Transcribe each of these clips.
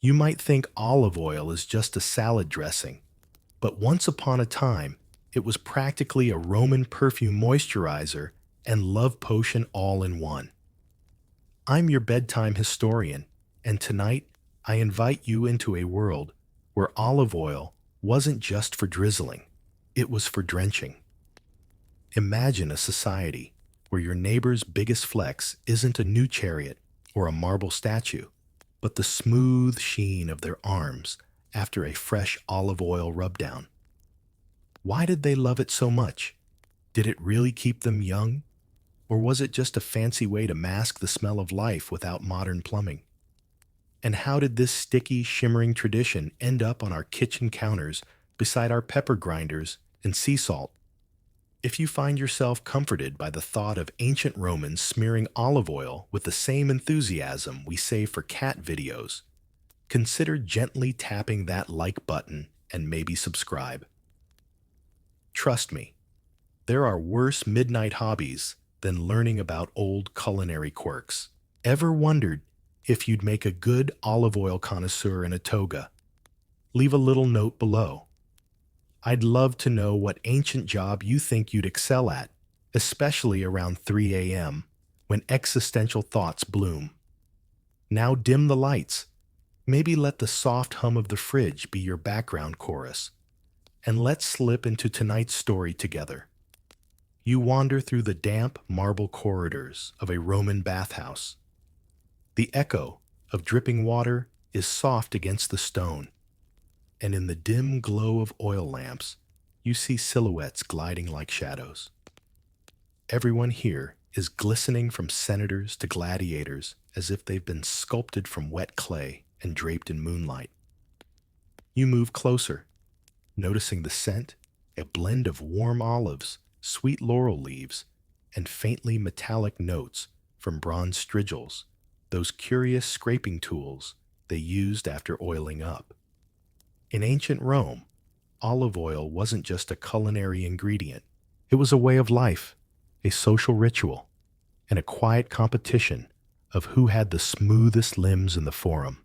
You might think olive oil is just a salad dressing, but once upon a time, it was practically a Roman perfume moisturizer and love potion all in one. I'm your bedtime historian, and tonight I invite you into a world where olive oil wasn't just for drizzling, it was for drenching. Imagine a society where your neighbor's biggest flex isn't a new chariot or a marble statue, but the smooth sheen of their arms after a fresh olive oil rubdown. Why did they love it so much? Did it really keep them young? Or was it just a fancy way to mask the smell of life without modern plumbing? And how did this sticky, shimmering tradition end up on our kitchen counters beside our pepper grinders and sea salt? If you find yourself comforted by the thought of ancient Romans smearing olive oil with the same enthusiasm we save for cat videos, consider gently tapping that like button and maybe subscribe. Trust me, there are worse midnight hobbies than learning about old culinary quirks. Ever wondered if you'd make a good olive oil connoisseur in a toga? Leave a little note below. I'd love to know what ancient job you think you'd excel at, especially around 3 a.m. when existential thoughts bloom. Now dim the lights. Maybe let the soft hum of the fridge be your background chorus. And let's slip into tonight's story together. You wander through the damp marble corridors of a Roman bathhouse. The echo of dripping water is soft against the stone, and in the dim glow of oil lamps, you see silhouettes gliding like shadows. Everyone here is glistening from senators to gladiators as if they've been sculpted from wet clay and draped in moonlight. You move closer, noticing the scent, a blend of warm olives, sweet laurel leaves, and faintly metallic notes from bronze strigils, those curious scraping tools they used after oiling up. In ancient Rome, olive oil wasn't just a culinary ingredient. It was a way of life, a social ritual, and a quiet competition of who had the smoothest limbs in the forum.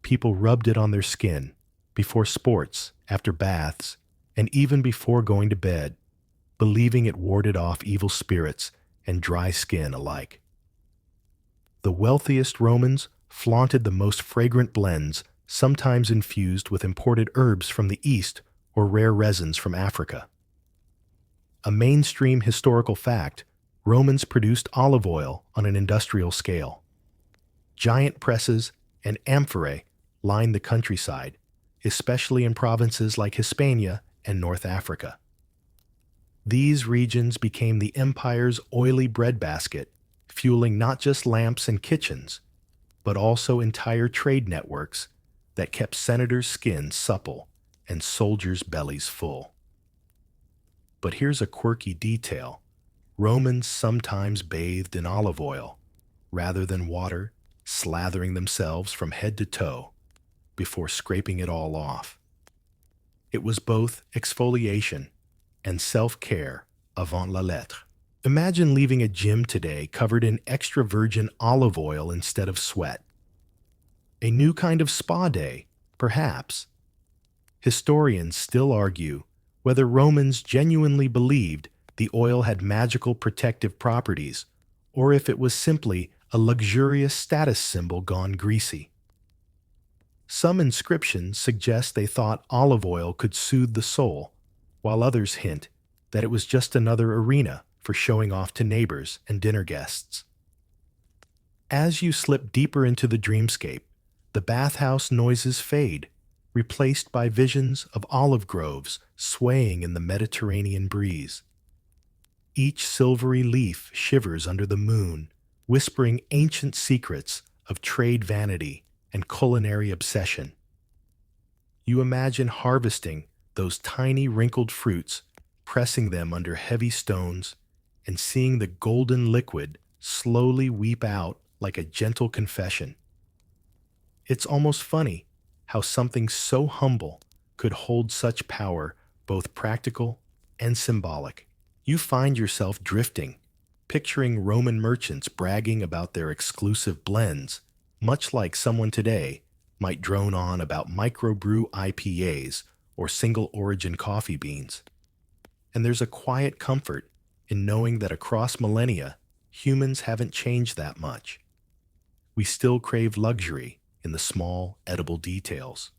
People rubbed it on their skin, before sports, after baths, and even before going to bed, believing it warded off evil spirits and dry skin alike. The wealthiest Romans flaunted the most fragrant blends, sometimes infused with imported herbs from the East or rare resins from Africa. A mainstream historical fact, Romans produced olive oil on an industrial scale. Giant presses and amphorae lined the countryside, especially in provinces like Hispania and North Africa. These regions became the empire's oily breadbasket, fueling not just lamps and kitchens, but also entire trade networks that kept senators' skins supple and soldiers' bellies full. But here's a quirky detail. Romans sometimes bathed in olive oil, rather than water, slathering themselves from head to toe before scraping it all off. It was both exfoliation and self-care avant la lettre. Imagine leaving a gym today covered in extra virgin olive oil instead of sweat. A new kind of spa day, perhaps. Historians still argue whether Romans genuinely believed the oil had magical protective properties, or if it was simply a luxurious status symbol gone greasy. Some inscriptions suggest they thought olive oil could soothe the soul, while others hint that it was just another arena for showing off to neighbors and dinner guests. As you slip deeper into the dreamscape, the bathhouse noises fade, replaced by visions of olive groves swaying in the Mediterranean breeze. Each silvery leaf shivers under the moon, whispering ancient secrets of trade vanity and culinary obsession. You imagine harvesting those tiny wrinkled fruits, pressing them under heavy stones, and seeing the golden liquid slowly weep out like a gentle confession. It's almost funny how something so humble could hold such power, both practical and symbolic. You find yourself drifting, picturing Roman merchants bragging about their exclusive blends, much like someone today might drone on about microbrew IPAs or single origin coffee beans. And there's a quiet comfort in knowing that across millennia, humans haven't changed that much. We still crave luxury in the small, edible details.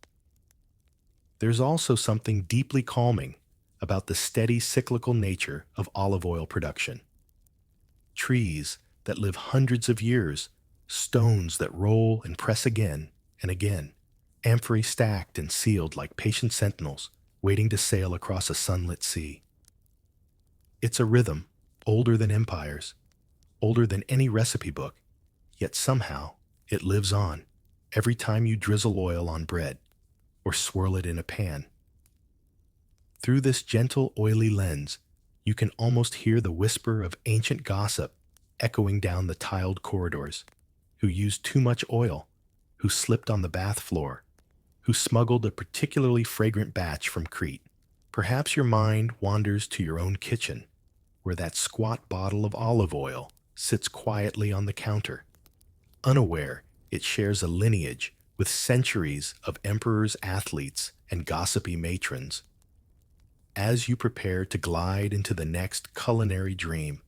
There's also something deeply calming about the steady cyclical nature of olive oil production. Trees that live hundreds of years, stones that roll and press again and again, amphorae stacked and sealed like patient sentinels waiting to sail across a sunlit sea. It's a rhythm older than empires, older than any recipe book, yet somehow it lives on every time you drizzle oil on bread or swirl it in a pan. Through this gentle, oily lens, you can almost hear the whisper of ancient gossip echoing down the tiled corridors. Who used too much oil, who slipped on the bath floor, who smuggled a particularly fragrant batch from Crete. Perhaps your mind wanders to your own kitchen, where that squat bottle of olive oil sits quietly on the counter. Unaware, it shares a lineage with centuries of emperors, athletes, and gossipy matrons. As you prepare to glide into the next culinary dream,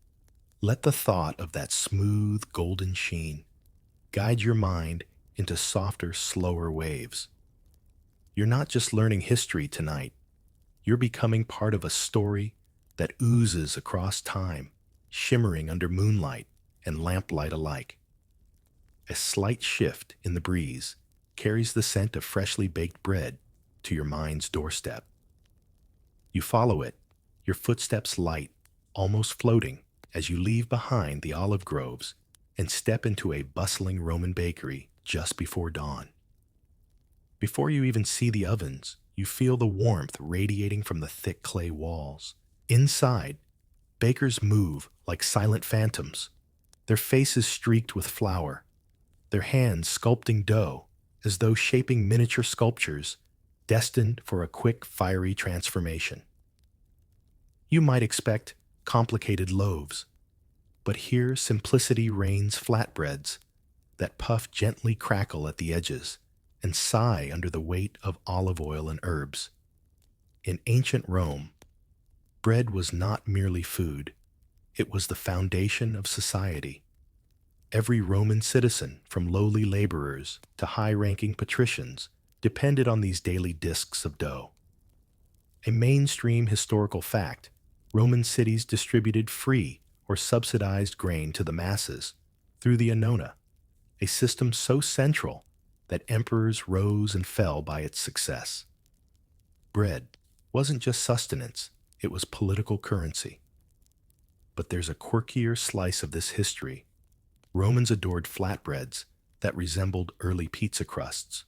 let the thought of that smooth, golden sheen guide your mind into softer, slower waves. You're not just learning history tonight, you're becoming part of a story that oozes across time, shimmering under moonlight and lamplight alike. A slight shift in the breeze carries the scent of freshly baked bread to your mind's doorstep. You follow it, your footsteps light, almost floating, as you leave behind the olive groves and step into a bustling Roman bakery just before dawn. Before you even see the ovens, you feel the warmth radiating from the thick clay walls. Inside, bakers move like silent phantoms, their faces streaked with flour, their hands sculpting dough as though shaping miniature sculptures destined for a quick, fiery transformation. You might expect complicated loaves, but here simplicity reigns flatbreads that puff gently crackle at the edges and sigh under the weight of olive oil and herbs. In ancient Rome, bread was not merely food, it was the foundation of society. Every Roman citizen, from lowly laborers to high-ranking patricians, depended on these daily discs of dough. A mainstream historical fact, Roman cities distributed free or subsidized grain to the masses through the annona, a system so central that emperors rose and fell by its success. Bread wasn't just sustenance, it was political currency. But there's a quirkier slice of this history. Romans adored flatbreads that resembled early pizza crusts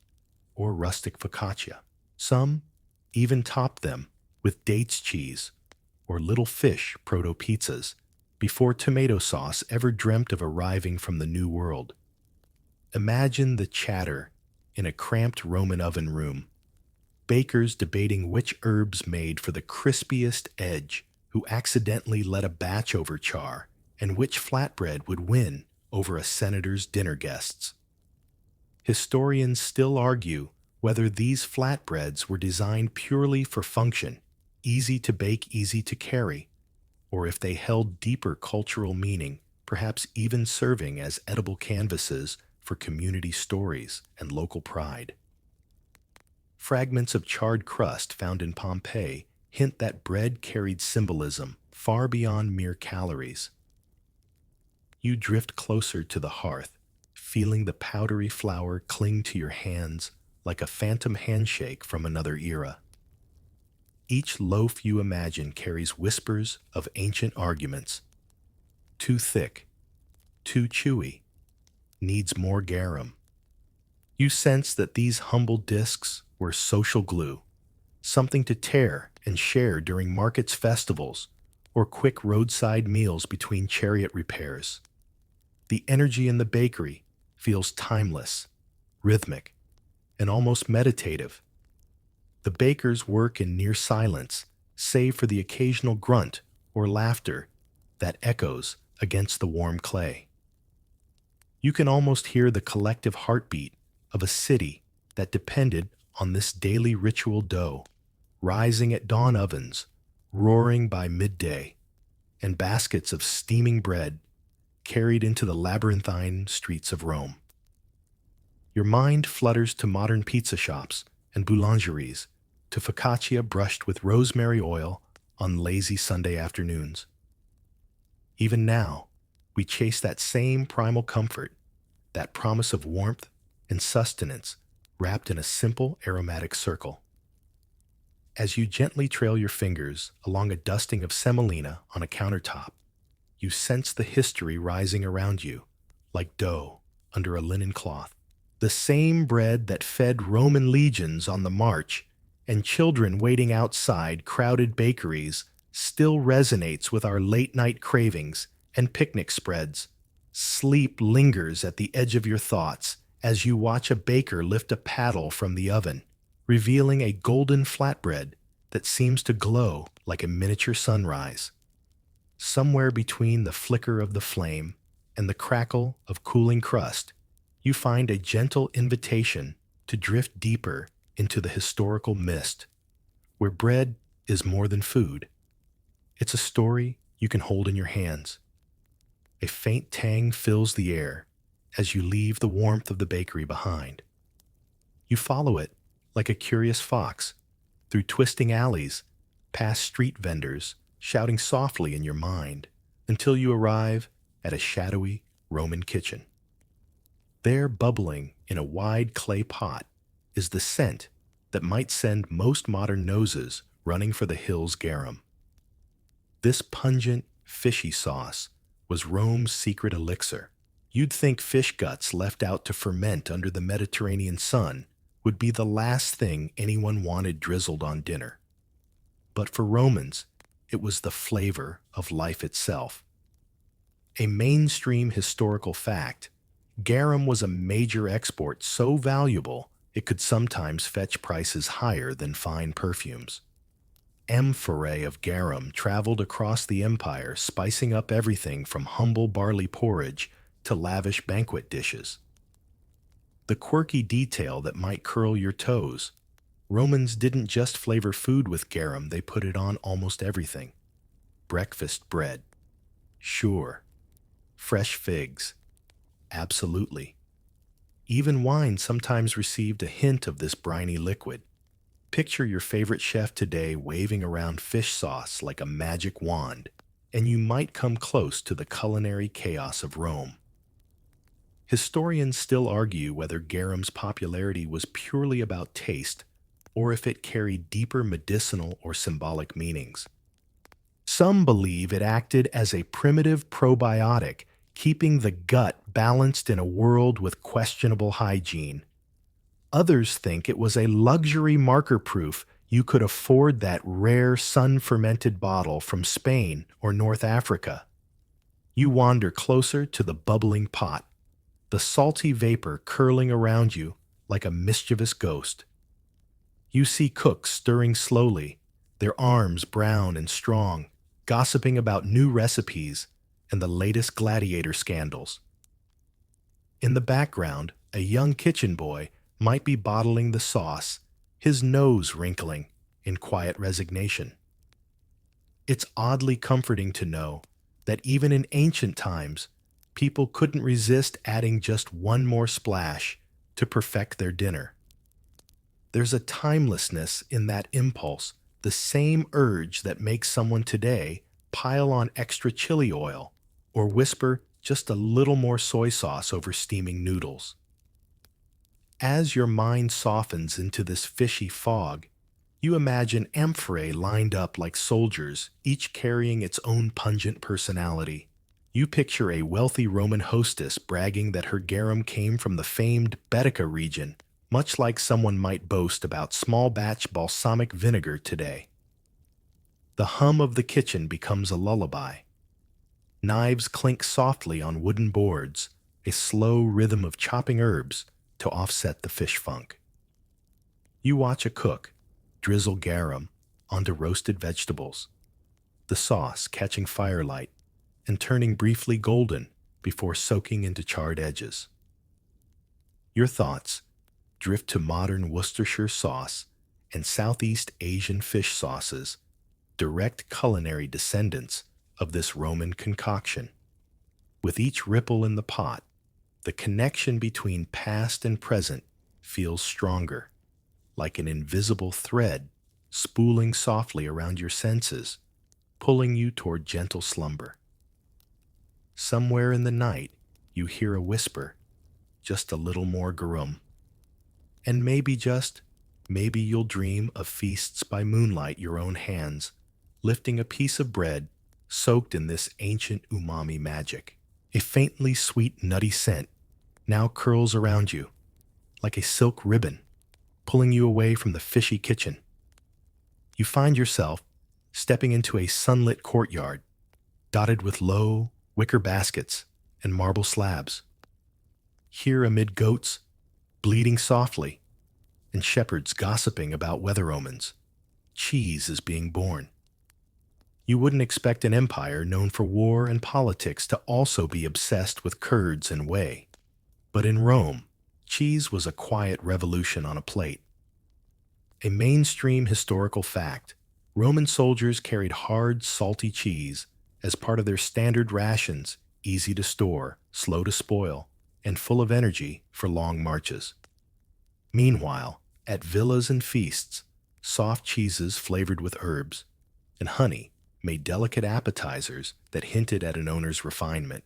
or rustic focaccia. Some even topped them with dates cheese or little fish proto-pizzas before tomato sauce ever dreamt of arriving from the New World. Imagine the chatter in a cramped Roman oven room, bakers debating which herbs made for the crispiest edge, who accidentally let a batch overchar, and which flatbread would win over a senator's dinner guests. Historians still argue whether these flatbreads were designed purely for function, easy to bake, easy to carry, or if they held deeper cultural meaning, perhaps even serving as edible canvases for community stories and local pride. Fragments of charred crust found in Pompeii hint that bread carried symbolism far beyond mere calories. You drift closer to the hearth, feeling the powdery flour cling to your hands like a phantom handshake from another era. Each loaf you imagine carries whispers of ancient arguments. Too thick, too chewy, needs more garum. You sense that these humble discs were social glue, something to tear and share during markets, festivals, or quick roadside meals between chariot repairs. The energy in the bakery feels timeless, rhythmic, and almost meditative. The bakers work in near silence, save for the occasional grunt or laughter that echoes against the warm clay. You can almost hear the collective heartbeat of a city that depended on this daily ritual dough, rising at dawn ovens, roaring by midday, and baskets of steaming bread carried into the labyrinthine streets of Rome. Your mind flutters to modern pizza shops and boulangeries, to focaccia brushed with rosemary oil on lazy Sunday afternoons. Even now, we chase that same primal comfort, that promise of warmth and sustenance wrapped in a simple aromatic circle. As you gently trail your fingers along a dusting of semolina on a countertop, you sense the history rising around you, like dough under a linen cloth. The same bread that fed Roman legions on the march and children waiting outside crowded bakeries still resonates with our late-night cravings and picnic spreads. Sleep lingers at the edge of your thoughts as you watch a baker lift a paddle from the oven, revealing a golden flatbread that seems to glow like a miniature sunrise. Somewhere between the flicker of the flame and the crackle of cooling crust, you find a gentle invitation to drift deeper into the historical mist, where bread is more than food. It's a story you can hold in your hands. A faint tang fills the air as you leave the warmth of the bakery behind. You follow it like a curious fox through twisting alleys, past street vendors, shouting softly in your mind, until you arrive at a shadowy Roman kitchen. There, bubbling in a wide clay pot, is the scent that might send most modern noses running for the hill's garum. This pungent, fishy sauce was Rome's secret elixir. You'd think fish guts left out to ferment under the Mediterranean sun would be the last thing anyone wanted drizzled on dinner. But for Romans, it was the flavor of life itself. A mainstream historical fact, garum was a major export so valuable it could sometimes fetch prices higher than fine perfumes. Amphorae of garum traveled across the empire, spicing up everything from humble barley porridge to lavish banquet dishes. The quirky detail that might curl your toes, Romans didn't just flavor food with garum, they put it on almost everything. Breakfast bread. Sure. Fresh figs. Absolutely. Even wine sometimes received a hint of this briny liquid. Picture your favorite chef today waving around fish sauce like a magic wand, and you might come close to the culinary chaos of Rome. Historians still argue whether garum's popularity was purely about taste or if it carried deeper medicinal or symbolic meanings. Some believe it acted as a primitive probiotic, keeping the gut balanced in a world with questionable hygiene. Others think it was a luxury marker proof you could afford that rare sun-fermented bottle from Spain or North Africa. You wander closer to the bubbling pot, the salty vapor curling around you like a mischievous ghost. You see cooks stirring slowly, their arms brown and strong, gossiping about new recipes and the latest gladiator scandals. In the background, a young kitchen boy might be bottling the sauce, his nose wrinkling in quiet resignation. It's oddly comforting to know that even in ancient times, people couldn't resist adding just one more splash to perfect their dinner. There's a timelessness in that impulse, the same urge that makes someone today pile on extra chili oil or whisper just a little more soy sauce over steaming noodles. As your mind softens into this fishy fog, you imagine amphorae lined up like soldiers, each carrying its own pungent personality. You picture a wealthy Roman hostess bragging that her garum came from the famed Baetica region, much like someone might boast about small-batch balsamic vinegar today. The hum of the kitchen becomes a lullaby. Knives clink softly on wooden boards, a slow rhythm of chopping herbs to offset the fish funk. You watch a cook drizzle garum onto roasted vegetables, the sauce catching firelight and turning briefly golden before soaking into charred edges. Your thoughts, drift to modern Worcestershire sauce and Southeast Asian fish sauces, direct culinary descendants of this Roman concoction. With each ripple in the pot, the connection between past and present feels stronger, like an invisible thread spooling softly around your senses, pulling you toward gentle slumber. Somewhere in the night, you hear a whisper, just a little more garum. And maybe you'll dream of feasts by moonlight, your own hands, lifting a piece of bread soaked in this ancient umami magic. A faintly sweet, nutty scent now curls around you, like a silk ribbon, pulling you away from the fishy kitchen. You find yourself stepping into a sunlit courtyard, dotted with low, wicker baskets and marble slabs. Here, amid goats bleating softly and shepherds gossiping about weather omens, cheese is being born. You wouldn't expect an empire known for war and politics to also be obsessed with curds and whey. But in Rome, cheese was a quiet revolution on a plate. A mainstream historical fact, Roman soldiers carried hard, salty cheese as part of their standard rations, easy to store, slow to spoil, and full of energy for long marches. Meanwhile, at villas and feasts, soft cheeses flavored with herbs and honey made delicate appetizers that hinted at an owner's refinement.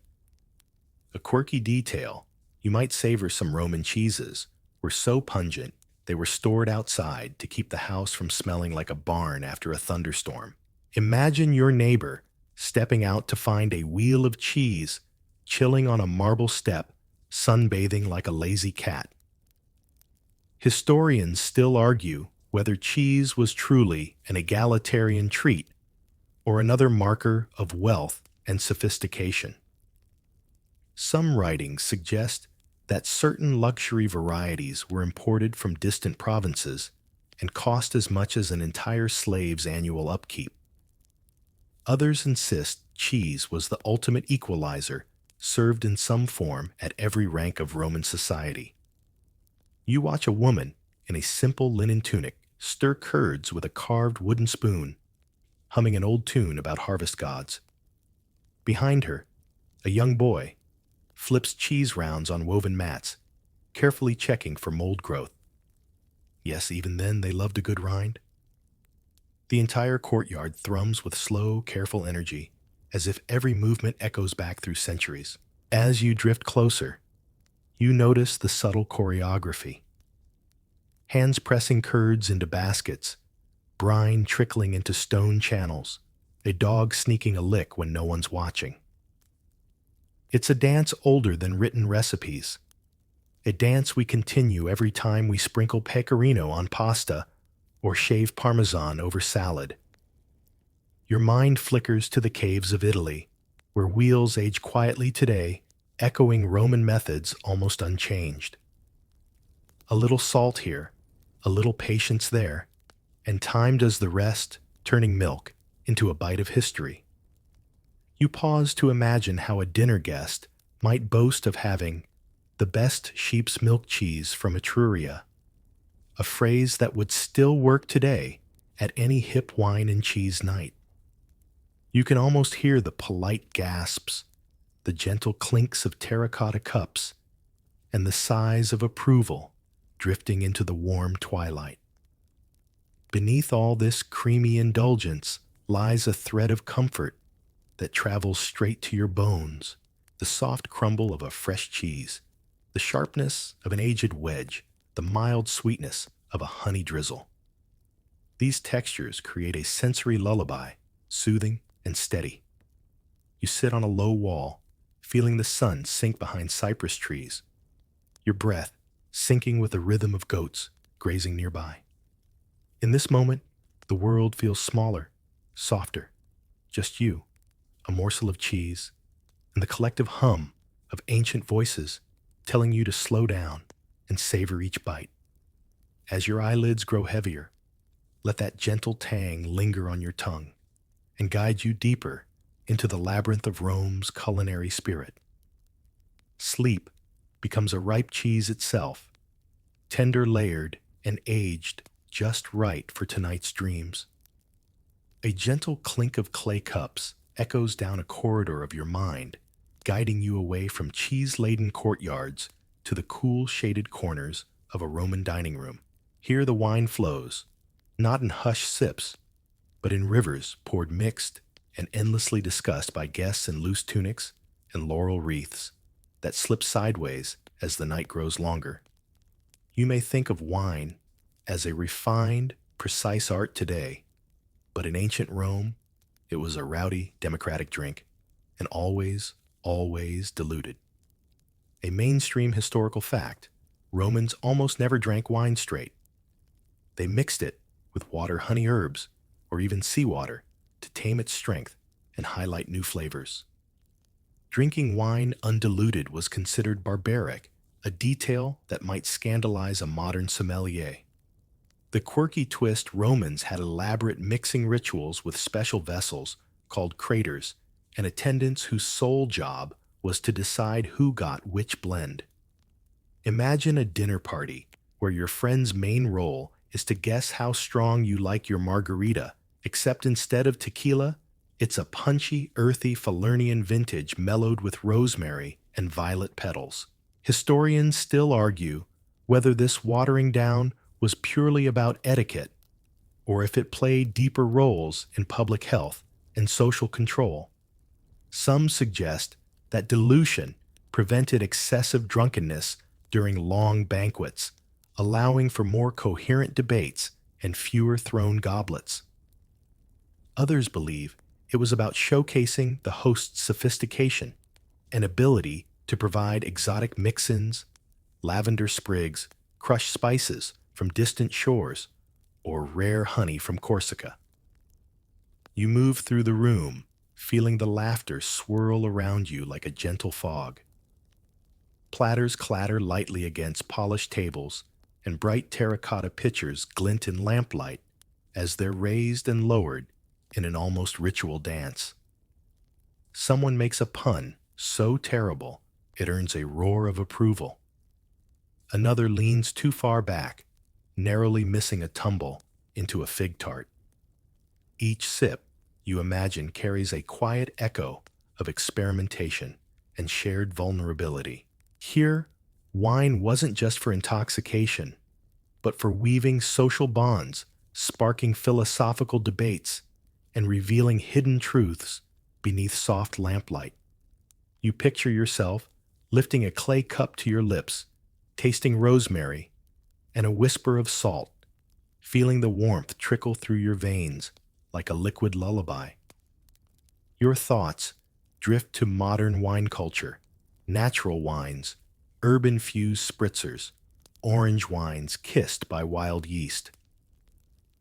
A quirky detail, you might savor some Roman cheeses, were so pungent they were stored outside to keep the house from smelling like a barn after a thunderstorm. Imagine your neighbor stepping out to find a wheel of cheese chilling on a marble step, sunbathing like a lazy cat. Historians still argue whether cheese was truly an egalitarian treat or another marker of wealth and sophistication. Some writings suggest that certain luxury varieties were imported from distant provinces and cost as much as an entire slave's annual upkeep. Others insist cheese was the ultimate equalizer, served in some form at every rank of Roman society. You watch a woman in a simple linen tunic stir curds with a carved wooden spoon, humming an old tune about harvest gods. Behind her, a young boy flips cheese rounds on woven mats, carefully checking for mold growth. Yes, even then they loved a good rind. The entire courtyard thrums with slow, careful energy, as if every movement echoes back through centuries. As you drift closer, you notice the subtle choreography. Hands pressing curds into baskets, brine trickling into stone channels, a dog sneaking a lick when no one's watching. It's a dance older than written recipes, a dance we continue every time we sprinkle pecorino on pasta or shave parmesan over salad. Your mind flickers to the caves of Italy, where wheels age quietly today, echoing Roman methods almost unchanged. A little salt here, a little patience there, and time does the rest, turning milk into a bite of history. You pause to imagine how a dinner guest might boast of having the best sheep's milk cheese from Etruria, a phrase that would still work today at any hip wine and cheese night. You can almost hear the polite gasps, the gentle clinks of terracotta cups, and the sighs of approval drifting into the warm twilight. Beneath all this creamy indulgence lies a thread of comfort that travels straight to your bones, the soft crumble of a fresh cheese, the sharpness of an aged wedge, the mild sweetness of a honey drizzle. These textures create a sensory lullaby, soothing and steady. You sit on a low wall, feeling the sun sink behind cypress trees, your breath syncing with the rhythm of goats grazing nearby. In this moment, the world feels smaller, softer, just you, a morsel of cheese, and the collective hum of ancient voices telling you to slow down and savor each bite. As your eyelids grow heavier, let that gentle tang linger on your tongue and guide you deeper into the labyrinth of Rome's culinary spirit. Sleep becomes a ripe cheese itself, tender layered and aged just right for tonight's dreams. A gentle clink of clay cups echoes down a corridor of your mind, guiding you away from cheese-laden courtyards to the cool shaded corners of a Roman dining room. Here the wine flows, not in hushed sips, but in rivers poured mixed and endlessly discussed by guests in loose tunics and laurel wreaths that slip sideways as the night grows longer. You may think of wine as a refined, precise art today, but in ancient Rome, it was a rowdy, democratic drink, and always diluted. A mainstream historical fact: Romans almost never drank wine straight. They mixed it with water, honey, herbs, or even seawater to tame its strength and highlight new flavors. Drinking wine undiluted was considered barbaric, a detail that might scandalize a modern sommelier. The quirky twist: Romans had elaborate mixing rituals with special vessels called craters and attendants whose sole job was to decide who got which blend. Imagine a dinner party where your friend's main role is to guess how strong you like your margarita, except instead of tequila, it's a punchy, earthy Falernian vintage mellowed with rosemary and violet petals. Historians still argue whether this watering down was purely about etiquette or if it played deeper roles in public health and social control. Some suggest that dilution prevented excessive drunkenness during long banquets, allowing for more coherent debates and fewer thrown goblets. Others believe it was about showcasing the host's sophistication and ability to provide exotic mix-ins, lavender sprigs, crushed spices from distant shores, or rare honey from Corsica. You move through the room, feeling the laughter swirl around you like a gentle fog. Platters clatter lightly against polished tables, and bright terracotta pitchers glint in lamplight as they're raised and lowered in an almost ritual dance. Someone makes a pun so terrible it earns a roar of approval. Another leans too far back, narrowly missing a tumble into a fig tart. Each sip, you imagine, carries a quiet echo of experimentation and shared vulnerability. Here, wine wasn't just for intoxication, but for weaving social bonds, sparking philosophical debates, and revealing hidden truths beneath soft lamplight. You picture yourself lifting a clay cup to your lips, tasting rosemary and a whisper of salt, feeling the warmth trickle through your veins like a liquid lullaby. Your thoughts drift to modern wine culture, natural wines, herb-infused spritzers, orange wines kissed by wild yeast.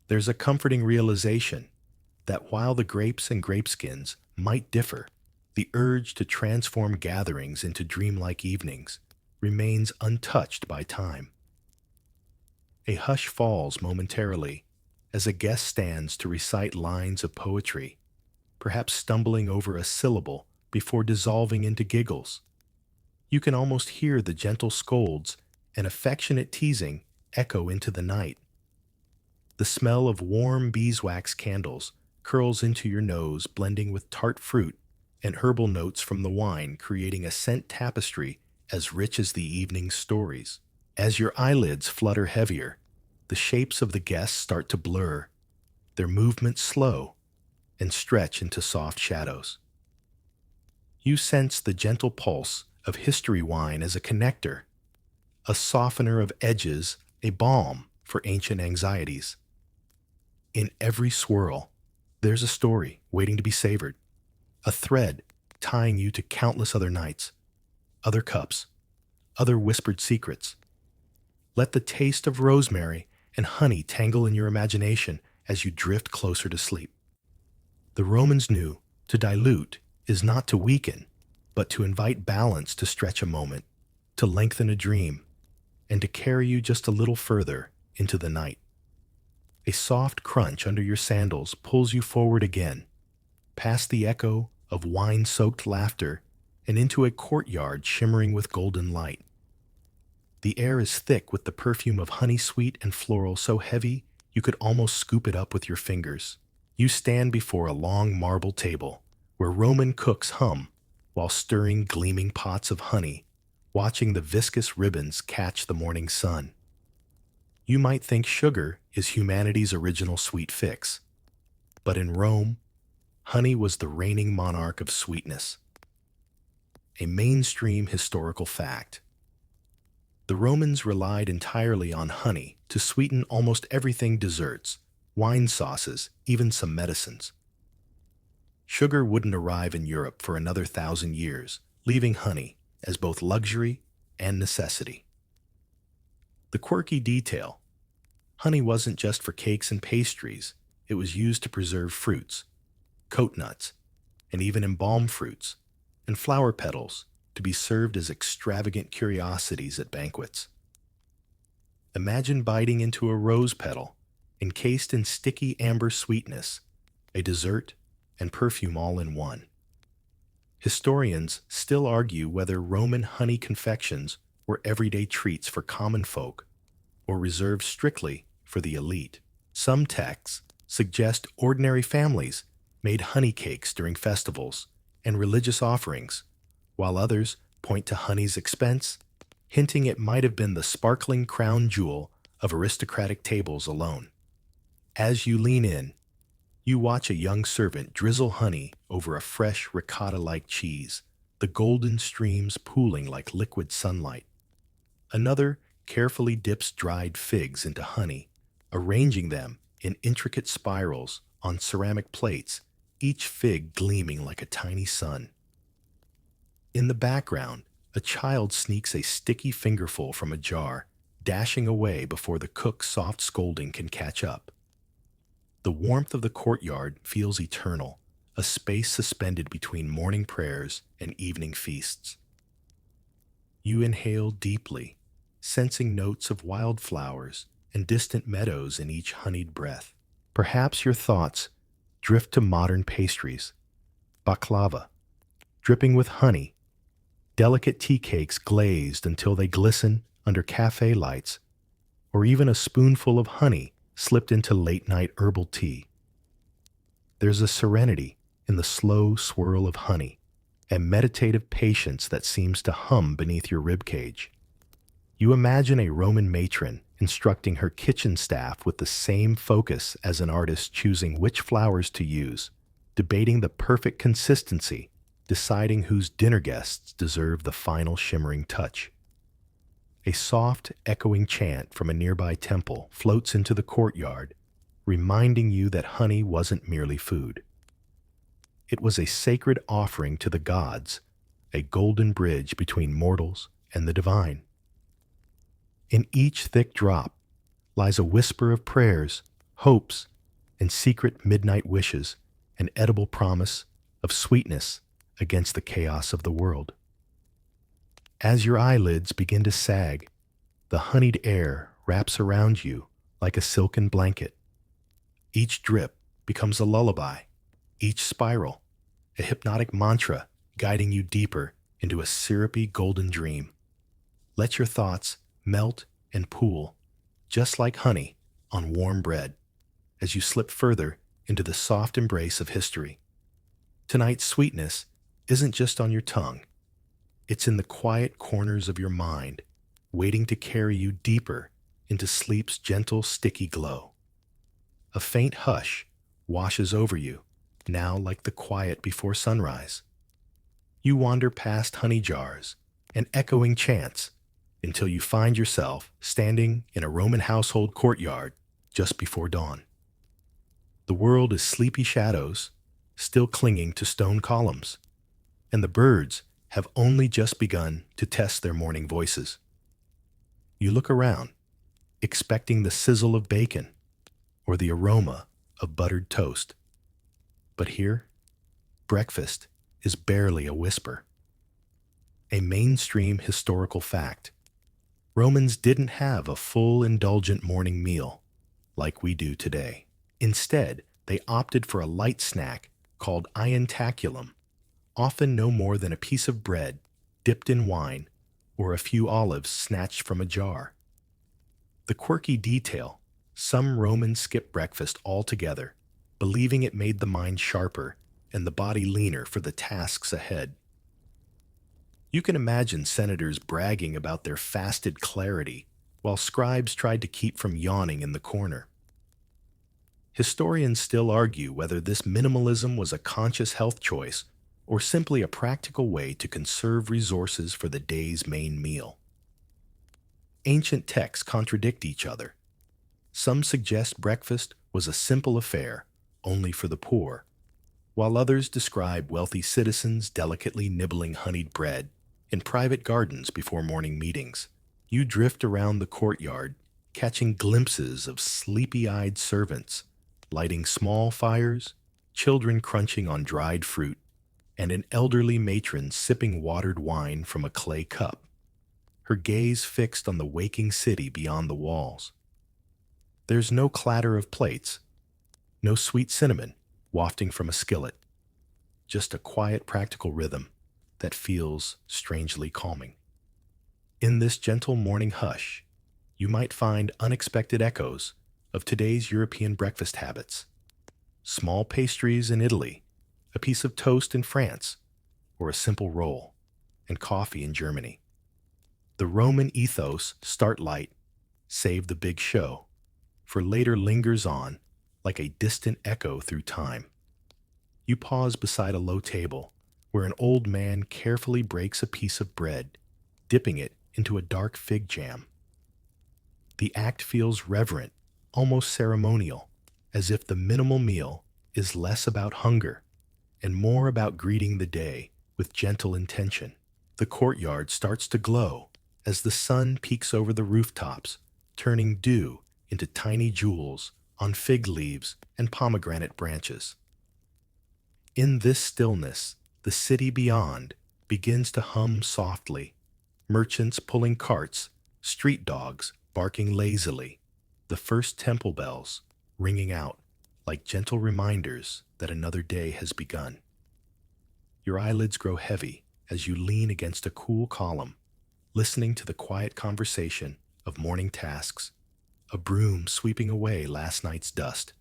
There's a comforting realization that while the grapes and grapeskins might differ, the urge to transform gatherings into dreamlike evenings remains untouched by time. A hush falls momentarily as a guest stands to recite lines of poetry, perhaps stumbling over a syllable before dissolving into giggles. You can almost hear the gentle scolds and affectionate teasing echo into the night. The smell of warm beeswax candles curls into your nose, blending with tart fruit and herbal notes from the wine, creating a scent tapestry as rich as the evening's stories. As your eyelids flutter heavier, the shapes of the guests start to blur, their movements slow, and stretch into soft shadows. You sense the gentle pulse of history wine as a connector, a softener of edges, a balm for ancient anxieties. In every swirl, there's a story waiting to be savored, a thread tying you to countless other nights, other cups, other whispered secrets. Let the taste of rosemary and honey tangle in your imagination as you drift closer to sleep. The Romans knew to dilute is not to weaken, but to invite balance, to stretch a moment, to lengthen a dream, and to carry you just a little further into the night. A soft crunch under your sandals pulls you forward again, past the echo of wine-soaked laughter and into a courtyard shimmering with golden light. The air is thick with the perfume of honey, sweet and floral, so heavy you could almost scoop it up with your fingers. You stand before a long marble table where Roman cooks hum while stirring gleaming pots of honey, watching the viscous ribbons catch the morning sun. You might think sugar is humanity's original sweet fix, but in Rome, honey was the reigning monarch of sweetness. A mainstream historical fact. The Romans relied entirely on honey to sweeten almost everything: desserts, wine sauces, even some medicines. Sugar wouldn't arrive in Europe for another 1,000 years, leaving honey as both luxury and necessity. The quirky detail: honey wasn't just for cakes and pastries, it was used to preserve fruits, coat nuts, and even embalm fruits, and flower petals to be served as extravagant curiosities at banquets. Imagine biting into a rose petal, encased in sticky amber sweetness, a dessert and perfume all in one. Historians still argue whether Roman honey confections were everyday treats for common folk or reserved strictly for the elite. Some texts suggest ordinary families made honey cakes during festivals and religious offerings, while others point to honey's expense, hinting it might have been the sparkling crown jewel of aristocratic tables alone. As you lean in, you watch a young servant drizzle honey over a fresh ricotta-like cheese, the golden streams pooling like liquid sunlight. Another carefully dips dried figs into honey, arranging them in intricate spirals on ceramic plates, each fig gleaming like a tiny sun. In the background, a child sneaks a sticky fingerful from a jar, dashing away before the cook's soft scolding can catch up. The warmth of the courtyard feels eternal, a space suspended between morning prayers and evening feasts. You inhale deeply, sensing notes of wildflowers and distant meadows in each honeyed breath. Perhaps your thoughts drift to modern pastries: baklava, dripping with honey, delicate tea cakes glazed until they glisten under cafe lights, or even a spoonful of honey slipped into late-night herbal tea. There's a serenity in the slow swirl of honey, a meditative patience that seems to hum beneath your ribcage. You imagine a Roman matron instructing her kitchen staff with the same focus as an artist choosing which flowers to use, debating the perfect consistency, deciding whose dinner guests deserve the final shimmering touch. A soft, echoing chant from a nearby temple floats into the courtyard, reminding you that honey wasn't merely food. It was a sacred offering to the gods, a golden bridge between mortals and the divine. In each thick drop lies a whisper of prayers, hopes, and secret midnight wishes, an edible promise of sweetness against the chaos of the world. As your eyelids begin to sag, the honeyed air wraps around you like a silken blanket. Each drip becomes a lullaby, each spiral a hypnotic mantra guiding you deeper into a syrupy golden dream. Let your thoughts melt and pool, just like honey on warm bread, as you slip further into the soft embrace of history. Tonight's sweetness isn't just on your tongue. It's in the quiet corners of your mind, waiting to carry you deeper into sleep's gentle, sticky glow. A faint hush washes over you, now like the quiet before sunrise. You wander past honey jars and echoing chants until you find yourself standing in a Roman household courtyard just before dawn. The world is sleepy shadows, still clinging to stone columns, and the birds have only just begun to test their morning voices. You look around, expecting the sizzle of bacon or the aroma of buttered toast. But here, breakfast is barely a whisper. A mainstream historical fact: Romans didn't have a full, indulgent morning meal like we do today. Instead, they opted for a light snack called ientaculum, often no more than a piece of bread dipped in wine or a few olives snatched from a jar. The quirky detail: some Romans skipped breakfast altogether, believing it made the mind sharper and the body leaner for the tasks ahead. You can imagine senators bragging about their fasted clarity, while scribes tried to keep from yawning in the corner. Historians still argue whether this minimalism was a conscious health choice or simply a practical way to conserve resources for the day's main meal. Ancient texts contradict each other. Some suggest breakfast was a simple affair, only for the poor, while others describe wealthy citizens delicately nibbling honeyed bread in private gardens before morning meetings. You drift around the courtyard, catching glimpses of sleepy-eyed servants, lighting small fires, children crunching on dried fruit, and an elderly matron sipping watered wine from a clay cup, her gaze fixed on the waking city beyond the walls. There's no clatter of plates, no sweet cinnamon wafting from a skillet, just a quiet, practical rhythm that feels strangely calming. In this gentle morning hush, you might find unexpected echoes of today's European breakfast habits: small pastries in Italy, a piece of toast in France, or a simple roll, and coffee in Germany. The Roman ethos: start light, save the big show, for later lingers on like a distant echo through time. You pause beside a low table where an old man carefully breaks a piece of bread, dipping it into a dark fig jam. The act feels reverent, almost ceremonial, as if the minimal meal is less about hunger and more about greeting the day with gentle intention. The courtyard starts to glow as the sun peeks over the rooftops, turning dew into tiny jewels on fig leaves and pomegranate branches. In this stillness, the city beyond begins to hum softly, merchants pulling carts, street dogs barking lazily, the first temple bells ringing out like gentle reminders that another day has begun. Your eyelids grow heavy as you lean against a cool column, listening to the quiet conversation of morning tasks: a broom sweeping away last night's dust,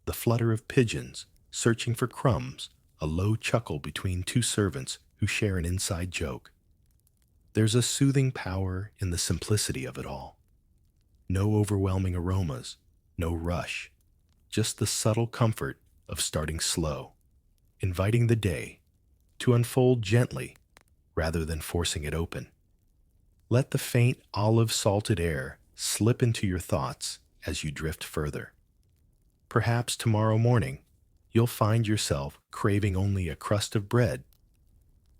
the flutter of pigeons searching for crumbs, a low chuckle between two servants who share an inside joke. There's a soothing power in the simplicity of it all. No overwhelming aromas, no rush, just the subtle comfort of starting slow, inviting the day to unfold gently rather than forcing it open. Let the faint olive-salted air slip into your thoughts as you drift further. Perhaps tomorrow morning, you'll find yourself craving only a crust of bread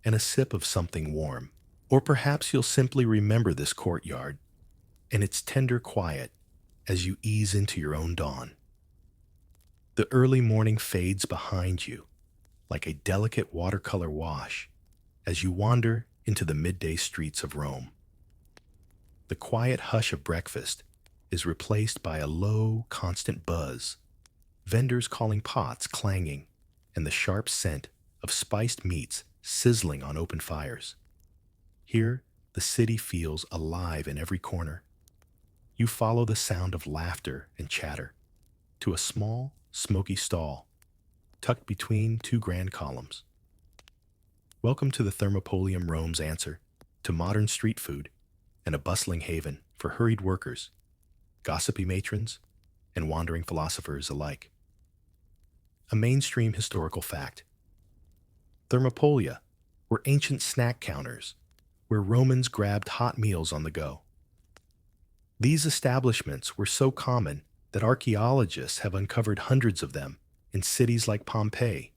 and a sip of something warm. Or perhaps you'll simply remember this courtyard and its tender quiet as you ease into your own dawn. The early morning fades behind you like a delicate watercolor wash as you wander into the midday streets of Rome. The quiet hush of breakfast is replaced by a low, constant buzz, vendors calling pots clanging, and the sharp scent of spiced meats sizzling on open fires. Here, the city feels alive in every corner. You follow the sound of laughter and chatter to a small, smoky stall tucked between two grand columns. Welcome to the Thermopolium, Rome's answer to modern street food and a bustling haven for hurried workers, gossipy matrons, and wandering philosophers alike. A mainstream historical fact: Thermopolia were ancient snack counters where Romans grabbed hot meals on the go. These establishments were so common that archaeologists have uncovered hundreds of them in cities like Pompeii,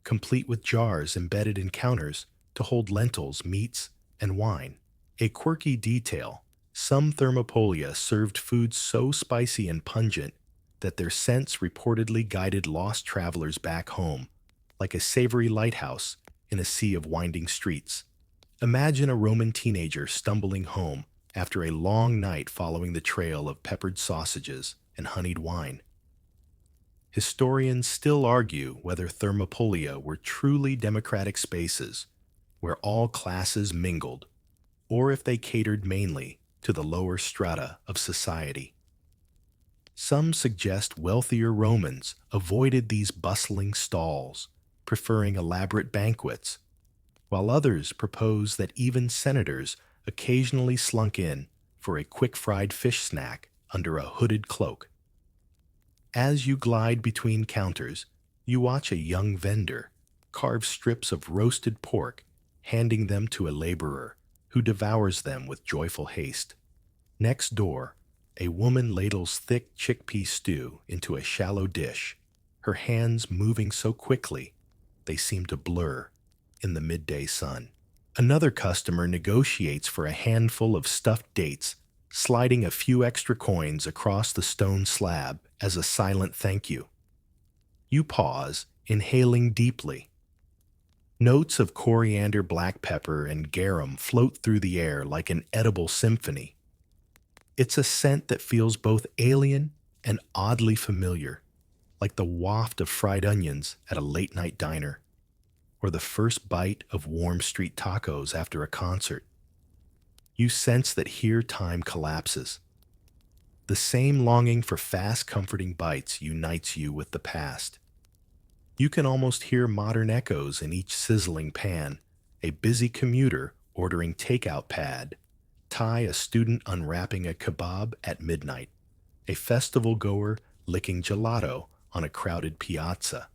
complete with jars embedded in counters to hold lentils, meats, and wine. A quirky detail: some Thermopolia served food so spicy and pungent that their scents reportedly guided lost travelers back home, like a savory lighthouse in a sea of winding streets. Imagine a Roman teenager stumbling home after a long night following the trail of peppered sausages and honeyed wine. Historians still argue whether Thermopolia were truly democratic spaces where all classes mingled, or if they catered mainly to the lower strata of society. Some suggest wealthier Romans avoided these bustling stalls, preferring elaborate banquets, while others propose that even senators occasionally slunk in for a quick fried fish snack under a hooded cloak. As you glide between counters, you watch a young vendor carve strips of roasted pork, handing them to a laborer who devours them with joyful haste. Next door, a woman ladles thick chickpea stew into a shallow dish, her hands moving so quickly they seem to blur in the midday sun. Another customer negotiates for a handful of stuffed dates, sliding a few extra coins across the stone slab as a silent thank you. You pause, inhaling deeply. Notes of coriander, black pepper, and garum float through the air like an edible symphony. It's a scent that feels both alien and oddly familiar, like the waft of fried onions at a late-night diner, or the first bite of warm street tacos after a concert. You sense that here time collapses. The same longing for fast, comforting bites unites you with the past. You can almost hear modern echoes in each sizzling pan, a busy commuter ordering takeout pad, Thai a student unwrapping a kebab at midnight, a festival goer licking gelato on a crowded piazza.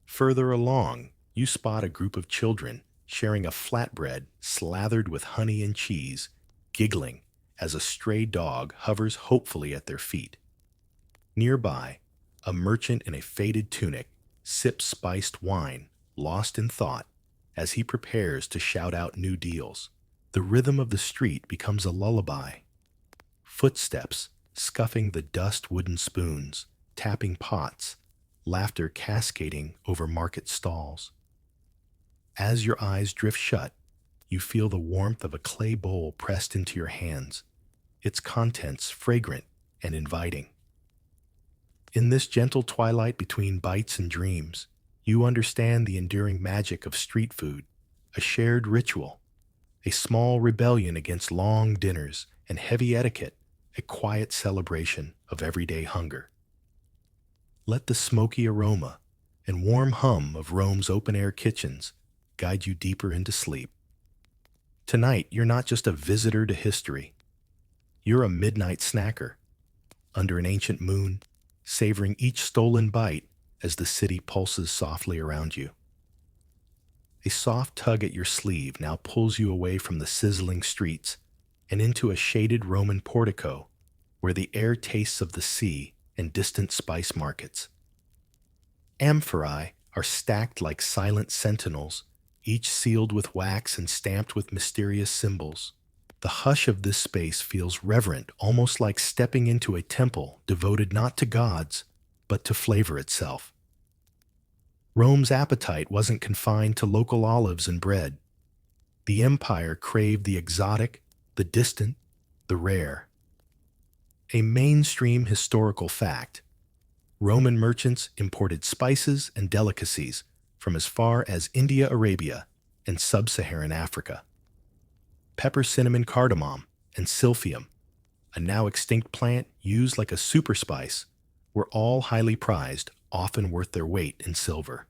Further along, you spot a group of children sharing a flatbread slathered with honey and cheese, giggling as a stray dog hovers hopefully at their feet. Nearby, a merchant in a faded tunic sips spiced wine, lost in thought, as he prepares to shout out new deals. The rhythm of the street becomes a lullaby. Footsteps scuffing the dust wooden spoons, tapping pots, laughter cascading over market stalls. As your eyes drift shut, you feel the warmth of a clay bowl pressed into your hands, its contents fragrant and inviting. In this gentle twilight between bites and dreams, you understand the enduring magic of street food, a shared ritual, a small rebellion against long dinners and heavy etiquette, a quiet celebration of everyday hunger. Let the smoky aroma and warm hum of Rome's open-air kitchens guide you deeper into sleep. Tonight, you're not just a visitor to history. You're a midnight snacker, under an ancient moon, savoring each stolen bite as the city pulses softly around you. A soft tug at your sleeve now pulls you away from the sizzling streets and into a shaded Roman portico where the air tastes of the sea and distant spice markets. Amphorae are stacked like silent sentinels, each sealed with wax and stamped with mysterious symbols. The hush of this space feels reverent, almost like stepping into a temple devoted not to gods, but to flavor itself. Rome's appetite wasn't confined to local olives and bread. The empire craved the exotic, the distant, the rare. A mainstream historical fact: Roman merchants imported spices and delicacies from as far as India, Arabia, and sub-Saharan Africa. Pepper, cinnamon, cardamom, and silphium, a now extinct plant used like a super spice, were all highly prized, often worth their weight in silver.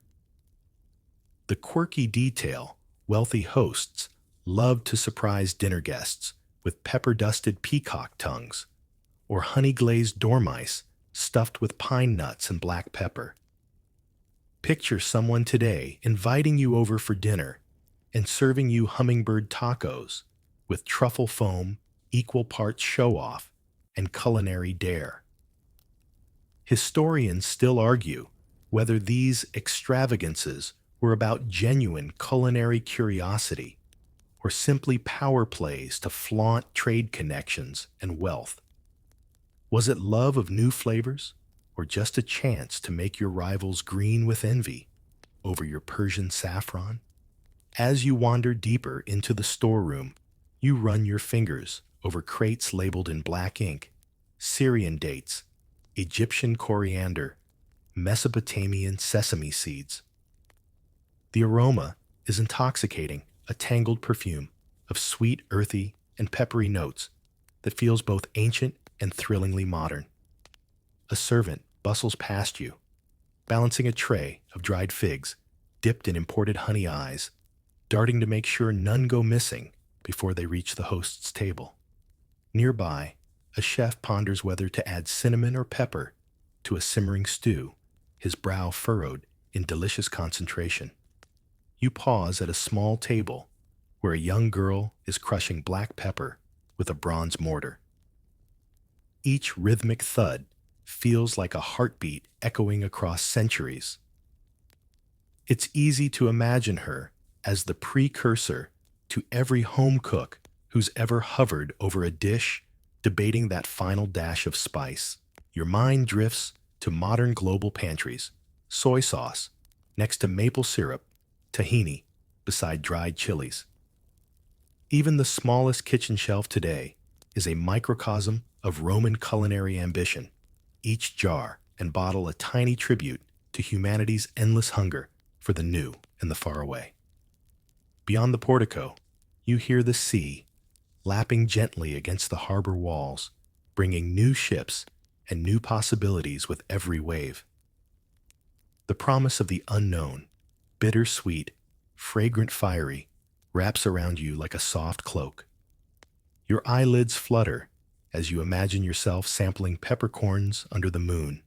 The quirky detail: wealthy hosts loved to surprise dinner guests with pepper-dusted peacock tongues, or honey-glazed dormice stuffed with pine nuts and black pepper. Picture someone today inviting you over for dinner and serving you hummingbird tacos with truffle foam, equal parts show-off, and culinary dare. Historians still argue whether these extravagances were about genuine culinary curiosity or simply power plays to flaunt trade connections and wealth. Was it love of new flavors, or just a chance to make your rivals green with envy over your Persian saffron? As you wander deeper into the storeroom, you run your fingers over crates labeled in black ink: Syrian dates, Egyptian coriander, Mesopotamian sesame seeds. The aroma is intoxicating, a tangled perfume, of sweet, earthy, and peppery notes that feels both ancient and thrillingly modern. A servant bustles past you, balancing a tray of dried figs dipped in imported honey eyes, darting to make sure none go missing before they reach the host's table. Nearby, a chef ponders whether to add cinnamon or pepper to a simmering stew, his brow furrowed in delicious concentration. You pause at a small table where a young girl is crushing black pepper with a bronze mortar. Each rhythmic thud feels like a heartbeat echoing across centuries. It's easy to imagine her as the precursor to every home cook who's ever hovered over a dish, debating that final dash of spice. Your mind drifts to modern global pantries, soy sauce next to maple syrup, tahini beside dried chilies. Even the smallest kitchen shelf today is a microcosm of Roman culinary ambition, each jar and bottle a tiny tribute to humanity's endless hunger for the new and the faraway. Beyond the portico, you hear the sea lapping gently against the harbor walls, bringing new ships and new possibilities with every wave. The promise of the unknown, bittersweet, fragrant fiery, wraps around you like a soft cloak. Your eyelids flutter as you imagine yourself sampling peppercorns under the moon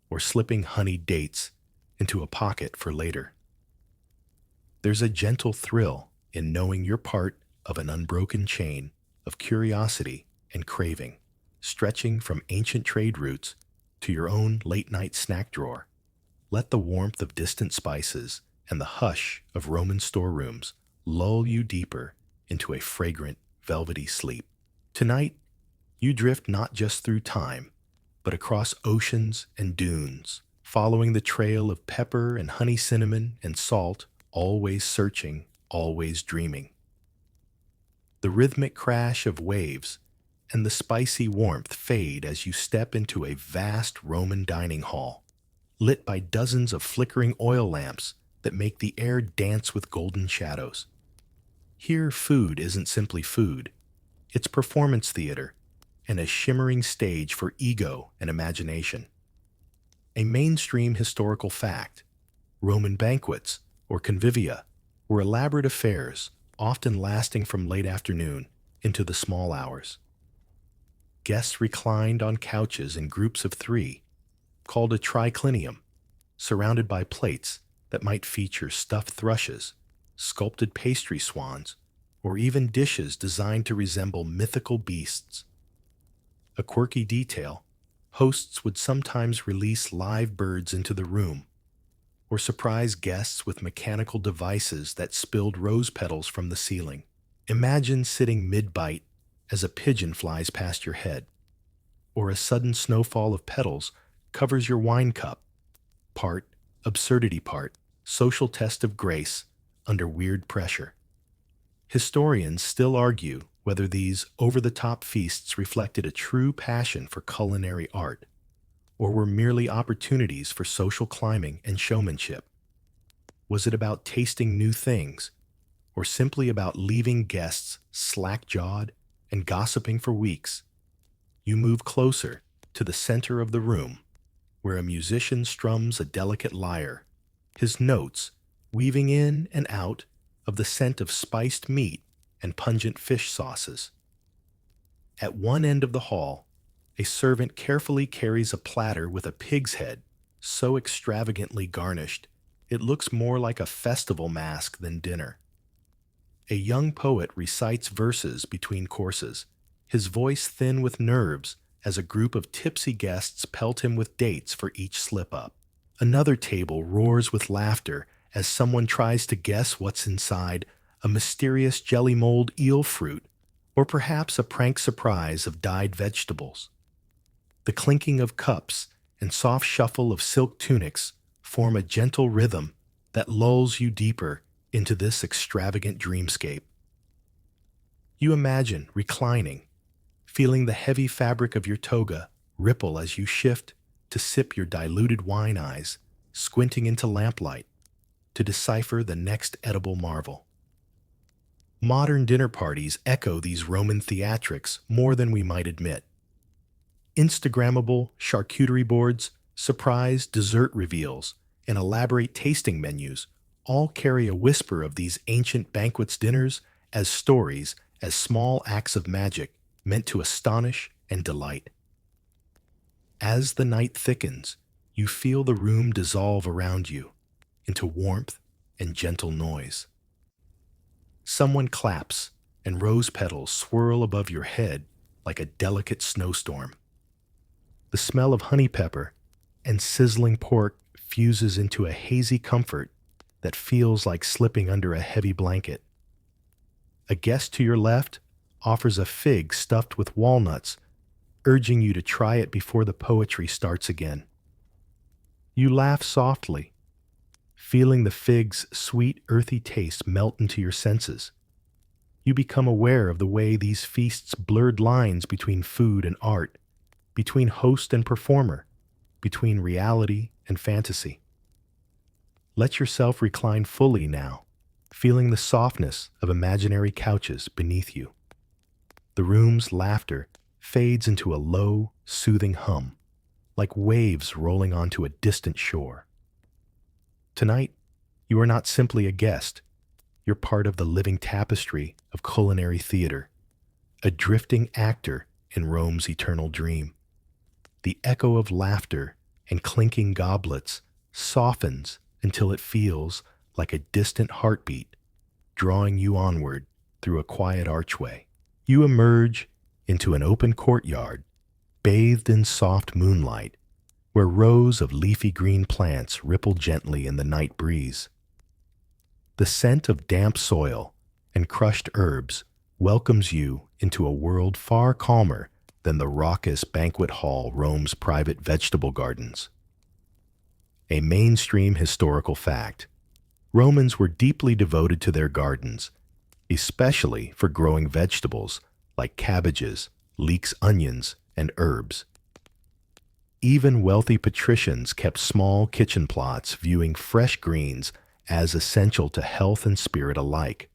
or slipping honeyed dates into a pocket for later. There's a gentle thrill in knowing you're part of an unbroken chain of curiosity and craving, stretching from ancient trade routes to your own late-night snack drawer. Let the warmth of distant spices and the hush of Roman storerooms lull you deeper into a fragrant, velvety sleep. Tonight, you drift not just through time, but across oceans and dunes, following the trail of pepper and honey cinnamon and salt, always searching, always dreaming. The rhythmic crash of waves and the spicy warmth fade as you step into a vast Roman dining hall, lit by dozens of flickering oil lamps that make the air dance with golden shadows. Here, food isn't simply food. It's performance theater and a shimmering stage for ego and imagination. A mainstream historical fact, Roman banquets, or convivia, were elaborate affairs, often lasting from late afternoon into the small hours. Guests reclined on couches in groups of three, called a triclinium, surrounded by plates that might feature stuffed thrushes, sculpted pastry swans, or even dishes designed to resemble mythical beasts. A quirky detail, hosts would sometimes release live birds into the room, or surprise guests with mechanical devices that spilled rose petals from the ceiling. Imagine sitting mid-bite as a pigeon flies past your head, or a sudden snowfall of petals covers your wine cup. Part absurdity, part social test of grace under weird pressure. Historians still argue whether these over-the-top feasts reflected a true passion for culinary art, or were merely opportunities for social climbing and showmanship. Was it about tasting new things, or simply about leaving guests slack-jawed and gossiping for weeks? You move closer to the center of the room, where a musician strums a delicate lyre, his notes weaving in and out of the scent of spiced meat and pungent fish sauces. At one end of the hall, a servant carefully carries a platter with a pig's head, so extravagantly garnished it looks more like a festival mask than dinner. A young poet recites verses between courses, his voice thin with nerves as a group of tipsy guests pelt him with dates for each slip-up. Another table roars with laughter as someone tries to guess what's inside a mysterious jelly mold eel fruit, or perhaps a prank surprise of dyed vegetables. The clinking of cups and soft shuffle of silk tunics form a gentle rhythm that lulls you deeper into this extravagant dreamscape. You imagine reclining, feeling the heavy fabric of your toga ripple as you shift to sip your diluted wine eyes, squinting into lamplight to decipher the next edible marvel. Modern dinner parties echo these Roman theatrics more than we might admit. Instagrammable charcuterie boards, surprise dessert reveals, and elaborate tasting menus all carry a whisper of these ancient banquets dinners as stories, as small acts of magic meant to astonish and delight. As the night thickens, you feel the room dissolve around you into warmth and gentle noise. Someone claps, and rose petals swirl above your head like a delicate snowstorm. The smell of honey pepper and sizzling pork fuses into a hazy comfort that feels like slipping under a heavy blanket. A guest to your left offers a fig stuffed with walnuts, urging you to try it before the poetry starts again. You laugh softly, feeling the fig's sweet, earthy taste melt into your senses. You become aware of the way these feasts blurred lines between food and art, between host and performer, between reality and fantasy. Let yourself recline fully now, feeling the softness of imaginary couches beneath you. The room's laughter fades into a low, soothing hum, like waves rolling onto a distant shore. Tonight, you are not simply a guest, you're part of the living tapestry of culinary theater, a drifting actor in Rome's eternal dream. The echo of laughter and clinking goblets softens until it feels like a distant heartbeat, drawing you onward through a quiet archway. You emerge into an open courtyard, bathed in soft moonlight, where rows of leafy green plants ripple gently in the night breeze. The scent of damp soil and crushed herbs welcomes you into a world far calmer than the raucous banquet hall Rome's private vegetable gardens. A mainstream historical fact: Romans were deeply devoted to their gardens, especially for growing vegetables like cabbages, leeks, onions, and herbs. Even wealthy patricians kept small kitchen plots, viewing fresh greens as essential to health and spirit alike.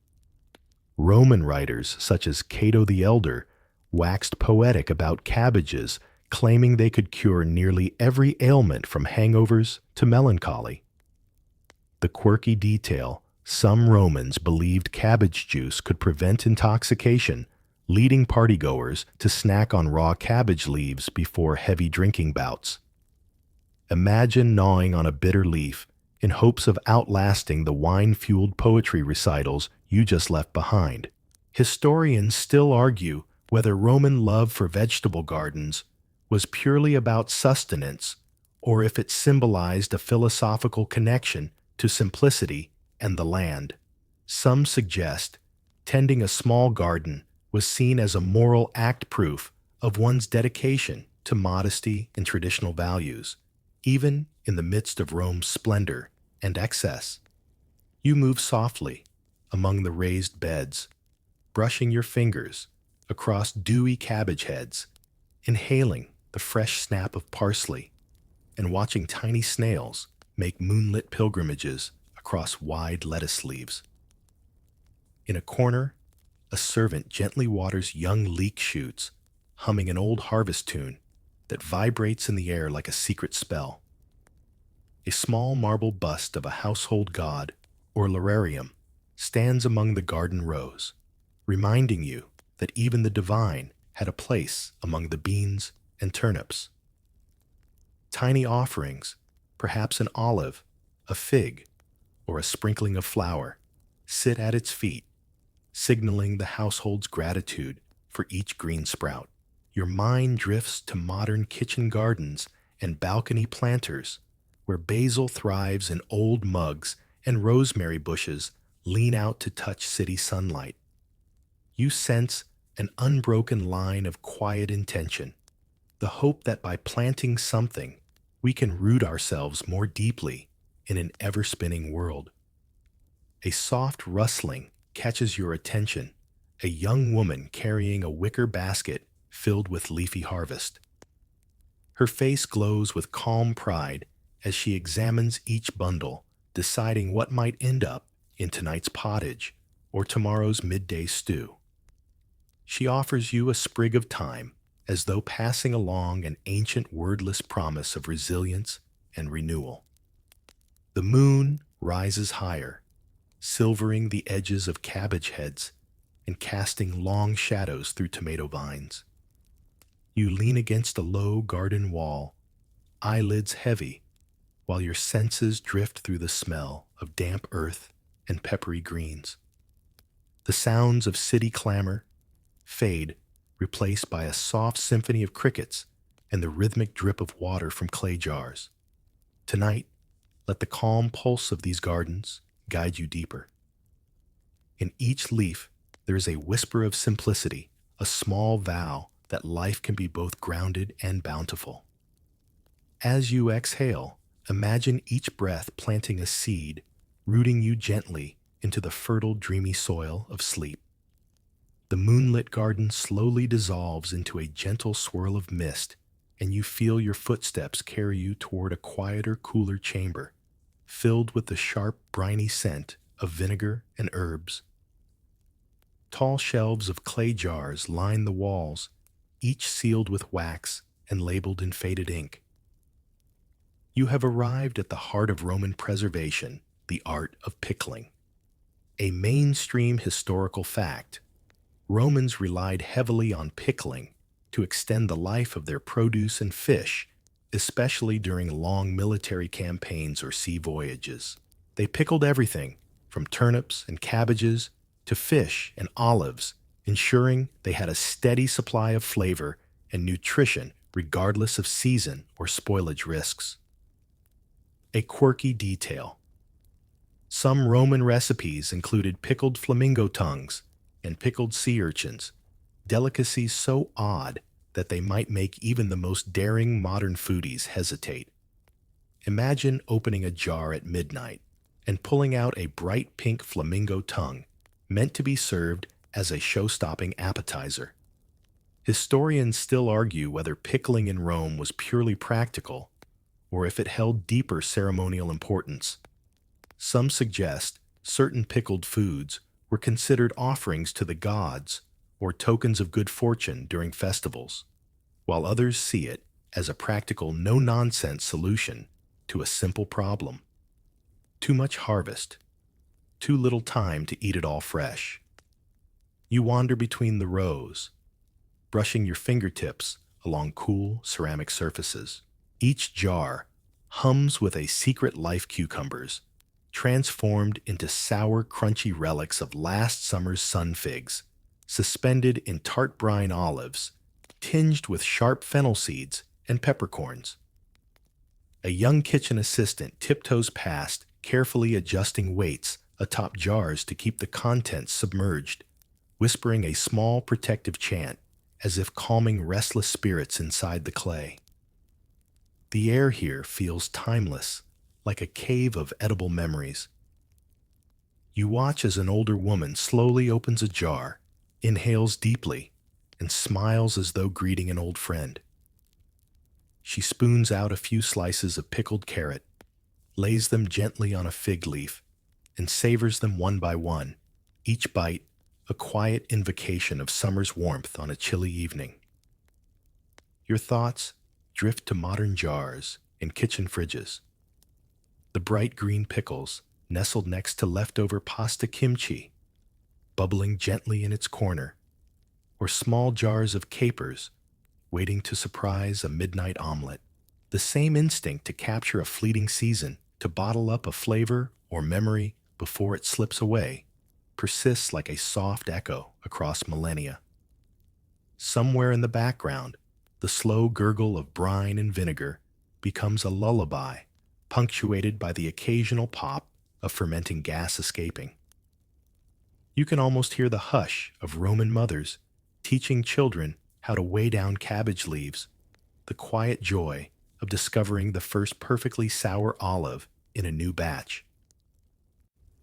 Roman writers such as Cato the Elder waxed poetic about cabbages, claiming they could cure nearly every ailment from hangovers to melancholy. The quirky detail: some Romans believed cabbage juice could prevent intoxication, leading partygoers to snack on raw cabbage leaves before heavy drinking bouts. Imagine gnawing on a bitter leaf in hopes of outlasting the wine-fueled poetry recitals you just left behind. Historians still argue whether Roman love for vegetable gardens was purely about sustenance or if it symbolized a philosophical connection to simplicity and the land. Some suggest tending a small garden was seen as a moral act, proof of one's dedication to modesty and traditional values, even in the midst of Rome's splendor and excess. You move softly among the raised beds, brushing your fingers across dewy cabbage heads, inhaling the fresh snap of parsley, and watching tiny snails make moonlit pilgrimages across wide lettuce leaves. In a corner, a servant gently waters young leek shoots, humming an old harvest tune that vibrates in the air like a secret spell. A small marble bust of a household god, or lararium, stands among the garden rows, reminding you that even the divine had a place among the beans and turnips. Tiny offerings, perhaps an olive, a fig, or a sprinkling of flour, sit at its feet, signaling the household's gratitude for each green sprout. Your mind drifts to modern kitchen gardens and balcony planters, where basil thrives in old mugs and rosemary bushes lean out to touch city sunlight. You sense an unbroken line of quiet intention, the hope that by planting something, we can root ourselves more deeply in an ever-spinning world. A soft rustling catches your attention, a young woman carrying a wicker basket filled with leafy harvest. Her face glows with calm pride as she examines each bundle, deciding what might end up in tonight's pottage or tomorrow's midday stew. She offers you a sprig of thyme, as though passing along an ancient wordless promise of resilience and renewal. The moon rises higher, silvering the edges of cabbage heads and casting long shadows through tomato vines. You lean against a low garden wall, eyelids heavy, while your senses drift through the smell of damp earth and peppery greens. The sounds of city clamor fade, replaced by a soft symphony of crickets and the rhythmic drip of water from clay jars. Tonight, let the calm pulse of these gardens guide you deeper. In each leaf, there is a whisper of simplicity, a small vow that life can be both grounded and bountiful. As you exhale, imagine each breath planting a seed, rooting you gently into the fertile, dreamy soil of sleep. The moonlit garden slowly dissolves into a gentle swirl of mist, and you feel your footsteps carry you toward a quieter, cooler chamber, filled with the sharp, briny scent of vinegar and herbs. Tall shelves of clay jars line the walls, each sealed with wax and labeled in faded ink. You have arrived at the heart of Roman preservation, the art of pickling. A mainstream historical fact, Romans relied heavily on pickling to extend the life of their produce and fish, especially during long military campaigns or sea voyages. They pickled everything, from turnips and cabbages to fish and olives, ensuring they had a steady supply of flavor and nutrition regardless of season or spoilage risks. A quirky detail. Some Roman recipes included pickled flamingo tongues and pickled sea urchins, delicacies so odd that they might make even the most daring modern foodies hesitate. Imagine opening a jar at midnight and pulling out a bright pink flamingo tongue, meant to be served as a show-stopping appetizer. Historians still argue whether pickling in Rome was purely practical or if it held deeper ceremonial importance. Some suggest certain pickled foods were considered offerings to the gods or tokens of good fortune during festivals, while others see it as a practical no-nonsense solution to a simple problem. Too much harvest, too little time to eat it all fresh. You wander between the rows, brushing your fingertips along cool ceramic surfaces. Each jar hums with a secret life cucumbers, transformed into sour, crunchy relics of last summer's sun figs, suspended in tart brine olives, tinged with sharp fennel seeds and peppercorns. A young kitchen assistant tiptoes past, carefully adjusting weights atop jars to keep the contents submerged, whispering a small protective chant as if calming restless spirits inside the clay. The air here feels timeless, like a cave of edible memories. You watch as an older woman slowly opens a jar, inhales deeply, and smiles as though greeting an old friend. She spoons out a few slices of pickled carrot, lays them gently on a fig leaf, and savors them one by one, each bite a quiet invocation of summer's warmth on a chilly evening. Your thoughts drift to modern jars and kitchen fridges. The bright green pickles nestled next to leftover pasta kimchi, bubbling gently in its corner, or small jars of capers waiting to surprise a midnight omelet. The same instinct to capture a fleeting season, to bottle up a flavor or memory before it slips away, persists like a soft echo across millennia. Somewhere in the background, the slow gurgle of brine and vinegar becomes a lullaby, punctuated by the occasional pop of fermenting gas escaping. You can almost hear the hush of Roman mothers teaching children how to weigh down cabbage leaves, the quiet joy of discovering the first perfectly sour olive in a new batch.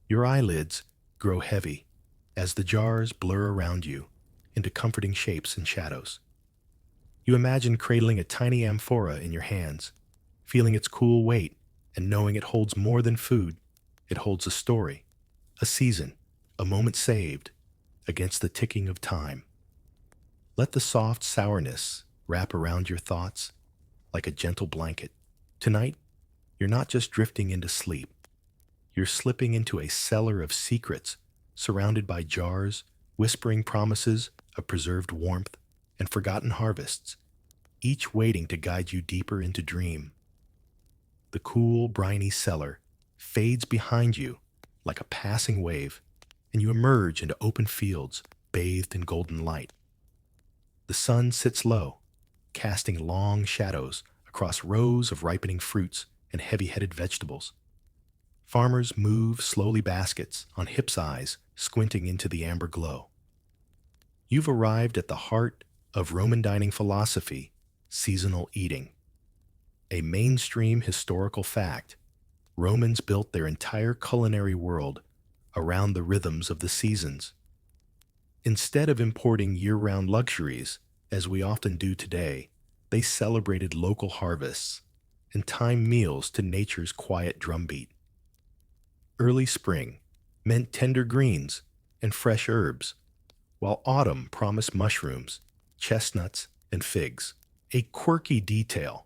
Your eyelids grow heavy as the jars blur around you into comforting shapes and shadows. You imagine cradling a tiny amphora in your hands, feeling its cool weight and knowing it holds more than food. It holds a story, a season, a moment saved against the ticking of time. Let the soft sourness wrap around your thoughts like a gentle blanket. Tonight, you're not just drifting into sleep. You're slipping into a cellar of secrets, surrounded by jars, whispering promises of preserved warmth and forgotten harvests, each waiting to guide you deeper into dream. The cool, briny cellar fades behind you like a passing wave, and you emerge into open fields bathed in golden light. The sun sits low, casting long shadows across rows of ripening fruits and heavy-headed vegetables. Farmers move slowly baskets on hip's eyes, squinting into the amber glow. You've arrived at the heart of Roman dining philosophy, seasonal eating. A mainstream historical fact, Romans built their entire culinary world around the rhythms of the seasons. Instead of importing year-round luxuries, as we often do today, they celebrated local harvests and timed meals to nature's quiet drumbeat. Early spring meant tender greens and fresh herbs, while autumn promised mushrooms, chestnuts, and figs. A quirky detail.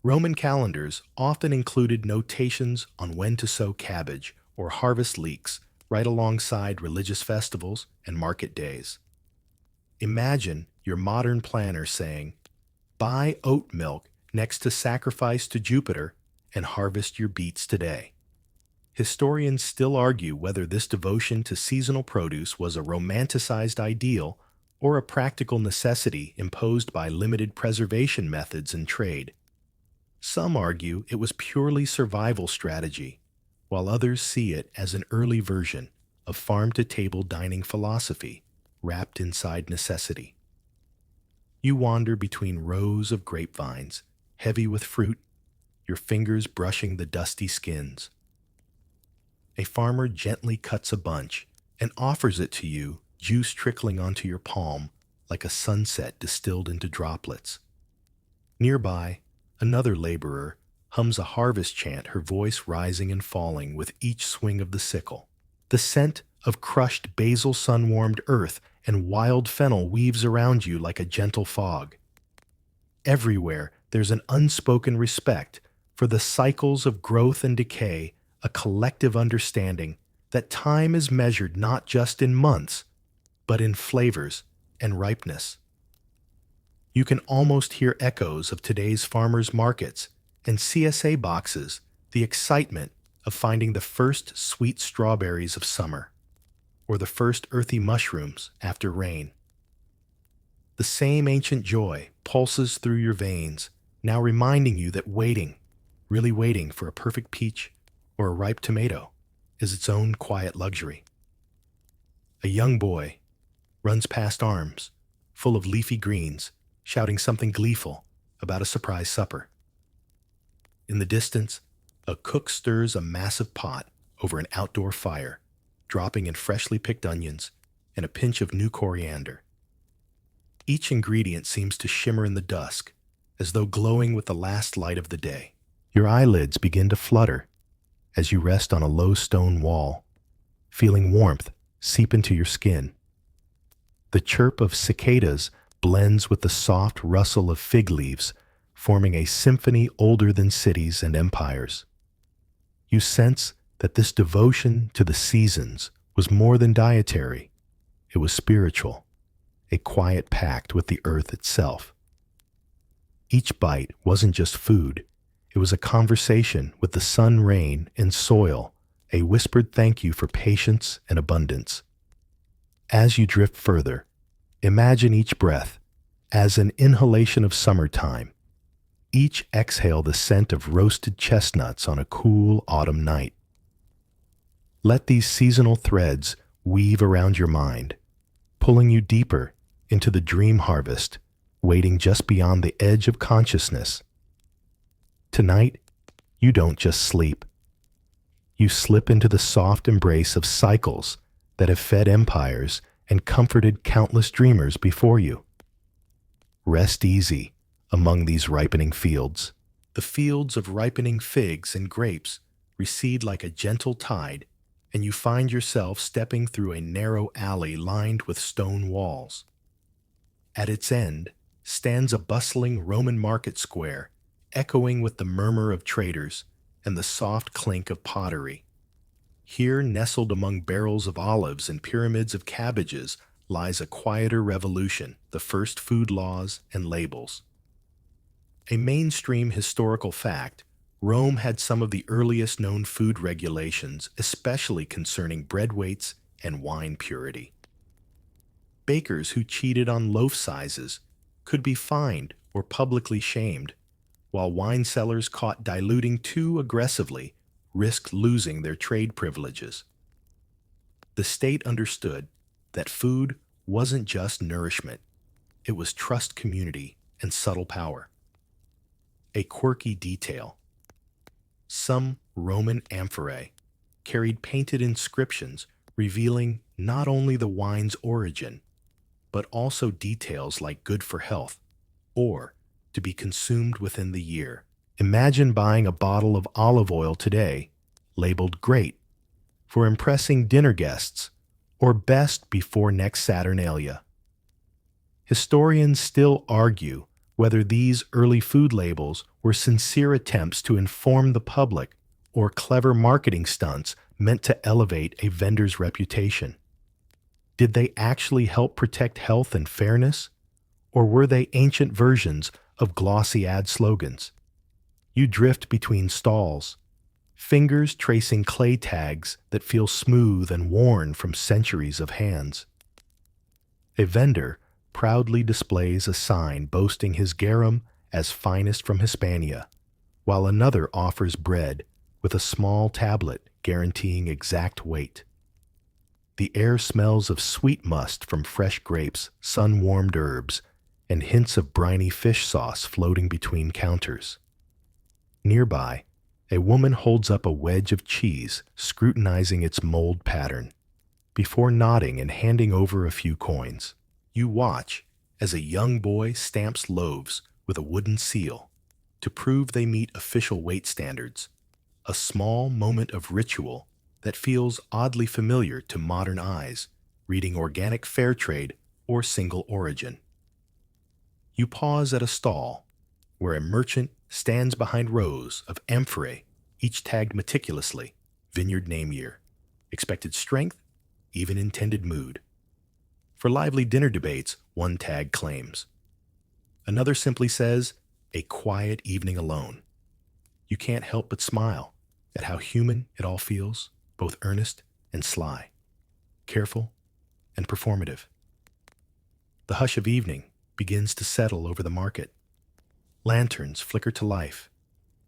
Roman calendars often included notations on when to sow cabbage or harvest leeks right alongside religious festivals and market days. Imagine your modern planner saying, "Buy oat milk next to sacrifice to Jupiter and harvest your beets today." Historians still argue whether this devotion to seasonal produce was a romanticized ideal or a practical necessity imposed by limited preservation methods and trade. Some argue it was purely survival strategy, while others see it as an early version of farm-to-table dining philosophy wrapped inside necessity. You wander between rows of grapevines, heavy with fruit, your fingers brushing the dusty skins. A farmer gently cuts a bunch and offers it to you, juice trickling onto your palm like a sunset distilled into droplets. Nearby, another laborer hums a harvest chant, her voice rising and falling with each swing of the sickle. The scent of crushed basil sun-warmed earth and wild fennel weaves around you like a gentle fog. Everywhere, there's an unspoken respect for the cycles of growth and decay, a collective understanding that time is measured not just in months, but in flavors and ripeness. You can almost hear echoes of today's farmers' markets and CSA boxes, the excitement of finding the first sweet strawberries of summer, or the first earthy mushrooms after rain. The same ancient joy pulses through your veins, now reminding you that waiting, really waiting for a perfect peach or a ripe tomato, is its own quiet luxury. A young boy runs past arms full of leafy greens, shouting something gleeful about a surprise supper. In the distance, a cook stirs a massive pot over an outdoor fire, dropping in freshly picked onions and a pinch of new coriander. Each ingredient seems to shimmer in the dusk, as though glowing with the last light of the day. Your eyelids begin to flutter as you rest on a low stone wall, feeling warmth seep into your skin. The chirp of cicadas blends with the soft rustle of fig leaves, forming a symphony older than cities and empires. You sense that this devotion to the seasons was more than dietary. It was spiritual, a quiet pact with the earth itself. Each bite wasn't just food. It was a conversation with the sun, rain, and soil, a whispered thank you for patience and abundance. As you drift further, imagine each breath as an inhalation of summertime. Each exhale the scent of roasted chestnuts on a cool autumn night. Let these seasonal threads weave around your mind, pulling you deeper into the dream harvest, waiting just beyond the edge of consciousness. Tonight, you don't just sleep. You slip into the soft embrace of cycles that have fed empires and comforted countless dreamers before you. Rest easy among these ripening fields. The fields of ripening figs and grapes recede like a gentle tide, and you find yourself stepping through a narrow alley lined with stone walls. At its end stands a bustling Roman market square, echoing with the murmur of traders and the soft clink of pottery. Here, nestled among barrels of olives and pyramids of cabbages, lies a quieter revolution, the first food laws and labels. A mainstream historical fact, Rome had some of the earliest known food regulations, especially concerning bread weights and wine purity. Bakers who cheated on loaf sizes could be fined or publicly shamed, while wine sellers caught diluting too aggressively risked losing their trade privileges. The state understood that food wasn't just nourishment, it was trust, community, and subtle power. A quirky detail: some Roman amphorae carried painted inscriptions revealing not only the wine's origin, but also details like good for health or to be consumed within the year. Imagine buying a bottle of olive oil today, labeled great, for impressing dinner guests, or best before next Saturnalia. Historians still argue whether these early food labels were sincere attempts to inform the public or clever marketing stunts meant to elevate a vendor's reputation. Did they actually help protect health and fairness, or were they ancient versions of glossy ad slogans? You drift between stalls, fingers tracing clay tags that feel smooth and worn from centuries of hands. A vendor proudly displays a sign boasting his garum as finest from Hispania, while another offers bread with a small tablet guaranteeing exact weight. The air smells of sweet must from fresh grapes, sun-warmed herbs, and hints of briny fish sauce floating between counters. Nearby, a woman holds up a wedge of cheese, scrutinizing its mold pattern, before nodding and handing over a few coins. You watch as a young boy stamps loaves with a wooden seal to prove they meet official weight standards, a small moment of ritual that feels oddly familiar to modern eyes, reading organic fair trade or single origin. You pause at a stall where a merchant stands behind rows of amphorae, each tagged meticulously, vineyard name year, expected strength, even intended mood. For lively dinner debates, one tag claims. Another simply says, a quiet evening alone. You can't help but smile at how human it all feels, both earnest and sly, careful and performative. The hush of evening begins to settle over the market. Lanterns flicker to life,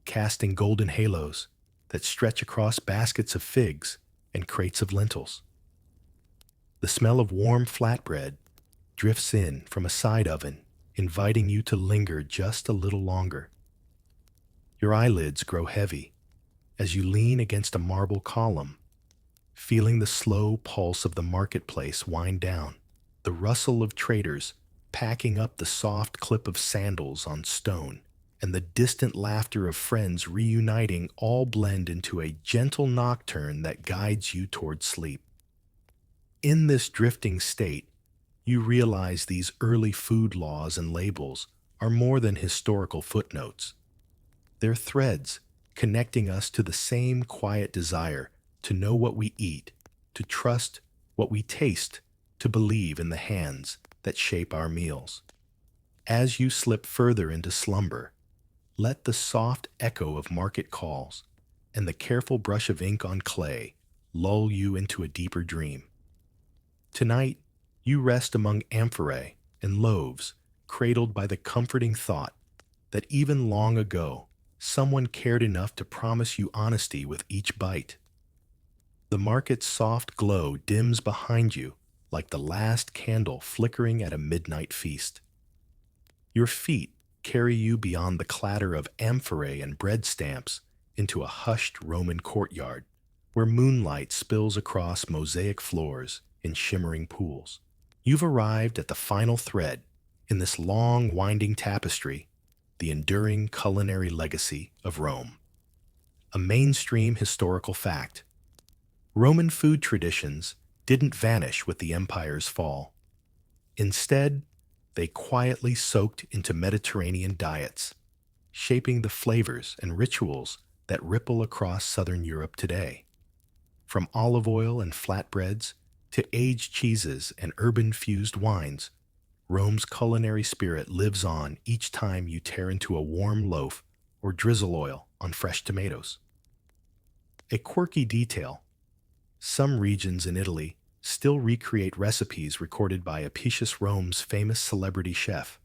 casting golden halos that stretch across baskets of figs and crates of lentils. The smell of warm flatbread drifts in from a side oven, inviting you to linger just a little longer. Your eyelids grow heavy as you lean against a marble column, feeling the slow pulse of the marketplace wind down, the rustle of traders packing up the soft clip of sandals on stone, and the distant laughter of friends reuniting all blend into a gentle nocturne that guides you toward sleep. In this drifting state, you realize these early food laws and labels are more than historical footnotes. They're threads connecting us to the same quiet desire to know what we eat, to trust what we taste, to believe in the hands that shape our meals. As you slip further into slumber, let the soft echo of market calls and the careful brush of ink on clay lull you into a deeper dream. Tonight, you rest among amphorae and loaves, cradled by the comforting thought that even long ago, someone cared enough to promise you honesty with each bite. The market's soft glow dims behind you like the last candle flickering at a midnight feast. Your feet carry you beyond the clatter of amphorae and bread stamps into a hushed Roman courtyard, where moonlight spills across mosaic floors in shimmering pools. You've arrived at the final thread in this long, winding tapestry, the enduring culinary legacy of Rome. A mainstream historical fact: Roman food traditions didn't vanish with the empire's fall. Instead, they quietly soaked into Mediterranean diets, shaping the flavors and rituals that ripple across southern Europe today. From olive oil and flatbreads to aged cheeses and urban-fused wines, Rome's culinary spirit lives on each time you tear into a warm loaf or drizzle oil on fresh tomatoes. A quirky detail: some regions in Italy still recreate recipes recorded by Apicius, Rome's famous celebrity chef.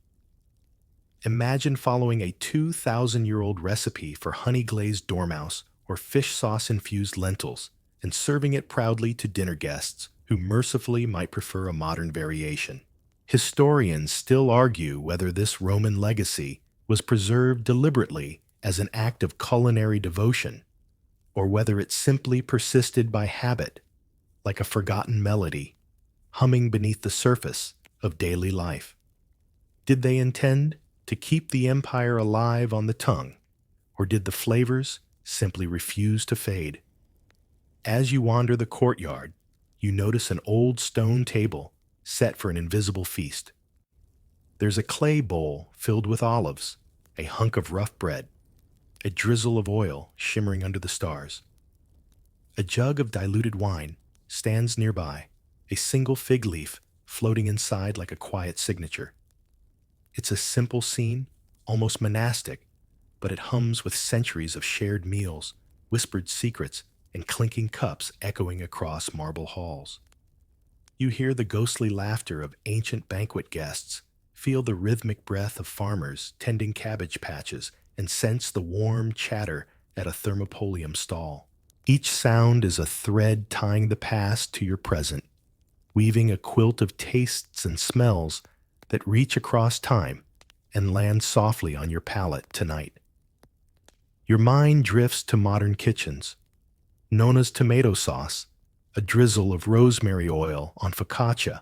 Imagine following a 2,000-year-old recipe for honey-glazed dormouse or fish sauce-infused lentils and serving it proudly to dinner guests who mercifully might prefer a modern variation. Historians still argue whether this Roman legacy was preserved deliberately as an act of culinary devotion, or whether it simply persisted by habit, like a forgotten melody, humming beneath the surface of daily life. Did they intend to keep the empire alive on the tongue, or did the flavors simply refuse to fade? As you wander the courtyard, you notice an old stone table set for an invisible feast. There's a clay bowl filled with olives, a hunk of rough bread, a drizzle of oil shimmering under the stars. A jug of diluted wine stands nearby, a single fig leaf floating inside like a quiet signature. It's a simple scene, almost monastic, but it hums with centuries of shared meals, whispered secrets, and clinking cups echoing across marble halls. You hear the ghostly laughter of ancient banquet guests, feel the rhythmic breath of farmers tending cabbage patches, and sense the warm chatter at a thermopolium stall. Each sound is a thread tying the past to your present, weaving a quilt of tastes and smells that reach across time and land softly on your palate tonight. Your mind drifts to modern kitchens. Nona's tomato sauce, a drizzle of rosemary oil on focaccia,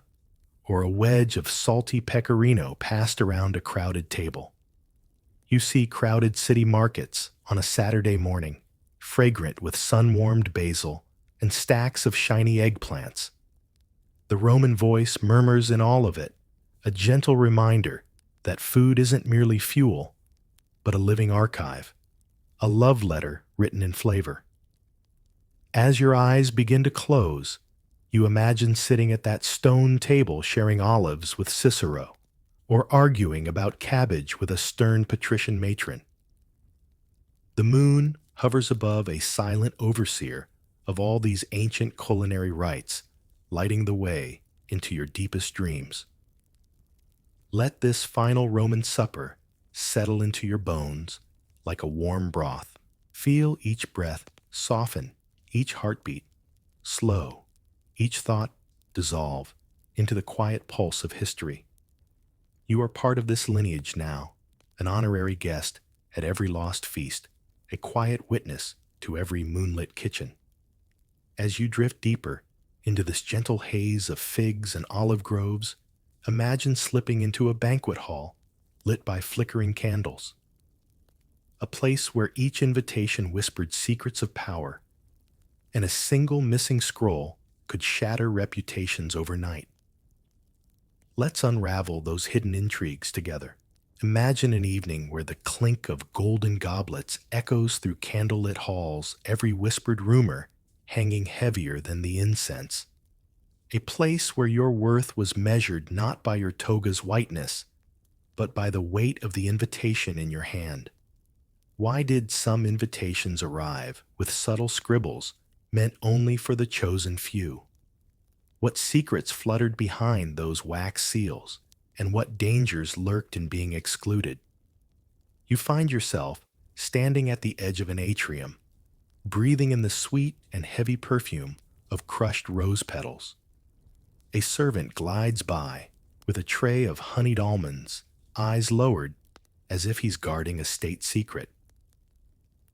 or a wedge of salty pecorino passed around a crowded table. You see crowded city markets on a Saturday morning, fragrant with sun-warmed basil and stacks of shiny eggplants. The Roman voice murmurs in all of it, a gentle reminder that food isn't merely fuel, but a living archive, a love letter written in flavor. As your eyes begin to close, you imagine sitting at that stone table sharing olives with Cicero, or arguing about cabbage with a stern patrician matron. The moon hovers above a silent overseer of all these ancient culinary rites, lighting the way into your deepest dreams. Let this final Roman supper settle into your bones like a warm broth. Feel each breath soften, each heartbeat slow, each thought dissolve into the quiet pulse of history. You are part of this lineage now, an honorary guest at every lost feast, a quiet witness to every moonlit kitchen. As you drift deeper into this gentle haze of figs and olive groves, imagine slipping into a banquet hall lit by flickering candles, a place where each invitation whispered secrets of power, and a single missing scroll could shatter reputations overnight. Let's unravel those hidden intrigues together. Imagine an evening where the clink of golden goblets echoes through candlelit halls, every whispered rumor hanging heavier than the incense. A place where your worth was measured not by your toga's whiteness, but by the weight of the invitation in your hand. Why did some invitations arrive with subtle scribbles meant only for the chosen few? What secrets fluttered behind those wax seals, and what dangers lurked in being excluded? You find yourself standing at the edge of an atrium, breathing in the sweet and heavy perfume of crushed rose petals. A servant glides by with a tray of honeyed almonds, eyes lowered as if he's guarding a state secret.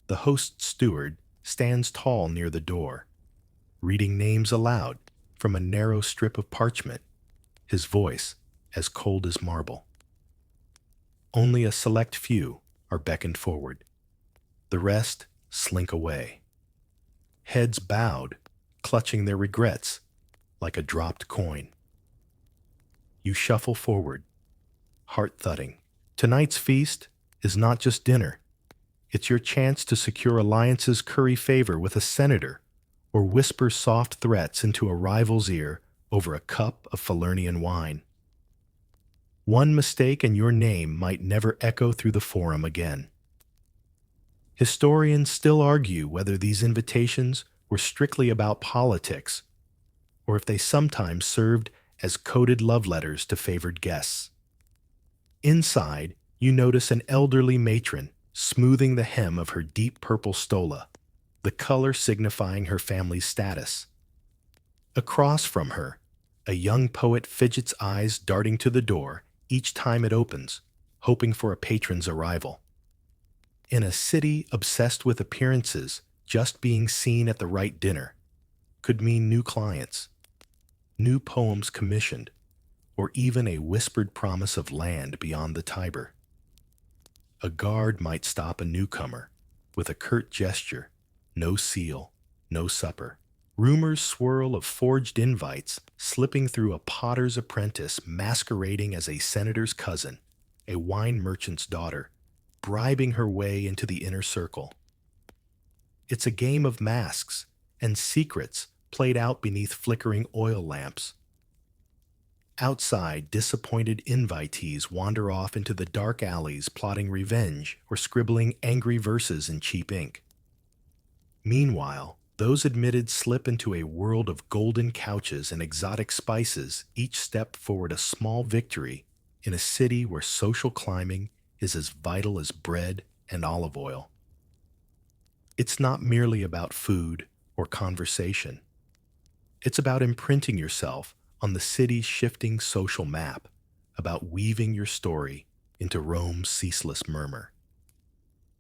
The host's steward stands tall near the door, reading names aloud from a narrow strip of parchment, his voice as cold as marble. Only a select few are beckoned forward. The rest slink away. Heads bowed, clutching their regrets like a dropped coin. You shuffle forward, heart thudding. Tonight's feast is not just dinner. It's your chance to secure alliances, curry favor with a senator, or whisper soft threats into a rival's ear over a cup of Falernian wine. One mistake and your name might never echo through the forum again. Historians still argue whether these invitations were strictly about politics, or if they sometimes served as coded love letters to favored guests. Inside, you notice an elderly matron smoothing the hem of her deep purple stola, the color signifying her family's status. Across from her, a young poet fidgets, eyes darting to the door each time it opens, hoping for a patron's arrival. In a city obsessed with appearances, just being seen at the right dinner could mean new clients, new poems commissioned, or even a whispered promise of land beyond the Tiber. A guard might stop a newcomer with a curt gesture, no seal, no supper. Rumors swirl of forged invites slipping through a potter's apprentice masquerading as a senator's cousin, a wine merchant's daughter, bribing her way into the inner circle. It's a game of masks and secrets played out beneath flickering oil lamps. Outside, disappointed invitees wander off into the dark alleys plotting revenge or scribbling angry verses in cheap ink. Meanwhile, those admitted slip into a world of golden couches and exotic spices, each step forward a small victory in a city where social climbing is as vital as bread and olive oil. It's not merely about food or conversation. It's about imprinting yourself on the city's shifting social map, about weaving your story into Rome's ceaseless murmur.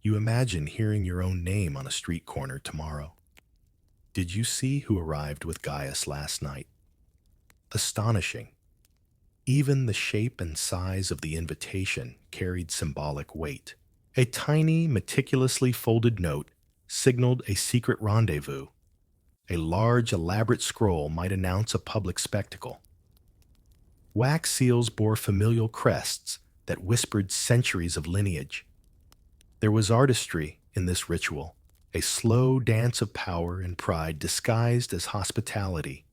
You imagine hearing your own name on a street corner tomorrow. Did you see who arrived with Gaius last night? Astonishing. Even the shape and size of the invitation carried symbolic weight. A tiny, meticulously folded note signaled a secret rendezvous. A large, elaborate scroll might announce a public spectacle. Wax seals bore familial crests that whispered centuries of lineage. There was artistry in this ritual, a slow dance of power and pride disguised as hospitality.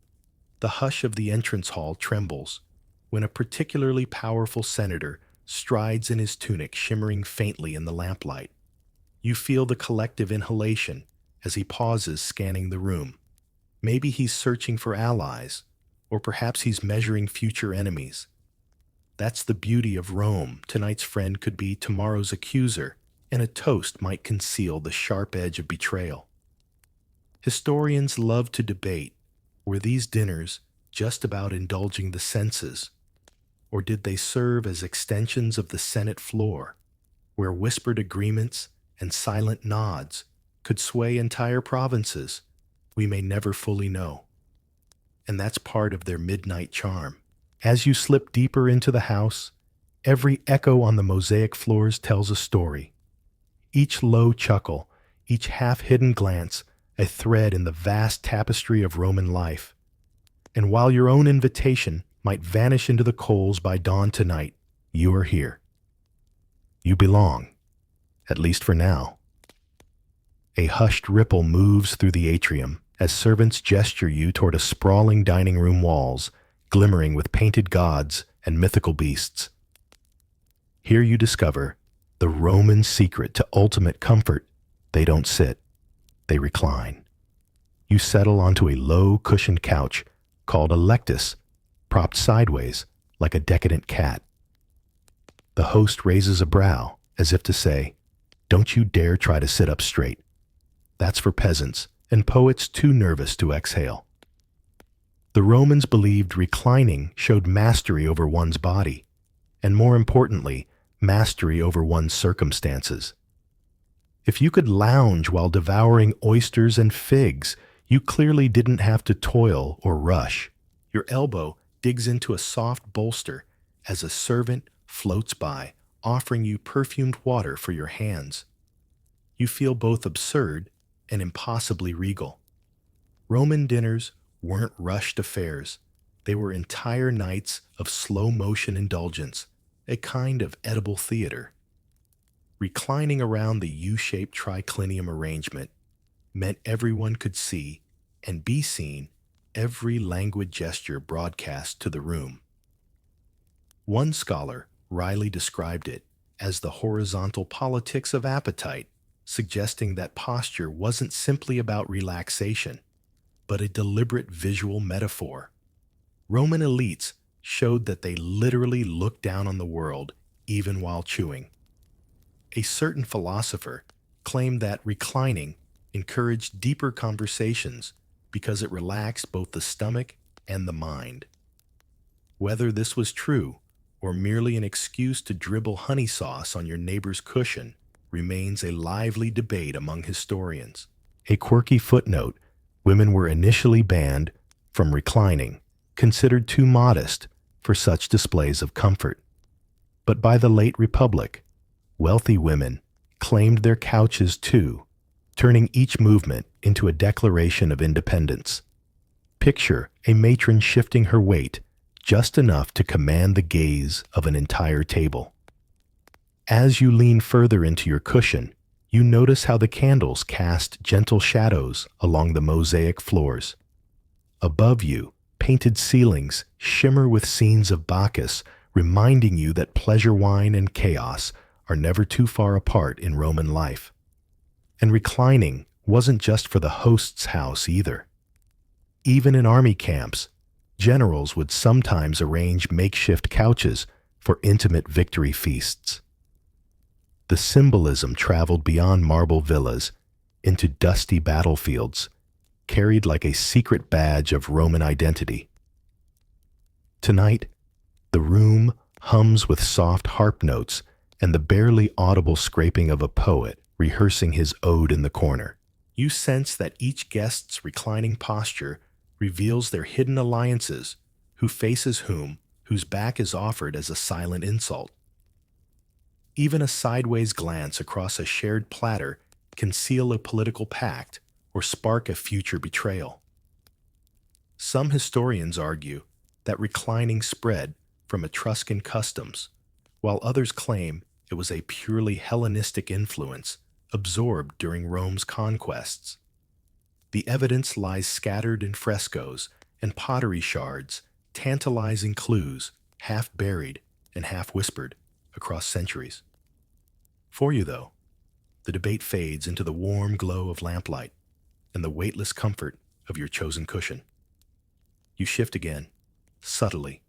The hush of the entrance hall trembles when a particularly powerful senator strides in his tunic shimmering faintly in the lamplight. You feel the collective inhalation as he pauses, scanning the room. Maybe he's searching for allies, or perhaps he's measuring future enemies. That's the beauty of Rome. Tonight's friend could be tomorrow's accuser, and a toast might conceal the sharp edge of betrayal. Historians love to debate, were these dinners just about indulging the senses, or did they serve as extensions of the Senate floor, where whispered agreements and silent nods could sway entire provinces? We may never fully know. And that's part of their midnight charm. As you slip deeper into the house, every echo on the mosaic floors tells a story. Each low chuckle, each half-hidden glance, a thread in the vast tapestry of Roman life. And while your own invitation might vanish into the coals by dawn tonight, you are here. You belong, at least for now. A hushed ripple moves through the atrium as servants gesture you toward a sprawling dining room walls, glimmering with painted gods and mythical beasts. Here you discover the Roman secret to ultimate comfort. They don't sit, they recline. You settle onto a low, cushioned couch called a lectus, propped sideways like a decadent cat. The host raises a brow as if to say, "Don't you dare try to sit up straight. That's for peasants and poets too nervous to exhale." The Romans believed reclining showed mastery over one's body, and more importantly, mastery over one's circumstances. If you could lounge while devouring oysters and figs, you clearly didn't have to toil or rush. Your elbow digs into a soft bolster as a servant floats by, offering you perfumed water for your hands. You feel both absurd and impossibly regal. Roman dinners weren't rushed affairs. They were entire nights of slow-motion indulgence, a kind of edible theater. Reclining around the U-shaped triclinium arrangement meant everyone could see and be seen every languid gesture broadcast to the room. One scholar wryly described it as the horizontal politics of appetite, suggesting that posture wasn't simply about relaxation, but a deliberate visual metaphor. Roman elites showed that they literally looked down on the world even while chewing. A certain philosopher claimed that reclining encouraged deeper conversations because it relaxed both the stomach and the mind. Whether this was true or merely an excuse to dribble honey sauce on your neighbor's cushion remains a lively debate among historians. A quirky footnote: women were initially banned from reclining, considered too modest for such displays of comfort. But by the late Republic, wealthy women claimed their couches too, turning each movement into a declaration of independence. Picture a matron shifting her weight just enough to command the gaze of an entire table. As you lean further into your cushion, you notice how the candles cast gentle shadows along the mosaic floors. Above you, painted ceilings shimmer with scenes of Bacchus, reminding you that pleasure wine and chaos are never too far apart in Roman life. And reclining wasn't just for the host's house either. Even in army camps, generals would sometimes arrange makeshift couches for intimate victory feasts. The symbolism traveled beyond marble villas into dusty battlefields, carried like a secret badge of Roman identity. Tonight, the room hums with soft harp notes and the barely audible scraping of a poet rehearsing his ode in the corner. You sense that each guest's reclining posture reveals their hidden alliances, who faces whom, whose back is offered as a silent insult. Even a sideways glance across a shared platter can seal a political pact or spark a future betrayal. Some historians argue that reclining spread from Etruscan customs, while others claim it was a purely Hellenistic influence absorbed during Rome's conquests. The evidence lies scattered in frescoes and pottery shards, tantalizing clues, half buried and half whispered, across centuries. For you, though, the debate fades into the warm glow of lamplight and the weightless comfort of your chosen cushion. You shift again, subtly,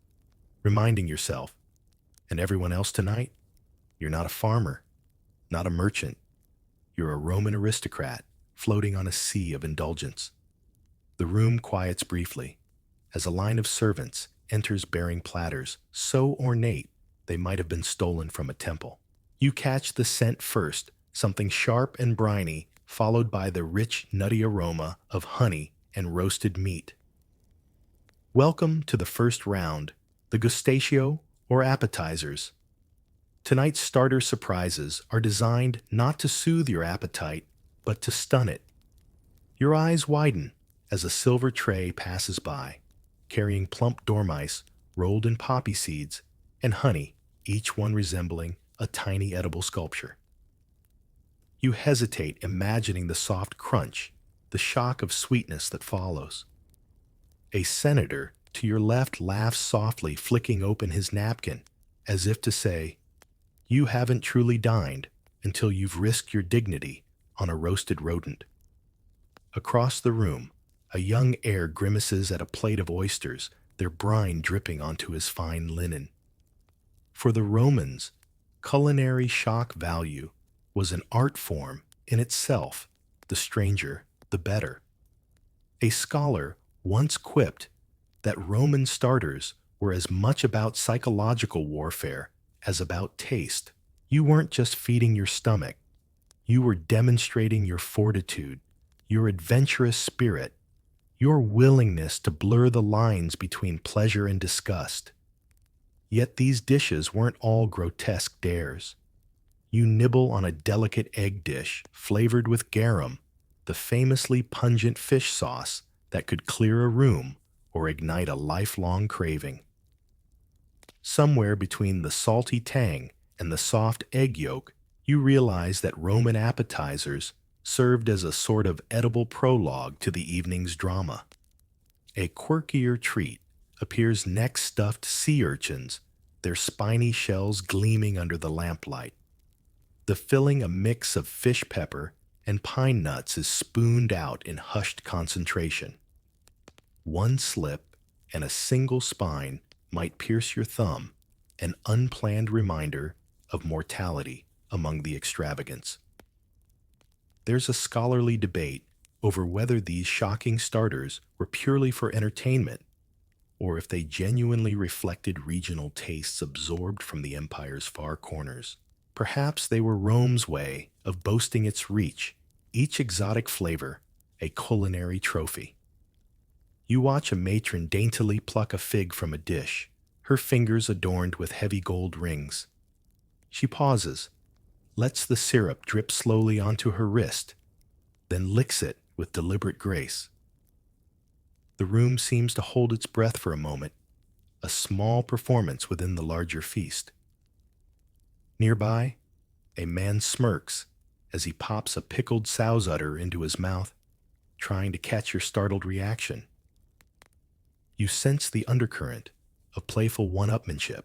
reminding yourself and everyone else tonight, you're not a farmer, not a merchant. You're a Roman aristocrat floating on a sea of indulgence. The room quiets briefly as a line of servants enters bearing platters so ornate they might have been stolen from a temple. You catch the scent first, something sharp and briny, followed by the rich, nutty aroma of honey and roasted meat. Welcome to the first round, the gustatio, or appetizers. Tonight's starter surprises are designed not to soothe your appetite, but to stun it. Your eyes widen as a silver tray passes by, carrying plump dormice rolled in poppy seeds and honey, each one resembling a tiny edible sculpture. You hesitate, imagining the soft crunch, the shock of sweetness that follows. A senator to your left laughs softly, flicking open his napkin, as if to say, "You haven't truly dined until you've risked your dignity on a roasted rodent." Across the room, a young heir grimaces at a plate of oysters, their brine dripping onto his fine linen. For the Romans, culinary shock value was an art form in itself, the stranger, the better. A scholar once quipped that Roman starters were as much about psychological warfare as about taste. You weren't just feeding your stomach, you were demonstrating your fortitude, your adventurous spirit, your willingness to blur the lines between pleasure and disgust. Yet these dishes weren't all grotesque dares. You nibble on a delicate egg dish flavored with garum, the famously pungent fish sauce that could clear a room or ignite a lifelong craving. Somewhere between the salty tang and the soft egg yolk, you realize that Roman appetizers served as a sort of edible prologue to the evening's drama. A quirkier treat appears next stuffed sea urchins, their spiny shells gleaming under the lamplight. The filling a mix of fish pepper and pine nuts is spooned out in hushed concentration. One slip and a single spine might pierce your thumb, an unplanned reminder of mortality among the extravagance. There's a scholarly debate over whether these shocking starters were purely for entertainment or if they genuinely reflected regional tastes absorbed from the empire's far corners. Perhaps they were Rome's way of boasting its reach, each exotic flavor a culinary trophy. You watch a matron daintily pluck a fig from a dish, her fingers adorned with heavy gold rings. She pauses, lets the syrup drip slowly onto her wrist, then licks it with deliberate grace. The room seems to hold its breath for a moment, a small performance within the larger feast. Nearby, a man smirks as he pops a pickled sow's udder into his mouth, trying to catch your startled reaction. You sense the undercurrent of playful one-upmanship,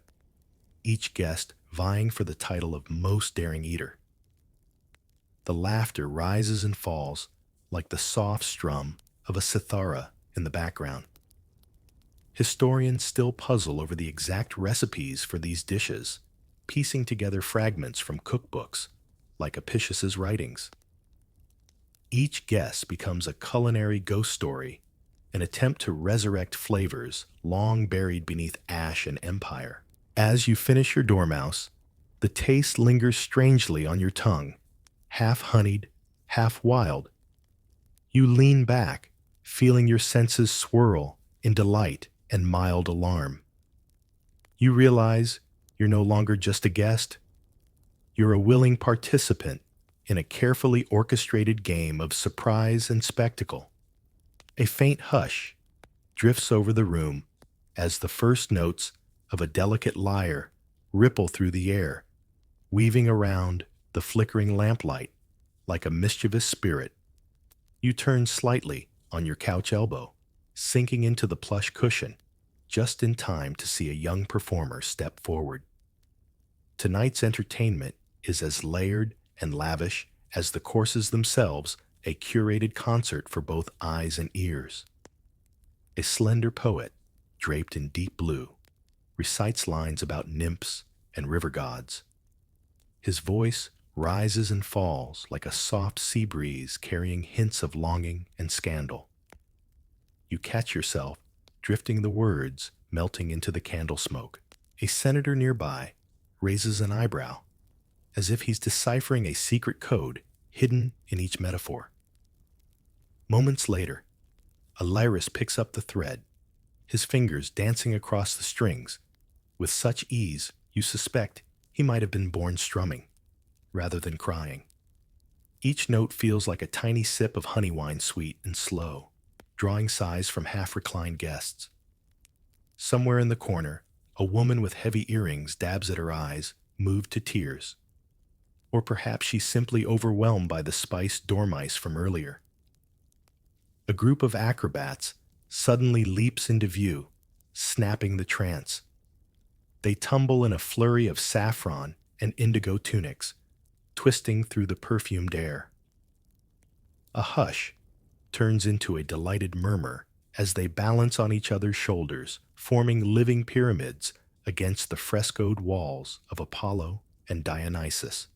each guest vying for the title of most daring eater. The laughter rises and falls like the soft strum of a cithara in the background. Historians still puzzle over the exact recipes for these dishes, piecing together fragments from cookbooks, like Apicius's writings. Each guest becomes a culinary ghost story, an attempt to resurrect flavors long buried beneath ash and empire. As you finish your dormouse, the taste lingers strangely on your tongue, half honeyed, half wild. You lean back, feeling your senses swirl in delight and mild alarm. You realize you're no longer just a guest. You're a willing participant in a carefully orchestrated game of surprise and spectacle. A faint hush drifts over the room as the first notes of a delicate lyre ripple through the air, weaving around the flickering lamplight like a mischievous spirit. You turn slightly on your couch elbow, sinking into the plush cushion, just in time to see a young performer step forward. Tonight's entertainment is as layered and lavish as the courses themselves, a curated concert for both eyes and ears. A slender poet, draped in deep blue, recites lines about nymphs and river gods. His voice rises and falls like a soft sea breeze carrying hints of longing and scandal. You catch yourself drifting the words melting into the candle smoke. A senator nearby raises an eyebrow, as if he's deciphering a secret code hidden in each metaphor. Moments later, a lyrist picks up the thread, his fingers dancing across the strings, with such ease you suspect he might have been born strumming, rather than crying. Each note feels like a tiny sip of honey wine, sweet and slow, drawing sighs from half-reclined guests. Somewhere in the corner, a woman with heavy earrings dabs at her eyes, moved to tears. Or perhaps she's simply overwhelmed by the spiced dormice from earlier. A group of acrobats suddenly leaps into view, snapping the trance. They tumble in a flurry of saffron and indigo tunics, twisting through the perfumed air. A hush turns into a delighted murmur as they balance on each other's shoulders, forming living pyramids against the frescoed walls of Apollo and Dionysus.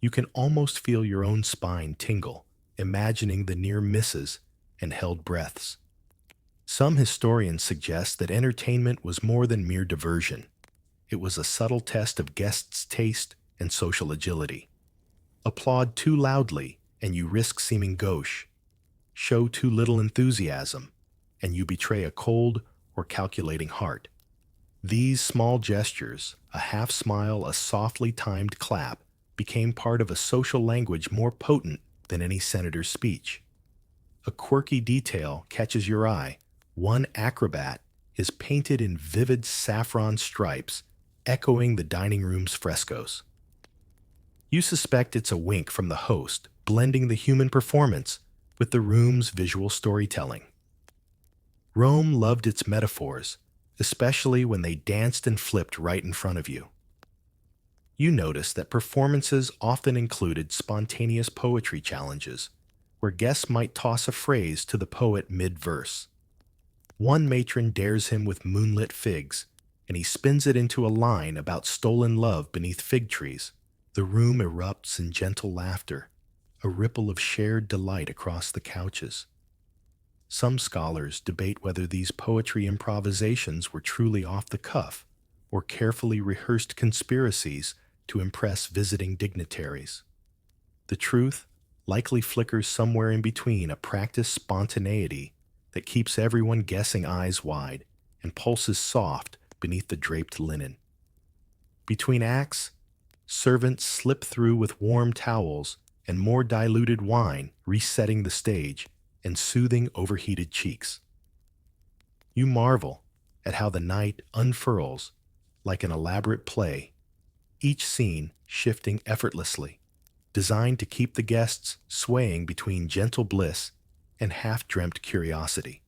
You can almost feel your own spine tingle, imagining the near misses and held breaths. Some historians suggest that entertainment was more than mere diversion. It was a subtle test of guests' taste and social agility. Applaud too loudly, and you risk seeming gauche. Show too little enthusiasm, and you betray a cold or calculating heart. These small gestures, a half smile, a softly timed clap, became part of a social language more potent than any senator's speech. A quirky detail catches your eye. One acrobat is painted in vivid saffron stripes, echoing the dining room's frescoes. You suspect it's a wink from the host, blending the human performance with the room's visual storytelling. Rome loved its metaphors, especially when they danced and flipped right in front of you. You notice that performances often included spontaneous poetry challenges, where guests might toss a phrase to the poet mid-verse. One matron dares him with moonlit figs, and he spins it into a line about stolen love beneath fig trees. The room erupts in gentle laughter, a ripple of shared delight across the couches. Some scholars debate whether these poetry improvisations were truly off the cuff or carefully rehearsed conspiracies to impress visiting dignitaries. The truth likely flickers somewhere in between a practiced spontaneity that keeps everyone guessing eyes wide and pulses soft beneath the draped linen. Between acts, servants slip through with warm towels and more diluted wine, resetting the stage and soothing overheated cheeks. You marvel at how the night unfurls like an elaborate play, each scene shifting effortlessly, designed to keep the guests swaying between gentle bliss and half-dreamt curiosity.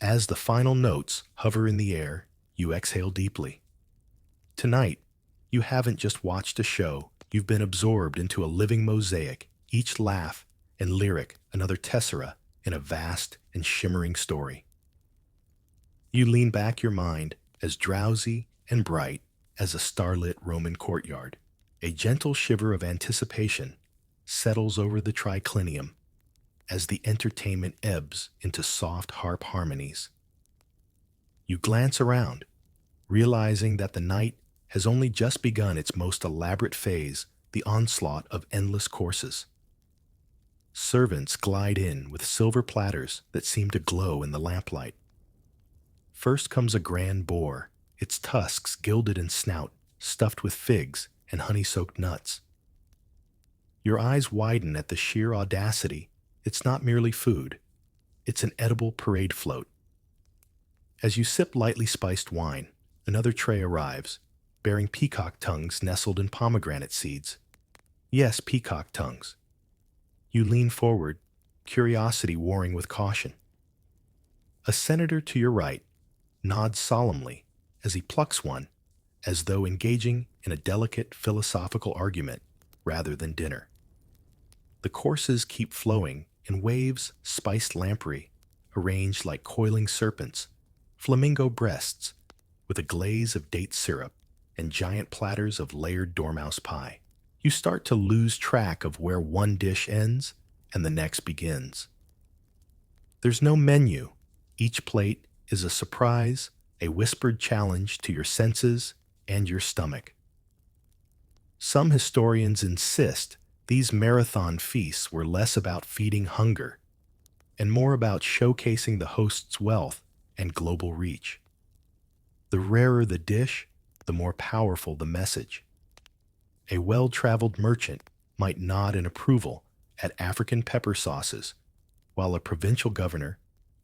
As the final notes hover in the air, you exhale deeply. Tonight, you haven't just watched a show, you've been absorbed into a living mosaic, each laugh and lyric another tessera in a vast and shimmering story. You lean back your mind as drowsy and bright as a starlit Roman courtyard. A gentle shiver of anticipation settles over the triclinium as the entertainment ebbs into soft harp harmonies. You glance around, realizing that the night has only just begun its most elaborate phase, the onslaught of endless courses. Servants glide in with silver platters that seem to glow in the lamplight. First comes a grand boar, its tusks gilded and snout stuffed with figs and honey-soaked nuts. Your eyes widen at the sheer audacity. It's not merely food, it's an edible parade float. As you sip lightly spiced wine, another tray arrives, bearing peacock tongues nestled in pomegranate seeds. Yes, peacock tongues. You lean forward, curiosity warring with caution. A senator to your right nods solemnly as he plucks one, as though engaging in a delicate philosophical argument rather than dinner. The courses keep flowing in waves, spiced lamprey, arranged like coiling serpents, flamingo breasts, with a glaze of date syrup, and giant platters of layered dormouse pie. You start to lose track of where one dish ends and the next begins. There's no menu. Each plate is a surprise, a whispered challenge to your senses and your stomach. Some historians insist these marathon feasts were less about feeding hunger and more about showcasing the host's wealth and global reach. The rarer the dish, the more powerful the message. A well-traveled merchant might nod in approval at African pepper sauces, while a provincial governor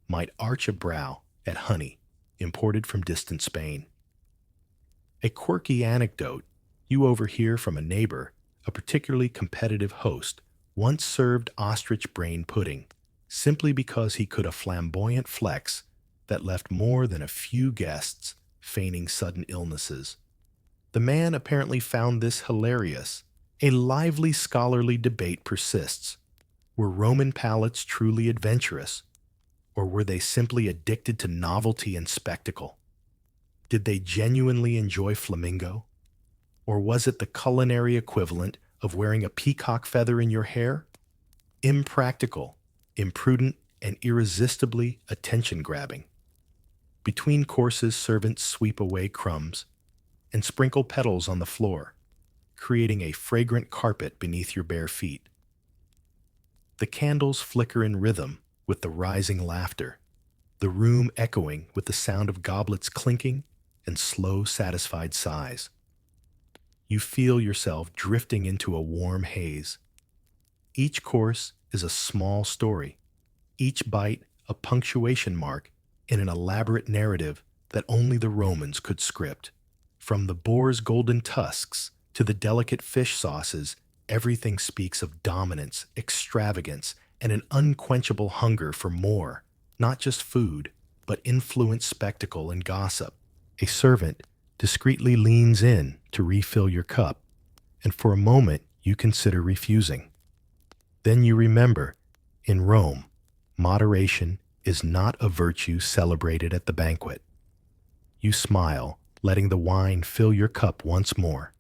might arch a brow at honey imported from distant Spain. A quirky anecdote you overhear from a neighbor, a particularly competitive host, once served ostrich brain pudding simply because he could a flamboyant flex that left more than a few guests feigning sudden illnesses. The man apparently found this hilarious. A lively scholarly debate persists. Were Roman palates truly adventurous, or were they simply addicted to novelty and spectacle? Did they genuinely enjoy flamingo? Or was it the culinary equivalent of wearing a peacock feather in your hair? Impractical, imprudent, and irresistibly attention-grabbing. Between courses, servants sweep away crumbs and sprinkle petals on the floor, creating a fragrant carpet beneath your bare feet. The candles flicker in rhythm with the rising laughter, the room echoing with the sound of goblets clinking and slow, satisfied sighs. You feel yourself drifting into a warm haze. Each course is a small story, each bite a punctuation mark in an elaborate narrative that only the Romans could script. From the boar's golden tusks to the delicate fish sauces, everything speaks of dominance, extravagance, and an unquenchable hunger for more, not just food, but influence, spectacle, and gossip. A servant discreetly leans in to refill your cup, and for a moment you consider refusing. Then you remember, in Rome, moderation is not a virtue celebrated at the banquet. You smile, letting the wine fill your cup once more.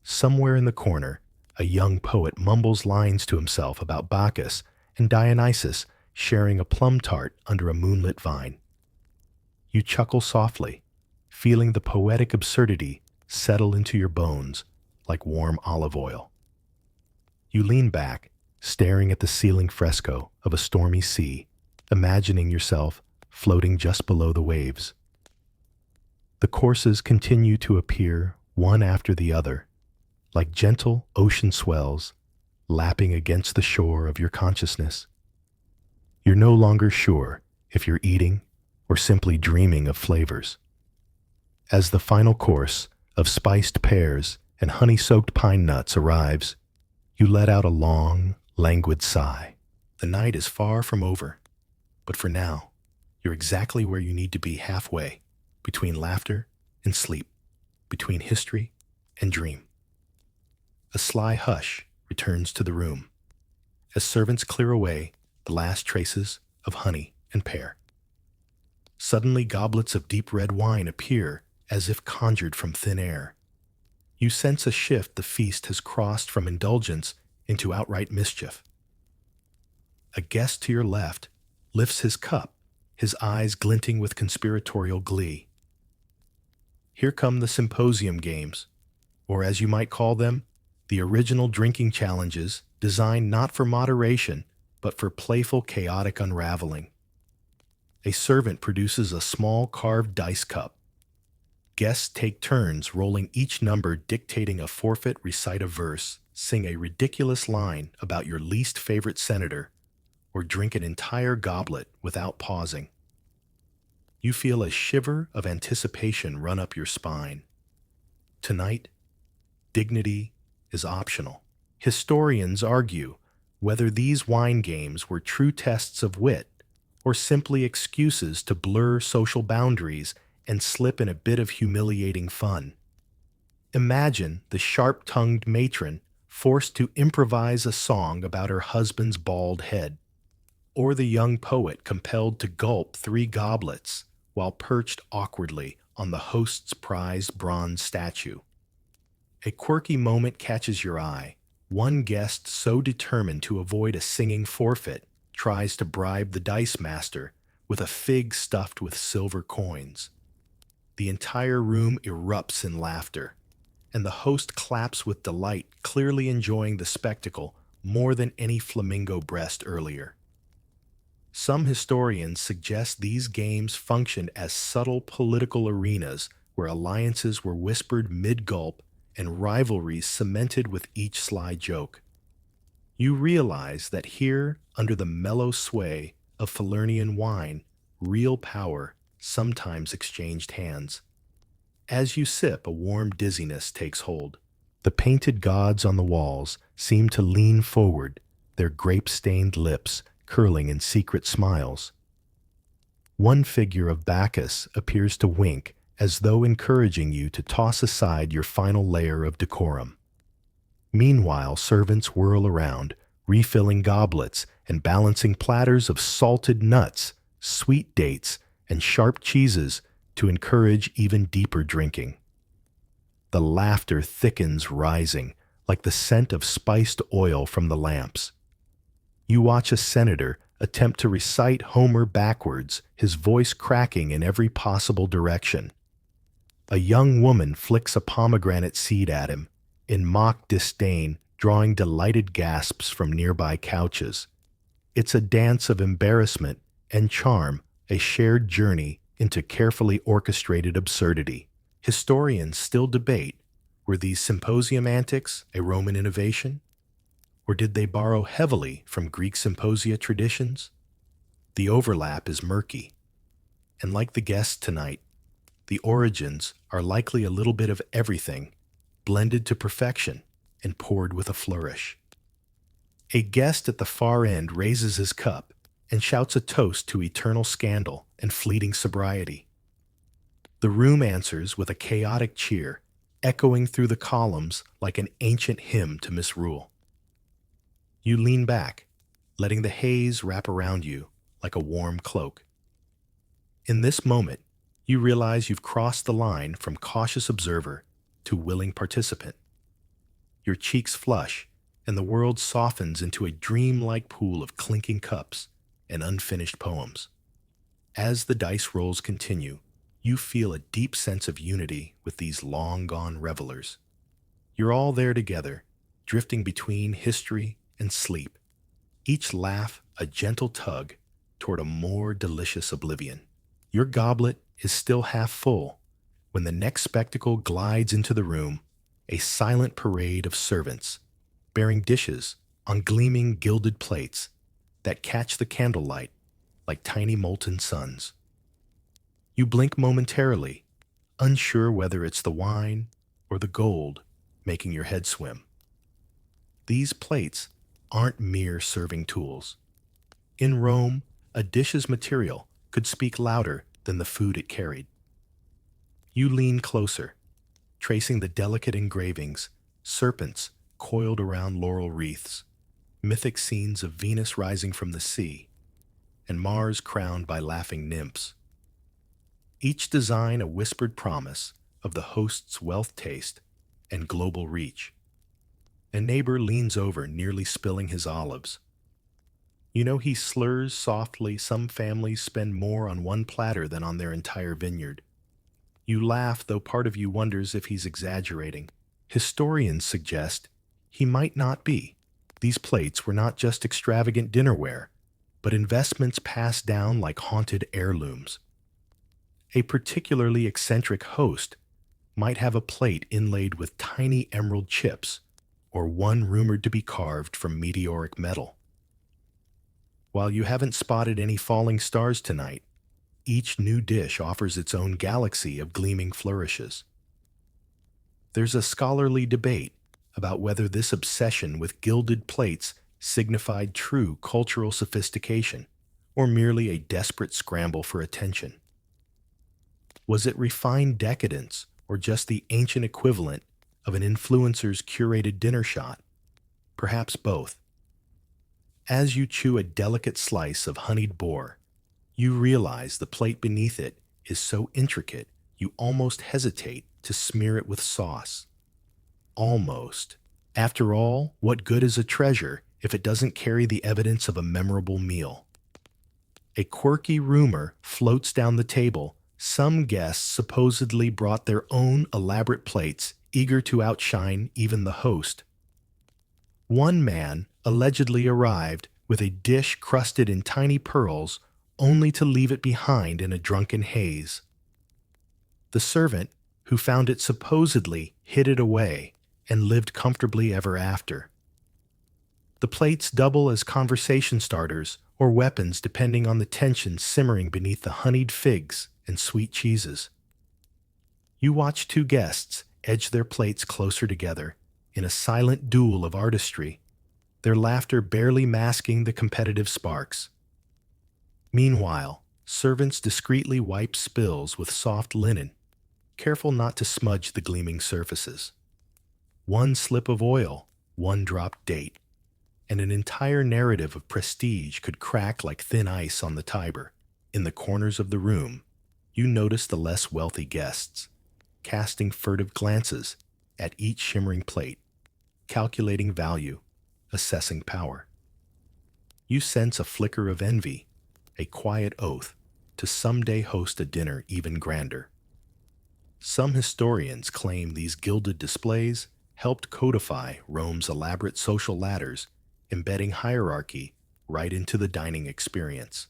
Somewhere in the corner, a young poet mumbles lines to himself about Bacchus and Dionysus sharing a plum tart under a moonlit vine. You chuckle softly, feeling the poetic absurdity settle into your bones like warm olive oil. You lean back, staring at the ceiling fresco of a stormy sea, imagining yourself floating just below the waves. The courses continue to appear one after the other, like gentle ocean swells lapping against the shore of your consciousness. You're no longer sure if you're eating or simply dreaming of flavors. As the final course of spiced pears and honey-soaked pine nuts arrives, you let out a long, languid sigh. The night is far from over, but for now, you're exactly where you need to be, halfway, between laughter and sleep, between history and dream. A sly hush returns to the room as servants clear away the last traces of honey and pear. Suddenly, goblets of deep red wine appear as if conjured from thin air. You sense a shift. The feast has crossed from indulgence into outright mischief. A guest to your left lifts his cup, his eyes glinting with conspiratorial glee. Here come the symposium games, or as you might call them, the original drinking challenges designed not for moderation, but for playful, chaotic unraveling. A servant produces a small carved dice cup. Guests take turns rolling each number, dictating a forfeit, recite a verse, sing a ridiculous line about your least favorite senator, or drink an entire goblet without pausing. You feel a shiver of anticipation run up your spine. Tonight, dignity is optional. Historians argue whether these wine games were true tests of wit or simply excuses to blur social boundaries and slip in a bit of humiliating fun. Imagine the sharp-tongued matron forced to improvise a song about her husband's bald head, or the young poet compelled to gulp 3 goblets while perched awkwardly on the host's prized bronze statue. A quirky moment catches your eye. One guest, so determined to avoid a singing forfeit, tries to bribe the dice master with a fig stuffed with silver coins. The entire room erupts in laughter, and the host claps with delight, clearly enjoying the spectacle more than any flamingo breast earlier. Some historians suggest these games functioned as subtle political arenas where alliances were whispered mid-gulp and rivalries cemented with each sly joke. You realize that here, under the mellow sway of Falernian wine, real power sometimes exchanged hands. As you sip, a warm dizziness takes hold. The painted gods on the walls seem to lean forward, their grape-stained lips curling in secret smiles. One figure of Bacchus appears to wink, as though encouraging you to toss aside your final layer of decorum. Meanwhile, servants whirl around, refilling goblets and balancing platters of salted nuts, sweet dates, and sharp cheeses to encourage even deeper drinking. The laughter thickens, rising, like the scent of spiced oil from the lamps. You watch a senator attempt to recite Homer backwards, his voice cracking in every possible direction. A young woman flicks a pomegranate seed at him, in mock disdain, drawing delighted gasps from nearby couches. It's a dance of embarrassment and charm, a shared journey into carefully orchestrated absurdity. Historians still debate, were these symposium antics a Roman innovation? Or did they borrow heavily from Greek symposia traditions? The overlap is murky, and like the guests tonight, the origins are likely a little bit of everything, blended to perfection and poured with a flourish. A guest at the far end raises his cup and shouts a toast to eternal scandal and fleeting sobriety. The room answers with a chaotic cheer, echoing through the columns like an ancient hymn to misrule. You lean back, letting the haze wrap around you like a warm cloak. In this moment, you realize you've crossed the line from cautious observer to willing participant. Your cheeks flush, and the world softens into a dreamlike pool of clinking cups and unfinished poems. As the dice rolls continue, you feel a deep sense of unity with these long-gone revelers. You're all there together, drifting between history and sleep, each laugh a gentle tug toward a more delicious oblivion. Your goblet is still half full when the next spectacle glides into the room, a silent parade of servants, bearing dishes on gleaming gilded plates that catch the candlelight like tiny molten suns. You blink momentarily, unsure whether it's the wine or the gold making your head swim. These plates aren't mere serving tools. In Rome, a dish's material could speak louder than the food it carried. You lean closer, tracing the delicate engravings, serpents coiled around laurel wreaths, mythic scenes of Venus rising from the sea, and Mars crowned by laughing nymphs. Each design a whispered promise of the host's wealth taste and global reach. A neighbor leans over, nearly spilling his olives. You know he slurs softly, some families spend more on one platter than on their entire vineyard. You laugh, though part of you wonders if he's exaggerating. Historians suggest he might not be. These plates were not just extravagant dinnerware, but investments passed down like haunted heirlooms. A particularly eccentric host might have a plate inlaid with tiny emerald chips, or one rumored to be carved from meteoric metal. While you haven't spotted any falling stars tonight, each new dish offers its own galaxy of gleaming flourishes. There's a scholarly debate about whether this obsession with gilded plates signified true cultural sophistication or merely a desperate scramble for attention. Was it refined decadence or just the ancient equivalent of an influencer's curated dinner shot? Perhaps both. As you chew a delicate slice of honeyed boar, you realize the plate beneath it is so intricate you almost hesitate to smear it with sauce. Almost. After all, what good is a treasure if it doesn't carry the evidence of a memorable meal? A quirky rumor floats down the table. Some guests supposedly brought their own elaborate plates, eager to outshine even the host. One man allegedly arrived with a dish crusted in tiny pearls, only to leave it behind in a drunken haze. The servant, who found it supposedly, hid it away and lived comfortably ever after. The plates double as conversation starters or weapons depending on the tension simmering beneath the honeyed figs and sweet cheeses. You watch two guests edge their plates closer together in a silent duel of artistry, their laughter barely masking the competitive sparks. Meanwhile, servants discreetly wipe spills with soft linen, careful not to smudge the gleaming surfaces. One slip of oil, one dropped date, and an entire narrative of prestige could crack like thin ice on the Tiber. In the corners of the room, you notice the less wealthy guests, casting furtive glances at each shimmering plate, calculating value, assessing power. You sense a flicker of envy, a quiet oath to someday host a dinner even grander. Some historians claim these gilded displays helped codify Rome's elaborate social ladders, embedding hierarchy right into the dining experience.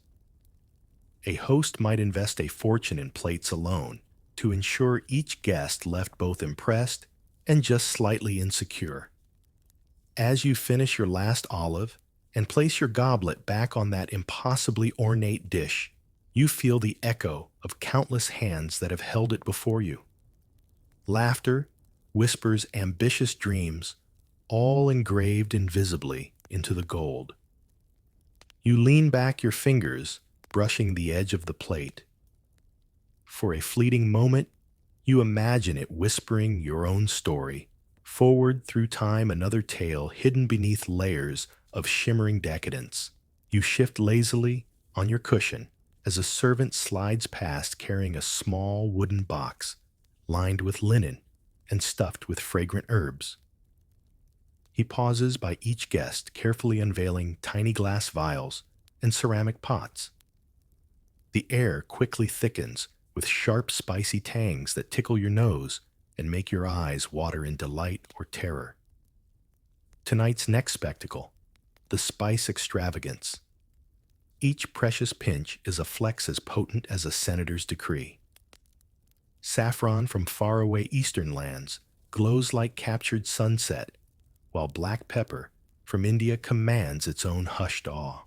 A host might invest a fortune in plates alone to ensure each guest left both impressed and just slightly insecure. As you finish your last olive and place your goblet back on that impossibly ornate dish. You feel the echo of countless hands that have held it before you. Laughter whispers ambitious dreams, all engraved invisibly into the gold. You lean back your fingers, brushing the edge of the plate. For a fleeting moment, you imagine it whispering your own story, forward through time, another tale hidden beneath layers of shimmering decadence. You shift lazily on your cushion as a servant slides past carrying a small wooden box lined with linen and stuffed with fragrant herbs. He pauses by each guest, carefully unveiling tiny glass vials and ceramic pots. The air quickly thickens with sharp, spicy tangs that tickle your nose and make your eyes water in delight or terror. Tonight's next spectacle, the spice extravagance. Each precious pinch is a flex as potent as a senator's decree. Saffron from faraway eastern lands glows like captured sunset, while black pepper from India commands its own hushed awe.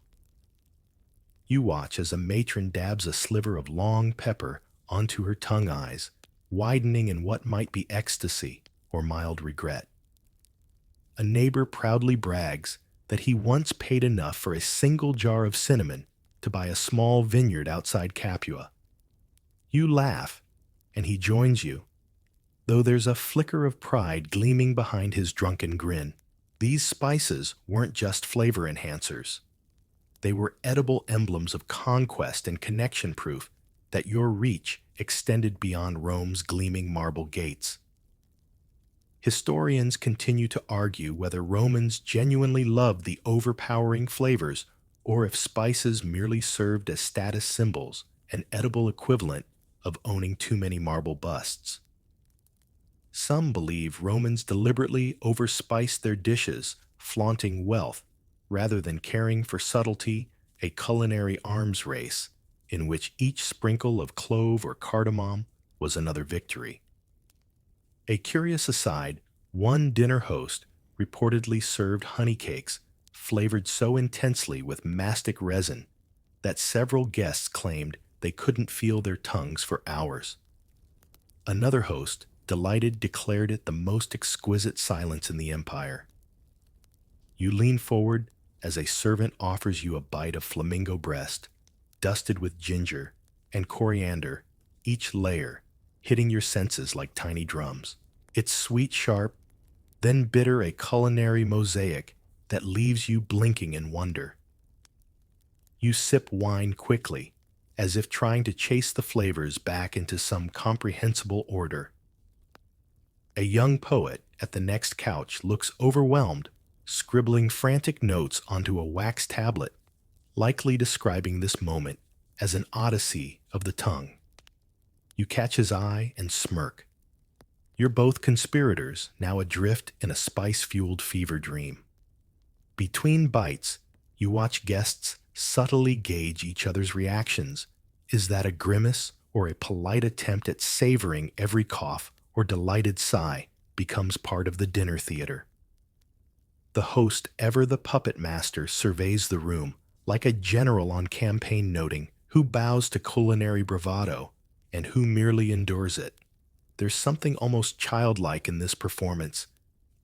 You watch as a matron dabs a sliver of long pepper onto her tongue, eyes widening in what might be ecstasy or mild regret. A neighbor proudly brags that he once paid enough for a single jar of cinnamon to buy a small vineyard outside Capua. You laugh, and he joins you, though there's a flicker of pride gleaming behind his drunken grin. These spices weren't just flavor enhancers. They were edible emblems of conquest and connection, proof that your reach extended beyond Rome's gleaming marble gates. Historians continue to argue whether Romans genuinely loved the overpowering flavors or if spices merely served as status symbols, an edible equivalent of owning too many marble busts. Some believe Romans deliberately overspiced their dishes, flaunting wealth, rather than caring for subtlety, a culinary arms race in which each sprinkle of clove or cardamom was another victory. A curious aside, one dinner host reportedly served honey cakes flavored so intensely with mastic resin that several guests claimed they couldn't feel their tongues for hours. Another host, delighted, declared it the most exquisite silence in the empire. You lean forward as a servant offers you a bite of flamingo breast, dusted with ginger and coriander, each layer hitting your senses like tiny drums. It's sweet, sharp, then bitter, a culinary mosaic that leaves you blinking in wonder. You sip wine quickly, as if trying to chase the flavors back into some comprehensible order. A young poet at the next couch looks overwhelmed, scribbling frantic notes onto a wax tablet, likely describing this moment as an odyssey of the tongue. You catch his eye and smirk. You're both conspirators, now adrift in a spice-fueled fever dream. Between bites, you watch guests subtly gauge each other's reactions. Is that a grimace or a polite attempt at savoring every cough or delighted sigh becomes part of the dinner theater? The host, ever the puppet master, surveys the room like a general on campaign, noting who bows to culinary bravado and who merely endures it. There's something almost childlike in this performance,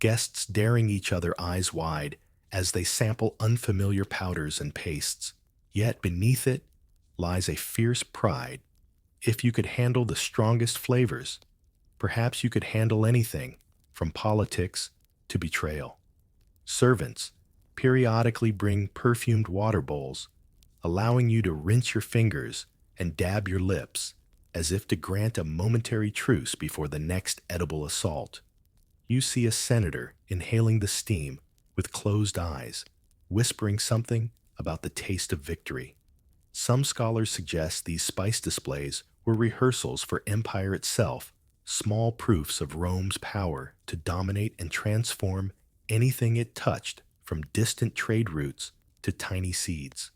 guests daring each other eyes wide as they sample unfamiliar powders and pastes. Yet beneath it lies a fierce pride. If you could handle the strongest flavors, perhaps you could handle anything, from politics to betrayal. Servants periodically bring perfumed water bowls, allowing you to rinse your fingers and dab your lips, as if to grant a momentary truce before the next edible assault. You see a senator inhaling the steam with closed eyes, whispering something about the taste of victory. Some scholars suggest these spice displays were rehearsals for empire itself, small proofs of Rome's power to dominate and transform anything it touched, from distant trade routes to tiny seeds.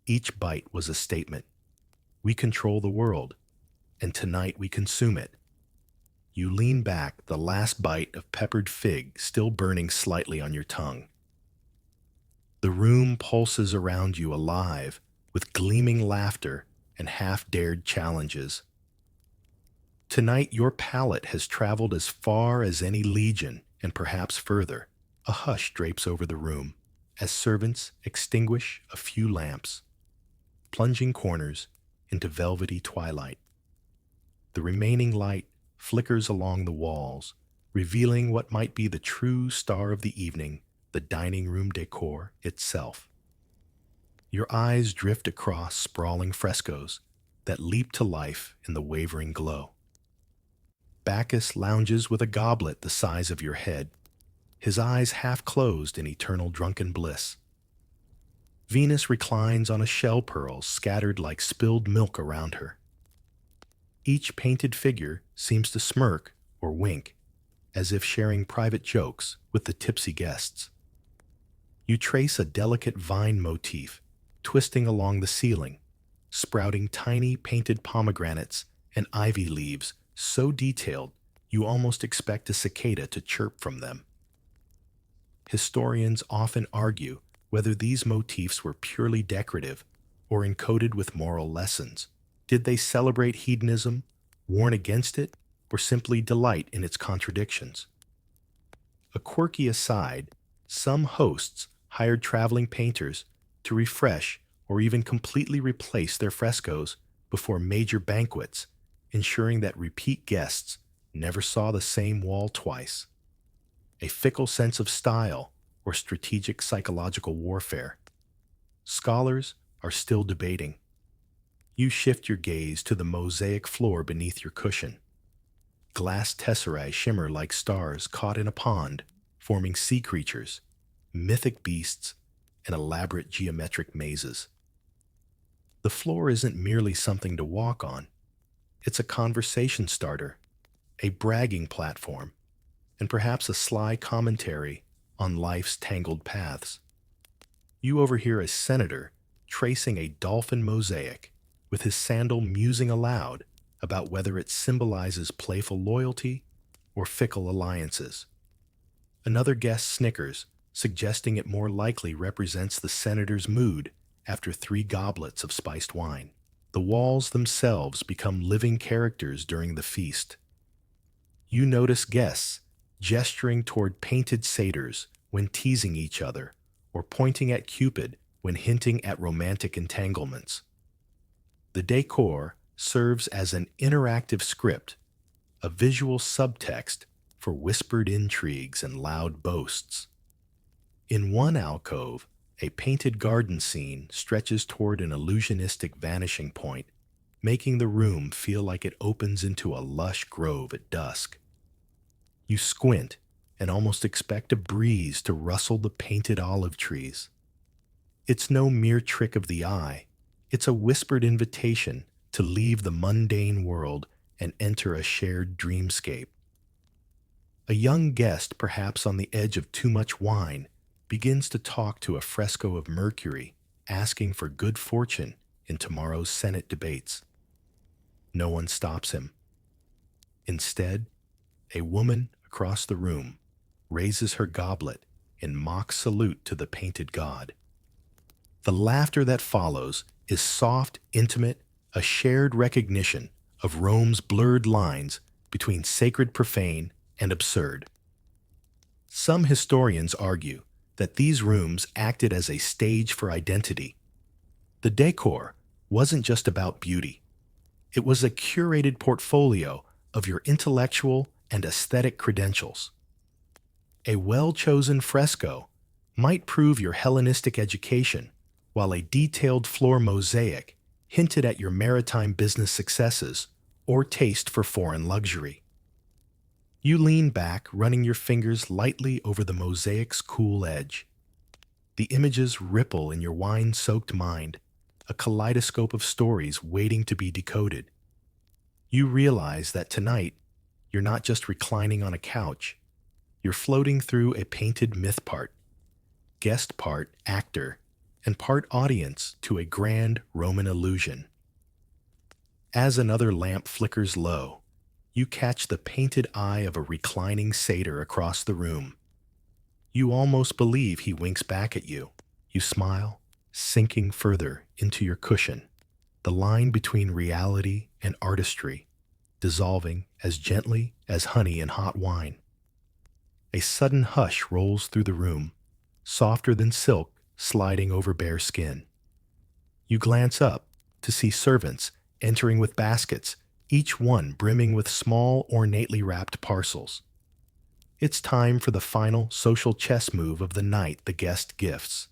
Each bite was a statement. We control the world, and tonight we consume it. You lean back, the last bite of peppered fig still burning slightly on your tongue. The room pulses around you alive, with gleaming laughter and half-dared challenges. Tonight your palate has traveled as far as any legion, and perhaps further. A hush drapes over the room, as servants extinguish a few lamps, plunging corners into velvety twilight. The remaining light flickers along the walls, revealing what might be the true star of the evening, the dining room decor itself. Your eyes drift across sprawling frescoes that leap to life in the wavering glow. Bacchus lounges with a goblet the size of your head, his eyes half closed in eternal drunken bliss. Venus reclines on a shell pearl scattered like spilled milk around her. Each painted figure seems to smirk or wink, as if sharing private jokes with the tipsy guests. You trace a delicate vine motif twisting along the ceiling, sprouting tiny painted pomegranates and ivy leaves so detailed you almost expect a cicada to chirp from them. Historians often argue whether these motifs were purely decorative or encoded with moral lessons. Did they celebrate hedonism, warn against it, or simply delight in its contradictions? A quirky aside, some hosts hired traveling painters to refresh or even completely replace their frescoes before major banquets, ensuring that repeat guests never saw the same wall twice. A fickle sense of style or strategic psychological warfare. Scholars are still debating. You shift your gaze to the mosaic floor beneath your cushion. Glass tesserae shimmer like stars caught in a pond, forming sea creatures, mythic beasts, and elaborate geometric mazes. The floor isn't merely something to walk on. It's a conversation starter, a bragging platform, and perhaps a sly commentary on life's tangled paths. You overhear a senator tracing a dolphin mosaic, with his sandal musing aloud about whether it symbolizes playful loyalty or fickle alliances. Another guest snickers, suggesting it more likely represents the senator's mood after 3 goblets of spiced wine. The walls themselves become living characters during the feast. You notice guests gesturing toward painted satyrs when teasing each other, or pointing at Cupid when hinting at romantic entanglements. The decor serves as an interactive script, a visual subtext for whispered intrigues and loud boasts. In one alcove, a painted garden scene stretches toward an illusionistic vanishing point, making the room feel like it opens into a lush grove at dusk. You squint and almost expect a breeze to rustle the painted olive trees. It's no mere trick of the eye. It's a whispered invitation to leave the mundane world and enter a shared dreamscape. A young guest, perhaps on the edge of too much wine, begins to talk to a fresco of Mercury, asking for good fortune in tomorrow's Senate debates. No one stops him. Instead, a woman across the room raises her goblet in mock salute to the painted god. The laughter that follows is soft, intimate, a shared recognition of Rome's blurred lines between sacred profane and absurd. Some historians argue that these rooms acted as a stage for identity. The decor wasn't just about beauty. It was a curated portfolio of your intellectual and aesthetic credentials. A well-chosen fresco might prove your Hellenistic education, while a detailed floor mosaic hinted at your maritime business successes or taste for foreign luxury. You lean back, running your fingers lightly over the mosaic's cool edge. The images ripple in your wine-soaked mind, a kaleidoscope of stories waiting to be decoded. You realize that tonight, you're not just reclining on a couch. You're floating through a painted myth part, guest part actor, and part audience to a grand Roman illusion. As another lamp flickers low, you catch the painted eye of a reclining satyr across the room. You almost believe he winks back at you. You smile, sinking further into your cushion, the line between reality and artistry dissolving as gently as honey in hot wine. A sudden hush rolls through the room, softer than silk sliding over bare skin. You glance up to see servants entering with baskets, each one brimming with small, ornately wrapped parcels. It's time for the final social chess move of the night, the guest gifts.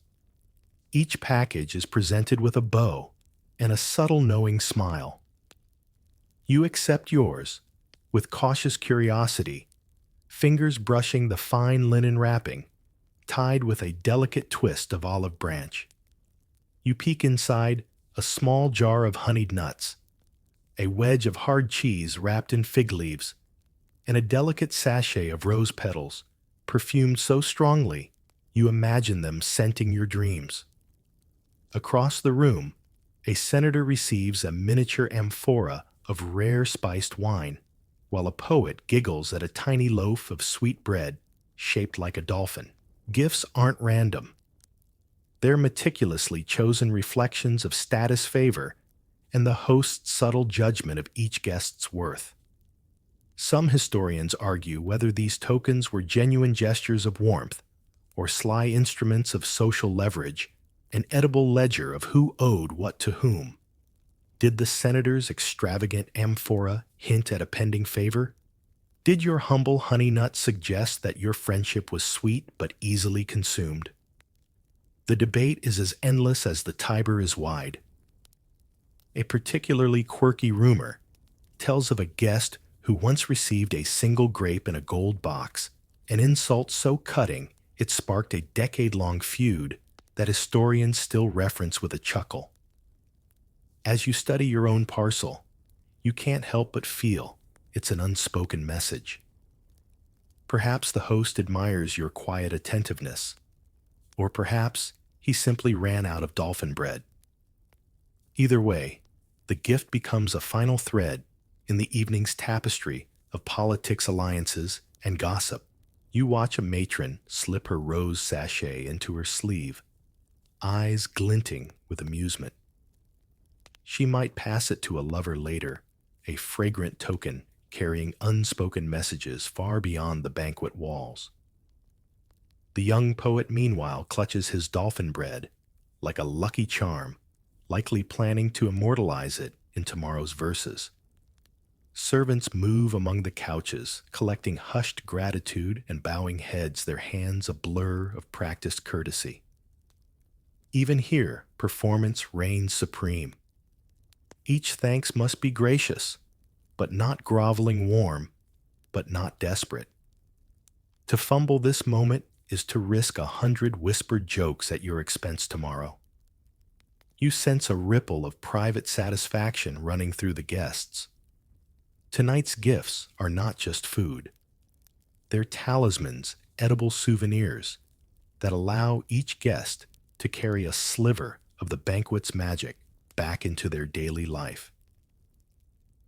Each package is presented with a bow and a subtle knowing smile. You accept yours with cautious curiosity, fingers brushing the fine linen wrapping, tied with a delicate twist of olive branch. You peek inside a small jar of honeyed nuts, a wedge of hard cheese wrapped in fig leaves, and a delicate sachet of rose petals, perfumed so strongly you imagine them scenting your dreams. Across the room, a senator receives a miniature amphora of rare spiced wine, while a poet giggles at a tiny loaf of sweet bread shaped like a dolphin. Gifts aren't random. They're meticulously chosen reflections of status favor and the host's subtle judgment of each guest's worth. Some historians argue whether these tokens were genuine gestures of warmth or sly instruments of social leverage, an edible ledger of who owed what to whom. Did the senator's extravagant amphora hint at a pending favor? Did your humble honey nut suggest that your friendship was sweet but easily consumed? The debate is as endless as the Tiber is wide. A particularly quirky rumor tells of a guest who once received a single grape in a gold box, an insult so cutting it sparked a decade-long feud that historians still reference with a chuckle. As you study your own parcel, you can't help but feel it's an unspoken message. Perhaps the host admires your quiet attentiveness, or perhaps he simply ran out of dolphin bread. Either way, the gift becomes a final thread in the evening's tapestry of politics, alliances, and gossip. You watch a matron slip her rose sachet into her sleeve, eyes glinting with amusement. She might pass it to a lover later, a fragrant token carrying unspoken messages far beyond the banquet walls. The young poet, meanwhile, clutches his dolphin bread like a lucky charm, likely planning to immortalize it in tomorrow's verses. Servants move among the couches, collecting hushed gratitude and bowing heads, their hands a blur of practiced courtesy. Even here, performance reigns supreme. Each thanks must be gracious, but not groveling, warm, but not desperate. To fumble this moment is to risk 100 whispered jokes at your expense tomorrow. You sense a ripple of private satisfaction running through the guests. Tonight's gifts are not just food. They're talismans, edible souvenirs that allow each guest to carry a sliver of the banquet's magic back into their daily life.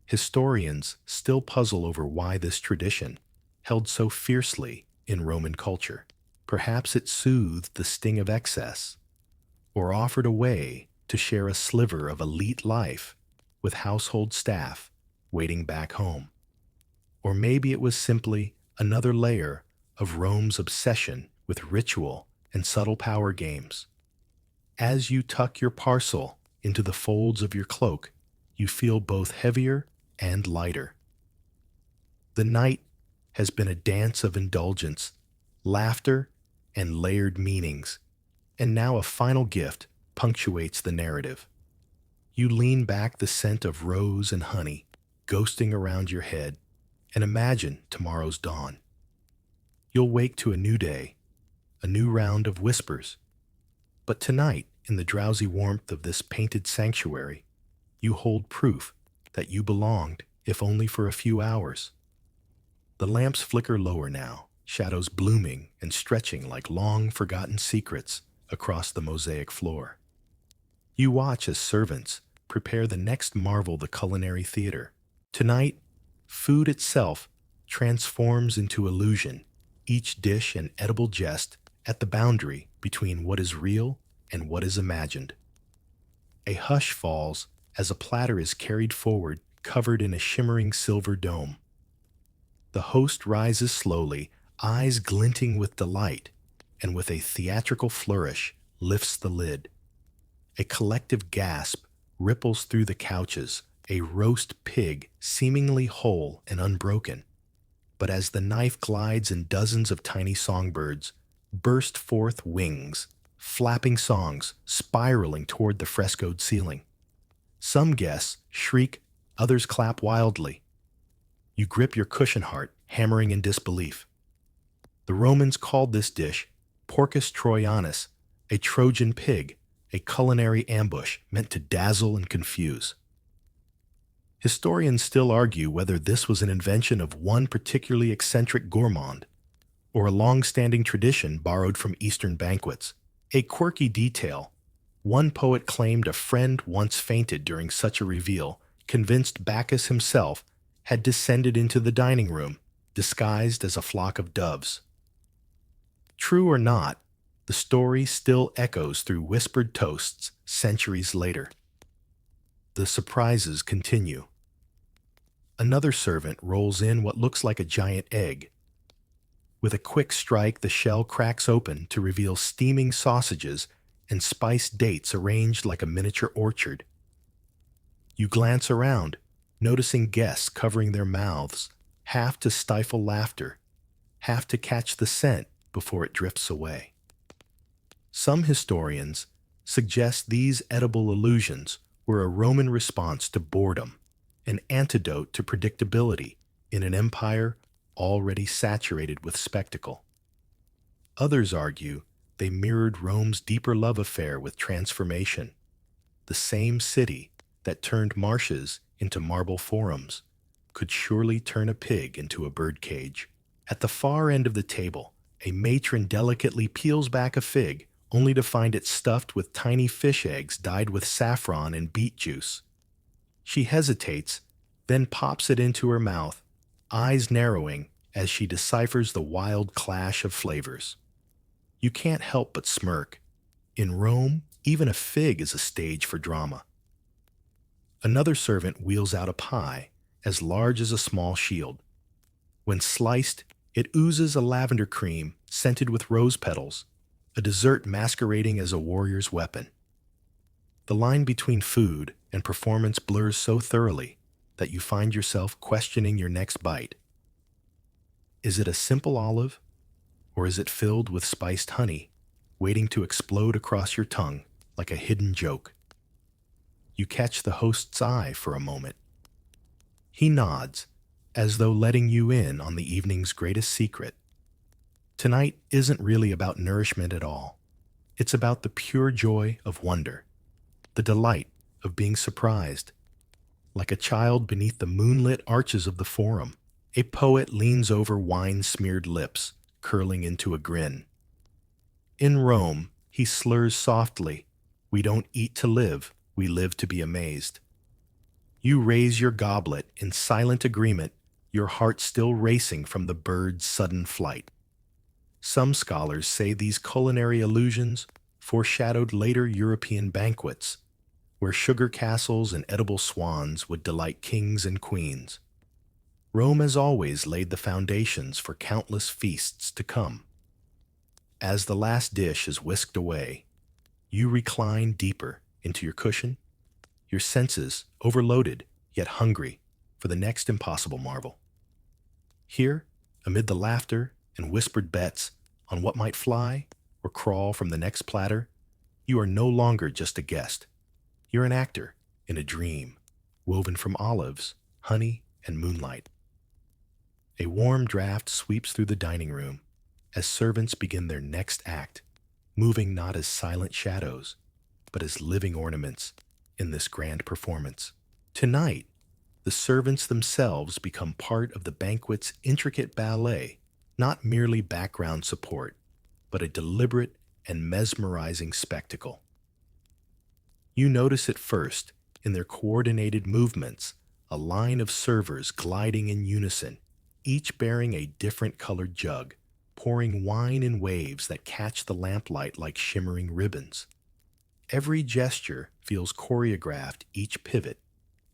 Historians still puzzle over why this tradition held so fiercely in Roman culture. Perhaps it soothed the sting of excess, or offered a way to share a sliver of elite life with household staff waiting back home. Or maybe it was simply another layer of Rome's obsession with ritual and subtle power games. As you tuck your parcel into the folds of your cloak, you feel both heavier and lighter. The night has been a dance of indulgence, laughter, and layered meanings, and now a final gift punctuates the narrative. You lean back, the scent of rose and honey ghosting around your head, and imagine tomorrow's dawn. You'll wake to a new day, a new round of whispers. But tonight, in the drowsy warmth of this painted sanctuary, you hold proof that you belonged, if only for a few hours. The lamps flicker lower now, shadows blooming and stretching like long-forgotten secrets across the mosaic floor. You watch as servants prepare the next marvel, the culinary theater. Tonight, food itself transforms into illusion, each dish an edible jest at the boundary between what is real and what is imagined. A hush falls as a platter is carried forward, covered in a shimmering silver dome. The host rises slowly, eyes glinting with delight, and with a theatrical flourish lifts the lid. A collective gasp ripples through the couches, a roast pig seemingly whole and unbroken. But as the knife glides in dozens of tiny songbirds, burst forth wings, flapping songs spiraling toward the frescoed ceiling. Some guests shriek, others clap wildly. You grip your cushion heart, hammering in disbelief. The Romans called this dish porcus troianus, a Trojan pig, a culinary ambush meant to dazzle and confuse. Historians still argue whether this was an invention of one particularly eccentric gourmand or a long-standing tradition borrowed from Eastern banquets. A quirky detail: one poet claimed a friend once fainted during such a reveal, convinced Bacchus himself had descended into the dining room, disguised as a flock of doves. True or not, the story still echoes through whispered toasts centuries later. The surprises continue. Another servant rolls in what looks like a giant egg. With a quick strike, the shell cracks open to reveal steaming sausages and spiced dates arranged like a miniature orchard. You glance around, noticing guests covering their mouths, half to stifle laughter, half to catch the scent before it drifts away. Some historians suggest these edible illusions were a Roman response to boredom, an antidote to predictability in an empire already saturated with spectacle. Others argue they mirrored Rome's deeper love affair with transformation. The same city that turned marshes into marble forums could surely turn a pig into a birdcage. At the far end of the table, a matron delicately peels back a fig, only to find it stuffed with tiny fish eggs dyed with saffron and beet juice. She hesitates, then pops it into her mouth, eyes narrowing as she deciphers the wild clash of flavors. You can't help but smirk. In Rome, even a fig is a stage for drama. Another servant wheels out a pie, as large as a small shield. When sliced, it oozes a lavender cream scented with rose petals, a dessert masquerading as a warrior's weapon. The line between food and performance blurs so thoroughly that you find yourself questioning your next bite. Is it a simple olive, or is it filled with spiced honey, waiting to explode across your tongue like a hidden joke? You catch the host's eye for a moment. He nods, as though letting you in on the evening's greatest secret. Tonight isn't really about nourishment at all. It's about the pure joy of wonder, the delight of being surprised. Like a child beneath the moonlit arches of the forum, a poet leans over wine-smeared lips, curling into a grin. In Rome, he slurs softly, "We don't eat to live, we live to be amazed." You raise your goblet in silent agreement, your heart still racing from the bird's sudden flight. Some scholars say these culinary illusions foreshadowed later European banquets, where sugar castles and edible swans would delight kings and queens. Rome has always laid the foundations for countless feasts to come. As the last dish is whisked away, you recline deeper into your cushion, your senses overloaded yet hungry for the next impossible marvel. Here, amid the laughter and whispered bets on what might fly or crawl from the next platter, you are no longer just a guest. You're an actor in a dream, woven from olives, honey, and moonlight. A warm draft sweeps through the dining room as servants begin their next act, moving not as silent shadows, but as living ornaments in this grand performance. Tonight, the servants themselves become part of the banquet's intricate ballet, not merely background support, but a deliberate and mesmerizing spectacle. You notice it first in their coordinated movements, a line of servers gliding in unison, each bearing a different colored jug, pouring wine in waves that catch the lamplight like shimmering ribbons. Every gesture feels choreographed, each pivot,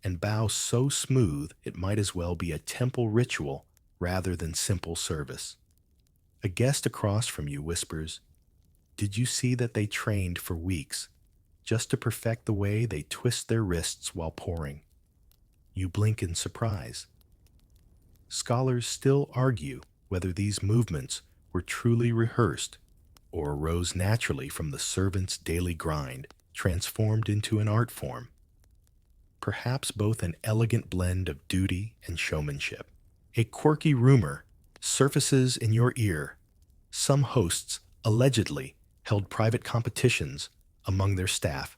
and bow so smooth it might as well be a temple ritual rather than simple service. A guest across from you whispers, "Did you see that they trained for weeks just to perfect the way they twist their wrists while pouring?" You blink in surprise. Scholars still argue whether these movements were truly rehearsed or arose naturally from the servant's daily grind, transformed into an art form. Perhaps both an elegant blend of duty and showmanship. A quirky rumor surfaces in your ear. Some hosts allegedly held private competitions among their staff,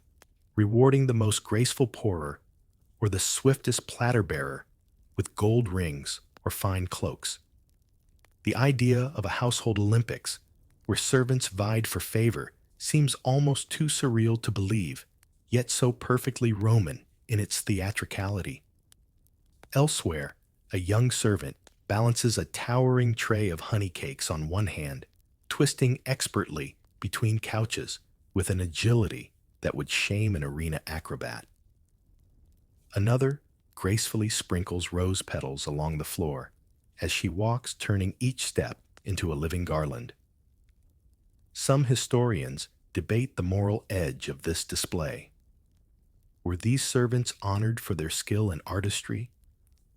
rewarding the most graceful pourer or the swiftest platter bearer with gold rings or fine cloaks. The idea of a household Olympics where servants vied for favor seems almost too surreal to believe, yet so perfectly Roman in its theatricality. Elsewhere, a young servant balances a towering tray of honey cakes on one hand, twisting expertly between couches with an agility that would shame an arena acrobat. Another gracefully sprinkles rose petals along the floor as she walks, turning each step into a living garland. Some historians debate the moral edge of this display. Were these servants honored for their skill and artistry,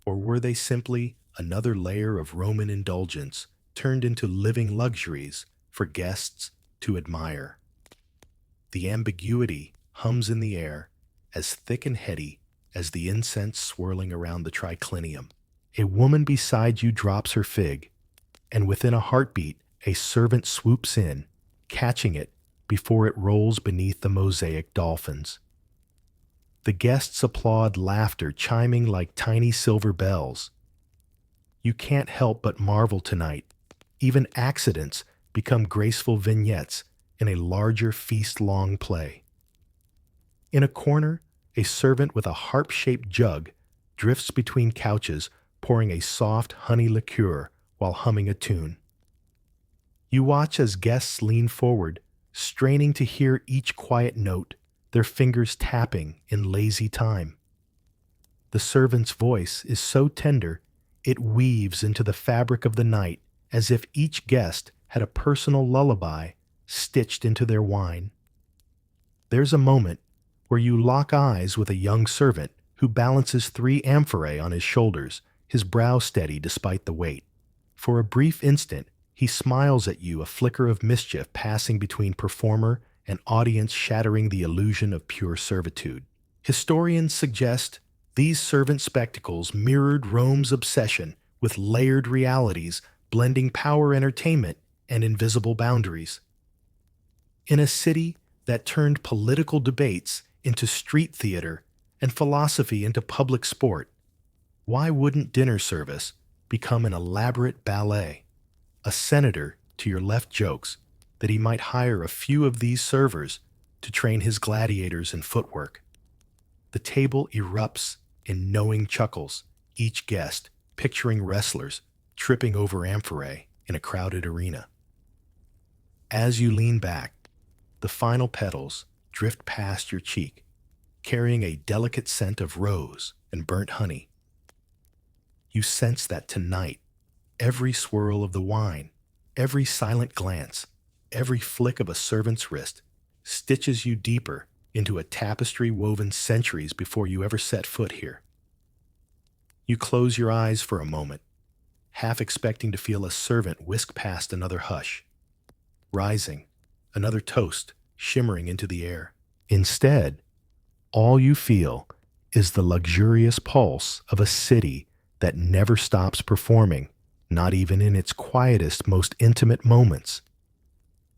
or were they simply another layer of Roman indulgence turned into living luxuries for guests to admire? The ambiguity hums in the air, as thick and heady as the incense swirling around the triclinium. A woman beside you drops her fig, and within a heartbeat, a servant swoops in, catching it before it rolls beneath the mosaic dolphins. The guests applaud, laughter chiming like tiny silver bells. You can't help but marvel tonight. Even accidents become graceful vignettes in a larger feast-long play. In a corner, a servant with a harp-shaped jug drifts between couches, pouring a soft honey liqueur while humming a tune. You watch as guests lean forward, straining to hear each quiet note, their fingers tapping in lazy time. The servant's voice is so tender, it weaves into the fabric of the night as if each guest had a personal lullaby stitched into their wine. There's a moment where you lock eyes with a young servant who balances 3 amphorae on his shoulders, his brow steady despite the weight. For a brief instant, he smiles at you, a flicker of mischief passing between performer and audience, shattering the illusion of pure servitude. Historians suggest these servant spectacles mirrored Rome's obsession with layered realities, blending power, entertainment, and invisible boundaries. In a city that turned political debates into street theater and philosophy into public sport, why wouldn't dinner service become an elaborate ballet? A senator to your left jokes that he might hire a few of these servers to train his gladiators in footwork. The table erupts in knowing chuckles, each guest picturing wrestlers tripping over amphorae in a crowded arena. As you lean back, the final petals drift past your cheek, carrying a delicate scent of rose and burnt honey. You sense that tonight, every swirl of the wine, every silent glance, every flick of a servant's wrist stitches you deeper into a tapestry woven centuries before you ever set foot here. You close your eyes for a moment, half expecting to feel a servant whisk past another hush. Rising, another toast shimmering into the air. Instead, all you feel is the luxurious pulse of a city that never stops performing, not even in its quietest, most intimate moments.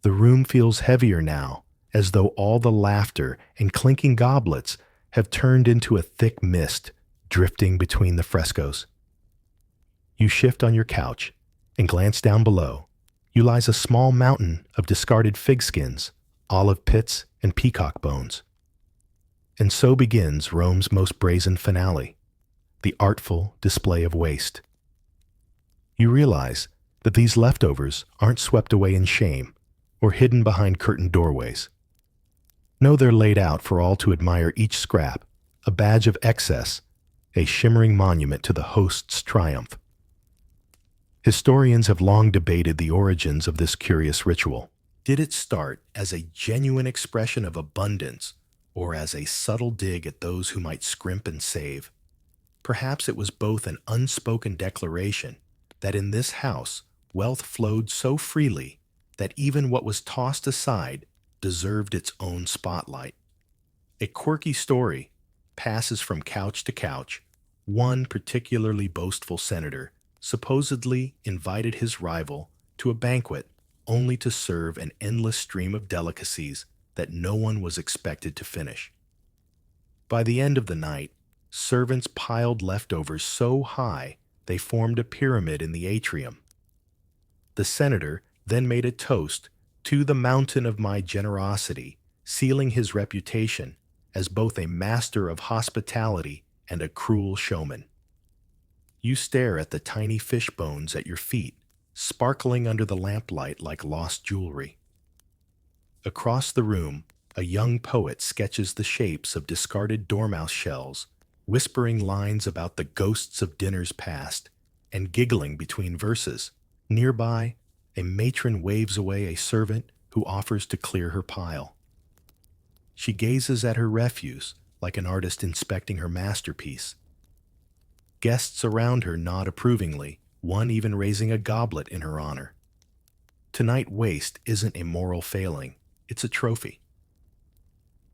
The room feels heavier now, as though all the laughter and clinking goblets have turned into a thick mist drifting between the frescoes. You shift on your couch and glance down below. You lies a small mountain of discarded fig skins, olive pits, and peacock bones. And so begins Rome's most brazen finale, the artful display of waste. You realize that these leftovers aren't swept away in shame or hidden behind curtained doorways. No, they're laid out for all to admire each scrap, a badge of excess, a shimmering monument to the host's triumph. Historians have long debated the origins of this curious ritual. Did it start as a genuine expression of abundance or as a subtle dig at those who might scrimp and save? Perhaps it was both an unspoken declaration that in this house wealth flowed so freely that even what was tossed aside deserved its own spotlight. A quirky story passes from couch to couch. One particularly boastful senator supposedly invited his rival to a banquet only to serve an endless stream of delicacies that no one was expected to finish. By the end of the night, servants piled leftovers so high they formed a pyramid in the atrium. The senator then made a toast to the mountain of my generosity, sealing his reputation as both a master of hospitality and a cruel showman. You stare at the tiny fish bones at your feet, sparkling under the lamplight like lost jewelry. Across the room, a young poet sketches the shapes of discarded dormouse shells, whispering lines about the ghosts of dinners past, and giggling between verses. Nearby, a matron waves away a servant who offers to clear her pile. She gazes at her refuse like an artist inspecting her masterpiece. Guests around her nod approvingly, one even raising a goblet in her honor. Tonight, waste isn't a moral failing, it's a trophy.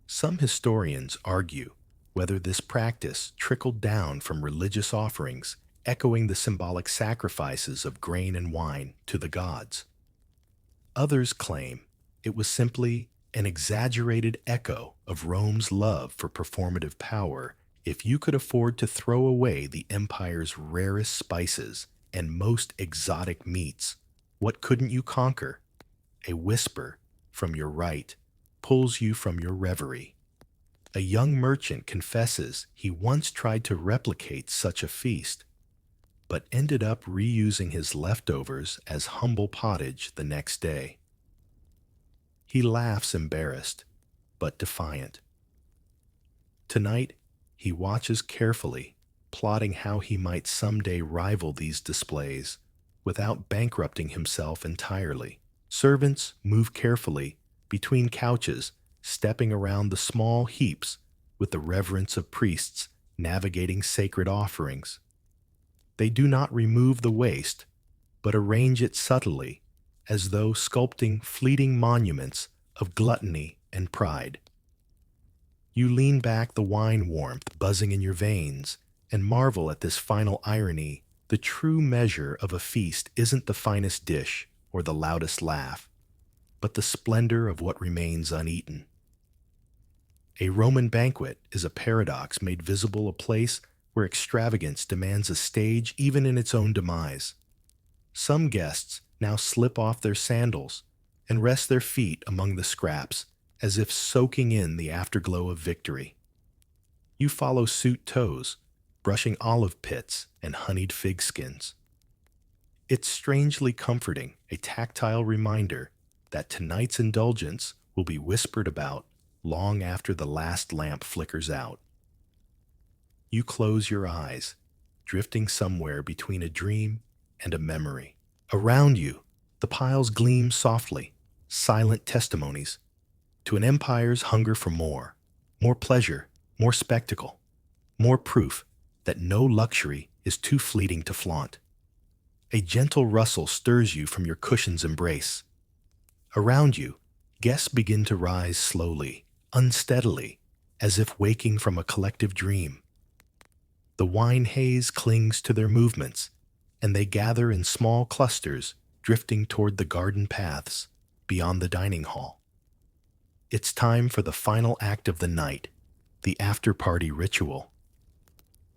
Some historians argue whether this practice trickled down from religious offerings, echoing the symbolic sacrifices of grain and wine to the gods. Others claim it was simply an exaggerated echo of Rome's love for performative power. If you could afford to throw away the empire's rarest spices and most exotic meats, what couldn't you conquer? A whisper from your right pulls you from your reverie. A young merchant confesses he once tried to replicate such a feast, but ended up reusing his leftovers as humble pottage the next day. He laughs embarrassed, but defiant. Tonight, he watches carefully, plotting how he might someday rival these displays without bankrupting himself entirely. Servants move carefully between couches, stepping around the small heaps with the reverence of priests navigating sacred offerings. They do not remove the waste, but arrange it subtly, as though sculpting fleeting monuments of gluttony and pride. You lean back, the wine warmth buzzing in your veins, and marvel at this final irony. The true measure of a feast isn't the finest dish or the loudest laugh, but the splendor of what remains uneaten. A Roman banquet is a paradox made visible, a place where extravagance demands a stage even in its own demise. Some guests now slip off their sandals and rest their feet among the scraps, as if soaking in the afterglow of victory. You follow suit toes, brushing olive pits and honeyed fig skins. It's strangely comforting, a tactile reminder that tonight's indulgence will be whispered about long after the last lamp flickers out. You close your eyes, drifting somewhere between a dream and a memory. Around you, the piles gleam softly, silent testimonies to an empire's hunger for more pleasure, more spectacle, more proof that no luxury is too fleeting to flaunt. A gentle rustle stirs you from your cushion's embrace. Around you, guests begin to rise slowly, unsteadily, as if waking from a collective dream. The wine haze clings to their movements, and they gather in small clusters, drifting toward the garden paths beyond the dining hall. It's time for the final act of the night, the after-party ritual.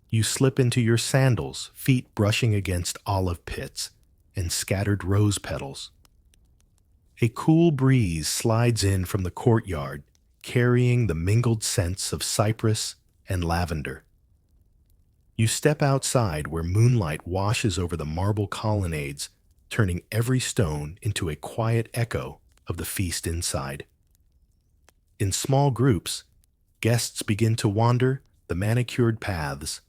You slip into your sandals, feet brushing against olive pits and scattered rose petals. A cool breeze slides in from the courtyard, carrying the mingled scents of cypress and lavender. You step outside where moonlight washes over the marble colonnades, turning every stone into a quiet echo of the feast inside. In small groups, guests begin to wander the manicured paths,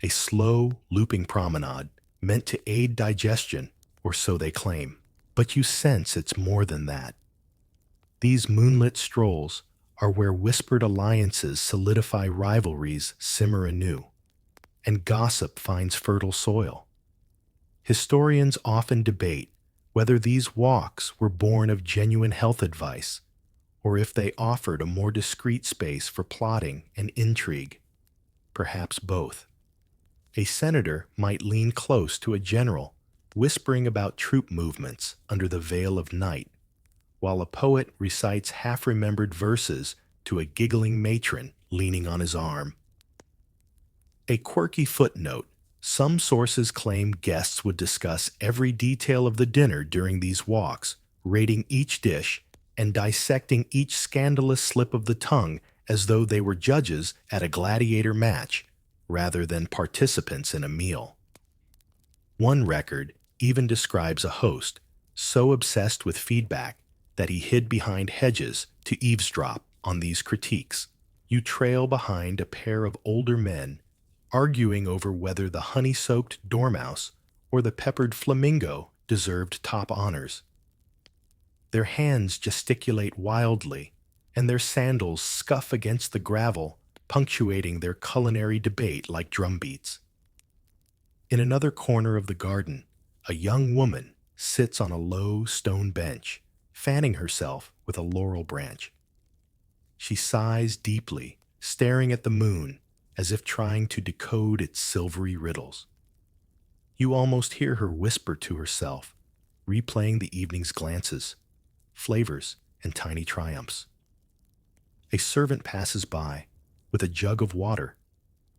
a slow, looping promenade meant to aid digestion, or so they claim. But you sense it's more than that. These moonlit strolls are where whispered alliances solidify, rivalries simmer anew, and gossip finds fertile soil. Historians often debate whether these walks were born of genuine health advice, or if they offered a more discreet space for plotting and intrigue, perhaps both. A senator might lean close to a general, whispering about troop movements under the veil of night, while a poet recites half-remembered verses to a giggling matron leaning on his arm. A quirky footnote: some sources claim guests would discuss every detail of the dinner during these walks, rating each dish and dissecting each scandalous slip of the tongue as though they were judges at a gladiator match rather than participants in a meal. One record even describes a host so obsessed with feedback that he hid behind hedges to eavesdrop on these critiques. You trail behind a pair of older men arguing over whether the honey-soaked dormouse or the peppered flamingo deserved top honors. Their hands gesticulate wildly, and their sandals scuff against the gravel, punctuating their culinary debate like drumbeats. In another corner of the garden, a young woman sits on a low stone bench, fanning herself with a laurel branch. She sighs deeply, staring at the moon as if trying to decode its silvery riddles. You almost hear her whisper to herself, replaying the evening's glances, flavors, and tiny triumphs. A servant passes by with a jug of water,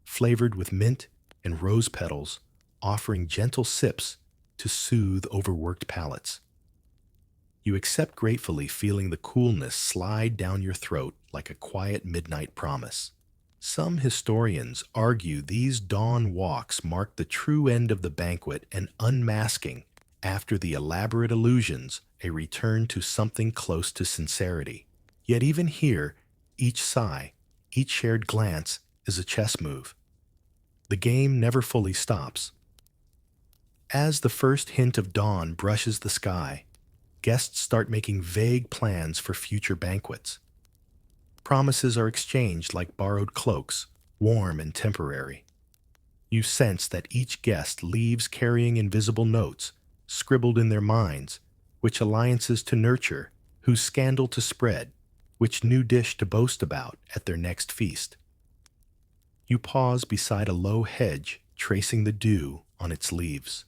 flavored with mint and rose petals, offering gentle sips to soothe overworked palates. You accept gratefully, feeling the coolness slide down your throat like a quiet midnight promise. Some historians argue these dawn walks mark the true end of the banquet and unmasking, after the elaborate illusions, a return to something close to sincerity. Yet even here, each sigh, each shared glance is a chess move. The game never fully stops. As the first hint of dawn brushes the sky, guests start making vague plans for future banquets. Promises are exchanged like borrowed cloaks, warm and temporary. You sense that each guest leaves carrying invisible notes, scribbled in their minds, which alliances to nurture, whose scandal to spread, which new dish to boast about at their next feast. You pause beside a low hedge, tracing the dew on its leaves.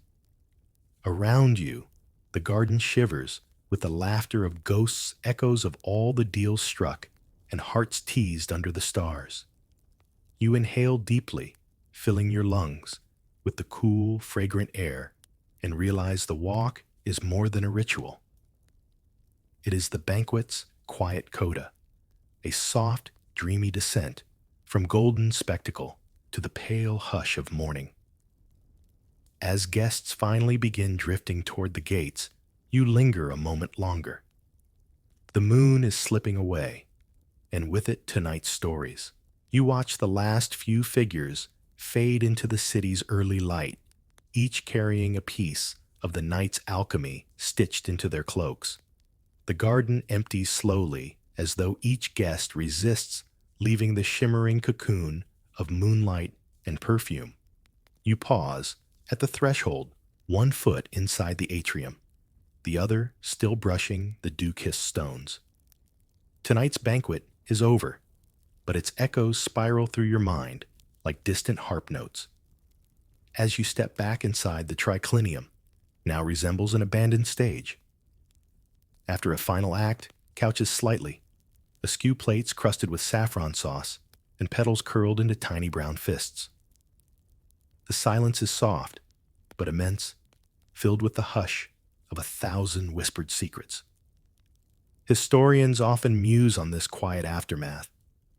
Around you, the garden shivers with the laughter of ghosts, echoes of all the deals struck, and hearts teased under the stars. You inhale deeply, filling your lungs with the cool, fragrant air, and realize the walk is more than a ritual. It is the banquet's quiet coda, a soft, dreamy descent from golden spectacle to the pale hush of morning. As guests finally begin drifting toward the gates, you linger a moment longer. The moon is slipping away, and with it tonight's stories. You watch the last few figures fade into the city's early light, each carrying a piece of the night's alchemy stitched into their cloaks. The garden empties slowly, as though each guest resists leaving the shimmering cocoon of moonlight and perfume. You pause at the threshold, one foot inside the atrium, the other still brushing the dew-kissed stones. Tonight's banquet is over, but its echoes spiral through your mind like distant harp notes. As you step back inside, the triclinium now resembles an abandoned stage. After a final act, couches slightly, askew plates crusted with saffron sauce, and petals curled into tiny brown fists. The silence is soft, but immense, filled with the hush of 1,000 whispered secrets. Historians often muse on this quiet aftermath,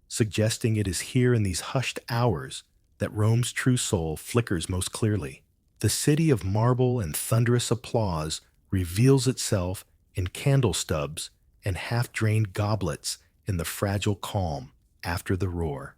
suggesting it is here in these hushed hours that Rome's true soul flickers most clearly. The city of marble and thunderous applause reveals itself in candle stubs and half-drained goblets in the fragile calm after the roar.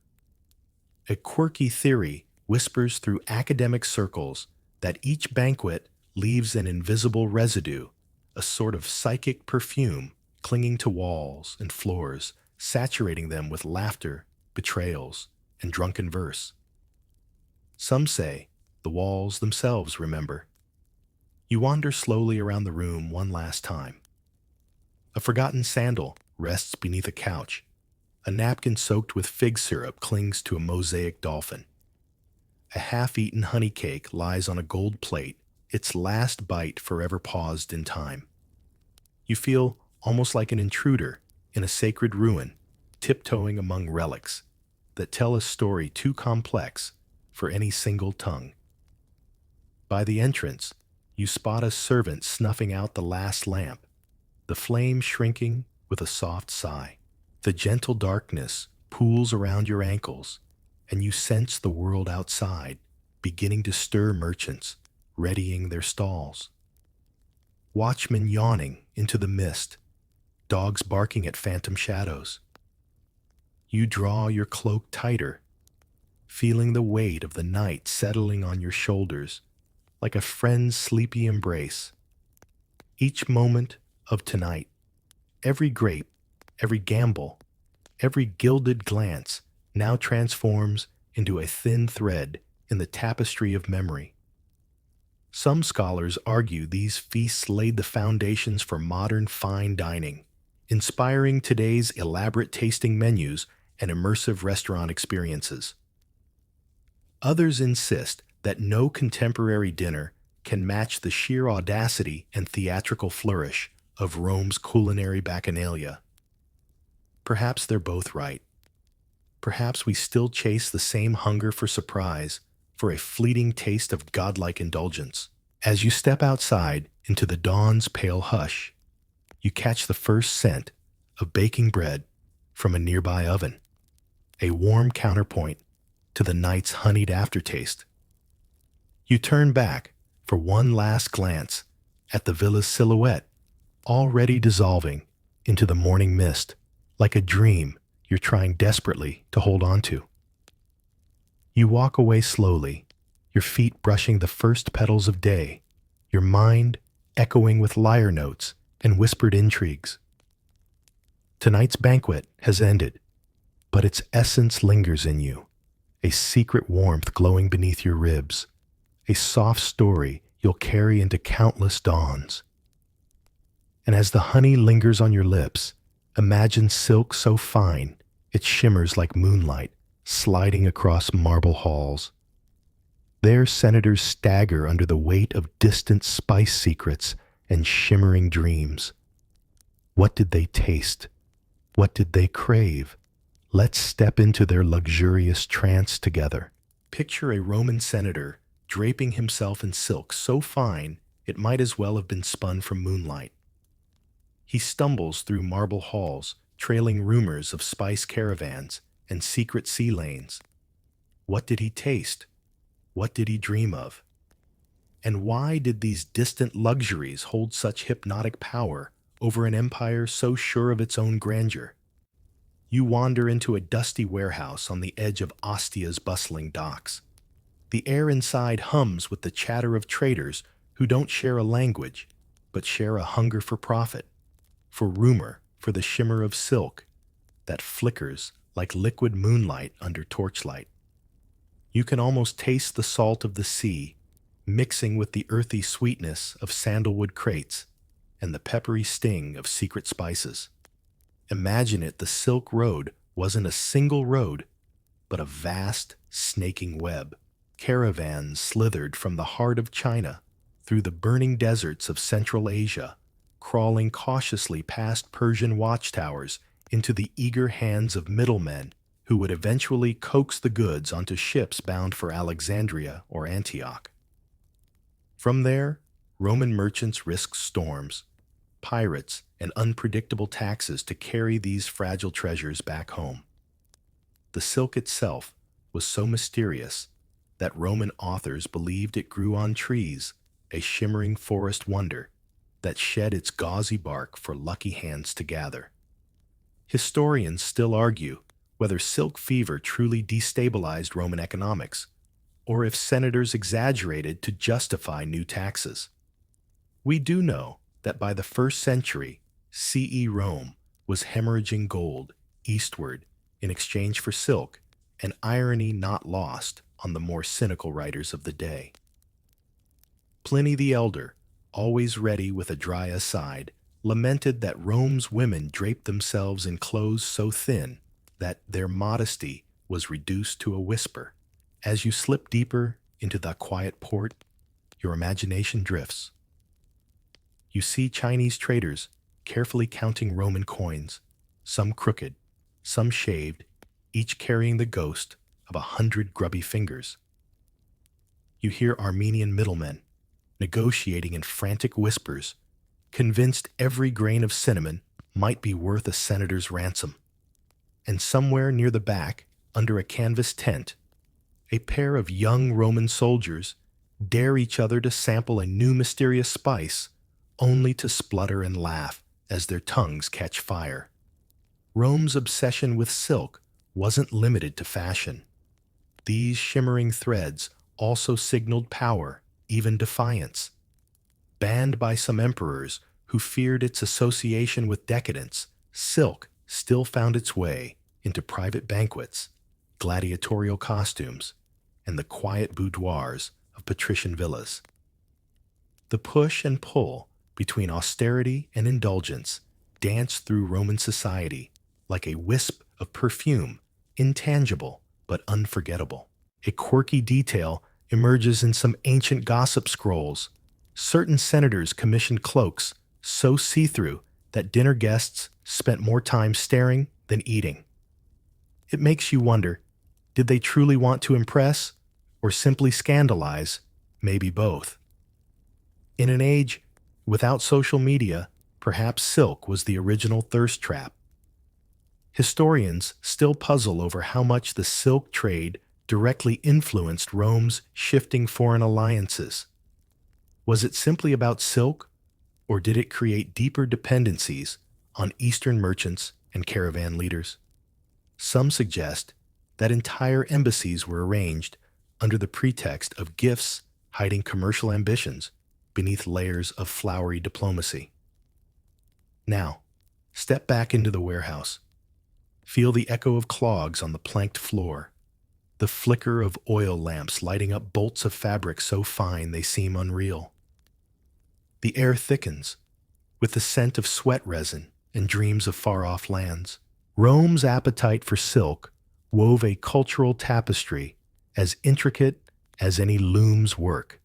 A quirky theory whispers through academic circles that each banquet leaves an invisible residue, a sort of psychic perfume clinging to walls and floors, saturating them with laughter, betrayals, and drunken verse. Some say the walls themselves remember. You wander slowly around the room one last time. A forgotten sandal rests beneath a couch. A napkin soaked with fig syrup clings to a mosaic dolphin. A half-eaten honey cake lies on a gold plate, its last bite forever paused in time. You feel almost like an intruder in a sacred ruin, tiptoeing among relics that tell a story too complex for any single tongue. By the entrance, you spot a servant snuffing out the last lamp, the flame shrinking with a soft sigh. The gentle darkness pools around your ankles, and you sense the world outside beginning to stir merchants, readying their stalls. Watchmen yawning into the mist, dogs barking at phantom shadows. You draw your cloak tighter, feeling the weight of the night settling on your shoulders like a friend's sleepy embrace. Each moment of tonight, every grape, every gamble, every gilded glance now transforms into a thin thread in the tapestry of memory. Some scholars argue these feasts laid the foundations for modern fine dining, inspiring today's elaborate tasting menus and immersive restaurant experiences. Others insist that no contemporary dinner can match the sheer audacity and theatrical flourish of Rome's culinary bacchanalia. Perhaps they're both right. Perhaps we still chase the same hunger for surprise, for a fleeting taste of godlike indulgence. As you step outside into the dawn's pale hush, you catch the first scent of baking bread from a nearby oven, a warm counterpoint to the night's honeyed aftertaste. You turn back for one last glance at the villa's silhouette, already dissolving into the morning mist, like a dream you're trying desperately to hold on to. You walk away slowly, your feet brushing the first petals of day, your mind echoing with lyre notes and whispered intrigues. Tonight's banquet has ended, but its essence lingers in you, a secret warmth glowing beneath your ribs, a soft story you'll carry into countless dawns. And as the honey lingers on your lips, imagine silk so fine it shimmers like moonlight sliding across marble halls. There senators stagger under the weight of distant spice secrets and shimmering dreams. What did they taste? What did they crave? Let's step into their luxurious trance together. Picture a Roman senator draping himself in silk so fine it might as well have been spun from moonlight. He stumbles through marble halls, trailing rumors of spice caravans and secret sea lanes. What did he taste? What did he dream of? And why did these distant luxuries hold such hypnotic power over an empire so sure of its own grandeur? You wander into a dusty warehouse on the edge of Ostia's bustling docks. The air inside hums with the chatter of traders who don't share a language, but share a hunger for profit, for rumor, for the shimmer of silk that flickers like liquid moonlight under torchlight. You can almost taste the salt of the sea, mixing with the earthy sweetness of sandalwood crates and the peppery sting of secret spices. Imagine it, the Silk Road wasn't a single road, but a vast, snaking web. Caravans slithered from the heart of China through the burning deserts of Central Asia, crawling cautiously past Persian watchtowers into the eager hands of middlemen who would eventually coax the goods onto ships bound for Alexandria or Antioch. From there, Roman merchants risked storms, pirates, and unpredictable taxes to carry these fragile treasures back home. The silk itself was so mysterious that Roman authors believed it grew on trees, a shimmering forest wonder that shed its gauzy bark for lucky hands to gather. Historians still argue whether silk fever truly destabilized Roman economics, or if senators exaggerated to justify new taxes. We do know that by the 1st century, CE Rome was hemorrhaging gold eastward in exchange for silk, an irony not lost on the more cynical writers of the day. Pliny the Elder, always ready with a dry aside, lamented that Rome's women draped themselves in clothes so thin that their modesty was reduced to a whisper. As you slip deeper into the quiet port, your imagination drifts. You see Chinese traders carefully counting Roman coins, some crooked, some shaved, each carrying the ghost of 100 grubby fingers. You hear Armenian middlemen negotiating in frantic whispers, convinced every grain of cinnamon might be worth a senator's ransom. And somewhere near the back, under a canvas tent, a pair of young Roman soldiers dare each other to sample a new mysterious spice, only to splutter and laugh as their tongues catch fire. Rome's obsession with silk wasn't limited to fashion. These shimmering threads also signaled power, even defiance. Banned by some emperors who feared its association with decadence, silk still found its way into private banquets, gladiatorial costumes, and the quiet boudoirs of patrician villas. The push and pull between austerity and indulgence danced through Roman society like a wisp of perfume, intangible but unforgettable. A quirky detail emerges in some ancient gossip scrolls. Certain senators commissioned cloaks so see-through that dinner guests spent more time staring than eating. It makes you wonder, did they truly want to impress or simply scandalize? Maybe both. In an age without social media, perhaps silk was the original thirst trap. Historians still puzzle over how much the silk trade directly influenced Rome's shifting foreign alliances. Was it simply about silk, or did it create deeper dependencies on Eastern merchants and caravan leaders? Some suggest that entire embassies were arranged under the pretext of gifts hiding commercial ambitions beneath layers of flowery diplomacy. Now, step back into the warehouse. Feel the echo of clogs on the planked floor, the flicker of oil lamps lighting up bolts of fabric so fine they seem unreal. The air thickens with the scent of sweat resin and dreams of far-off lands. Rome's appetite for silk wove a cultural tapestry as intricate as any loom's work,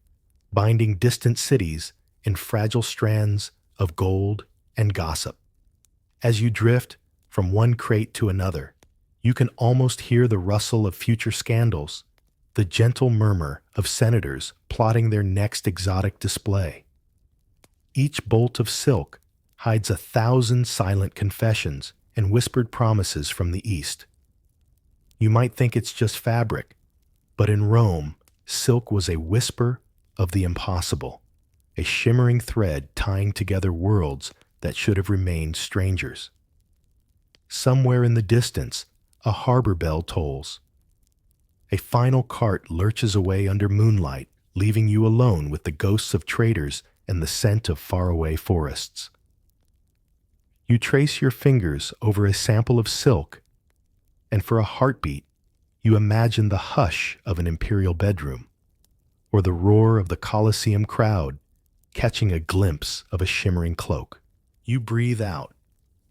binding distant cities in fragile strands of gold and gossip. As you drift from one crate to another, you can almost hear the rustle of future scandals, the gentle murmur of senators plotting their next exotic display. Each bolt of silk hides 1,000 silent confessions and whispered promises from the East. You might think it's just fabric, but in Rome, silk was a whisper of the impossible, a shimmering thread tying together worlds that should have remained strangers. Somewhere in the distance, a harbor bell tolls. A final cart lurches away under moonlight, leaving you alone with the ghosts of traders and the scent of faraway forests. You trace your fingers over a sample of silk, and for a heartbeat, you imagine the hush of an imperial bedroom, or the roar of the Colosseum crowd catching a glimpse of a shimmering cloak. You breathe out,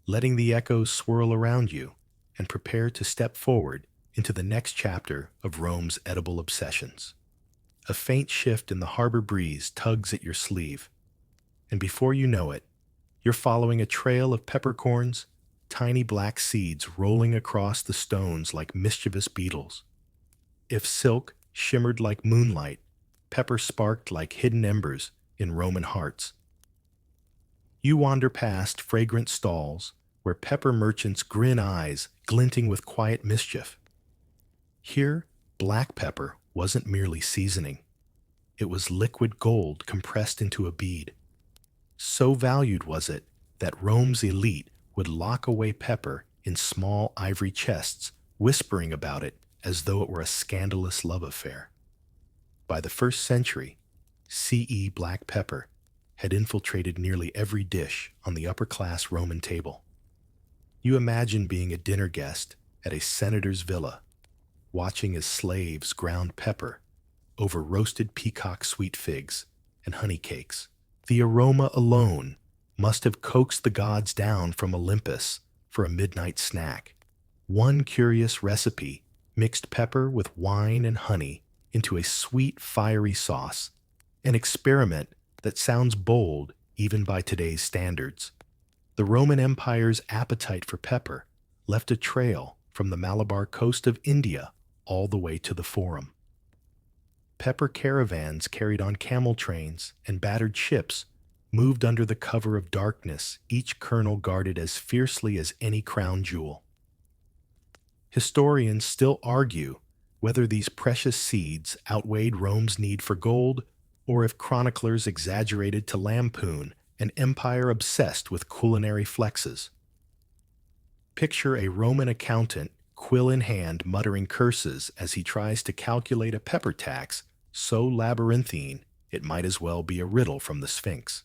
letting the echoes swirl around you, and prepare to step forward into the next chapter of Rome's edible obsessions. A faint shift in the harbor breeze tugs at your sleeve, and before you know it, you're following a trail of peppercorns, tiny black seeds rolling across the stones like mischievous beetles. If silk shimmered like moonlight, pepper sparked like hidden embers in Roman hearts. You wander past fragrant stalls where pepper merchants grin eyes glinting with quiet mischief. Here, black pepper wasn't merely seasoning. It was liquid gold compressed into a bead. So valued was it that Rome's elite would lock away pepper in small ivory chests, whispering about it as though it were a scandalous love affair. By the first century, CE black pepper had infiltrated nearly every dish on the upper-class Roman table. You imagine being a dinner guest at a senator's villa, watching as slaves ground pepper over roasted peacock sweet figs and honey cakes. The aroma alone must have coaxed the gods down from Olympus for a midnight snack. One curious recipe mixed pepper with wine and honey into a sweet, fiery sauce, an experiment that sounds bold even by today's standards. The Roman Empire's appetite for pepper left a trail from the Malabar coast of India all the way to the Forum. Pepper caravans carried on camel trains and battered ships moved under the cover of darkness, each kernel guarded as fiercely as any crown jewel. Historians still argue whether these precious seeds outweighed Rome's need for gold, or if chroniclers exaggerated to lampoon an empire obsessed with culinary flexes. Picture a Roman accountant, quill in hand, muttering curses as he tries to calculate a pepper tax so labyrinthine it might as well be a riddle from the Sphinx.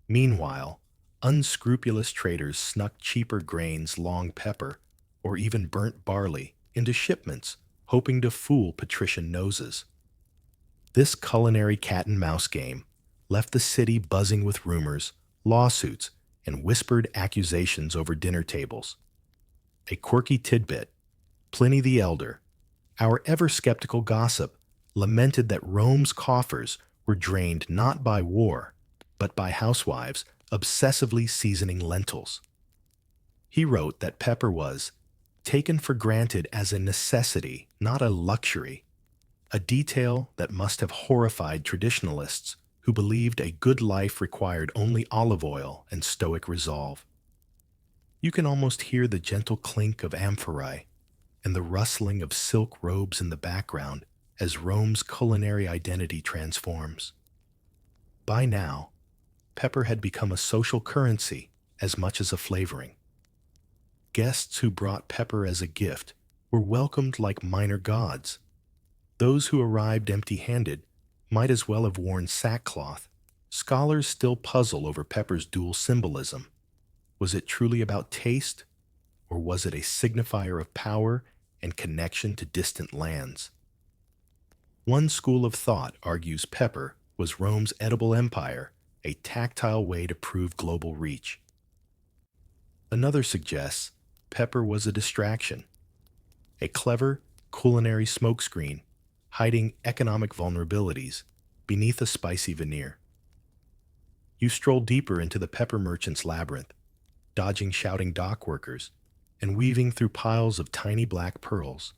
Meanwhile, unscrupulous traders snuck cheaper grains, long pepper, or even burnt barley into shipments, hoping to fool patrician noses. This culinary cat-and-mouse game left the city buzzing with rumors, lawsuits, and whispered accusations over dinner tables. A quirky tidbit: Pliny the Elder, our ever-skeptical gossip, lamented that Rome's coffers were drained not by war, but by housewives obsessively seasoning lentils. He wrote that pepper was taken for granted as a necessity, not a luxury, a detail that must have horrified traditionalists who believed a good life required only olive oil and stoic resolve. You can almost hear the gentle clink of amphorae and the rustling of silk robes in the background as Rome's culinary identity transforms. By now, pepper had become a social currency as much as a flavoring. Guests who brought pepper as a gift were welcomed like minor gods. Those who arrived empty-handed might as well have worn sackcloth. Scholars still puzzle over pepper's dual symbolism. Was it truly about taste, or was it a signifier of power and connection to distant lands? One school of thought argues pepper was Rome's edible empire, a tactile way to prove global reach. Another suggests pepper was a distraction, a clever culinary smokescreen hiding economic vulnerabilities beneath a spicy veneer. You stroll deeper into the pepper merchant's labyrinth, dodging shouting dock workers and weaving through piles of tiny black pearls.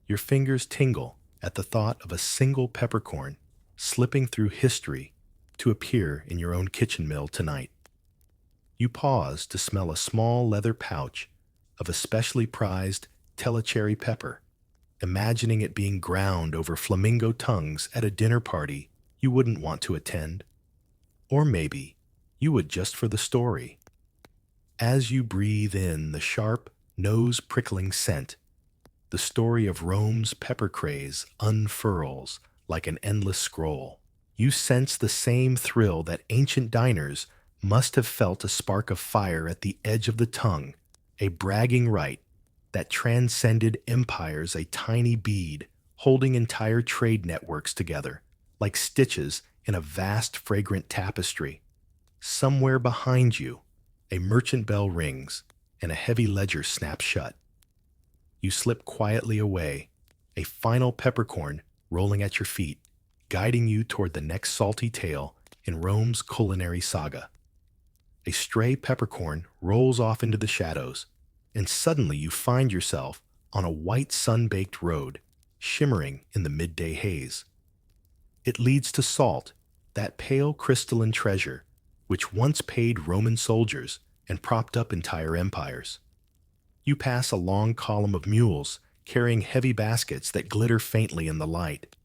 Your fingers tingle at the thought of a single peppercorn slipping through history to appear in your own kitchen mill tonight. You pause to smell a small leather pouch of a specially prized telecherry pepper, imagining it being ground over flamingo tongues at a dinner party you wouldn't want to attend. Or maybe you would just for the story. As you breathe in the sharp, nose-prickling scent, the story of Rome's pepper craze unfurls like an endless scroll. You sense the same thrill that ancient diners must have felt, a spark of fire at the edge of the tongue, a bragging right that transcended empires, a tiny bead holding entire trade networks together, like stitches in a vast fragrant tapestry. Somewhere behind you, a merchant bell rings and a heavy ledger snaps shut. You slip quietly away, a final peppercorn rolling at your feet, guiding you toward the next salty tale in Rome's culinary saga. A stray peppercorn rolls off into the shadows, and suddenly you find yourself on a white sun-baked road, shimmering in the midday haze. It leads to salt, that pale crystalline treasure which once paid Roman soldiers and propped up entire empires. You pass a long column of mules carrying heavy baskets that glitter faintly in the light.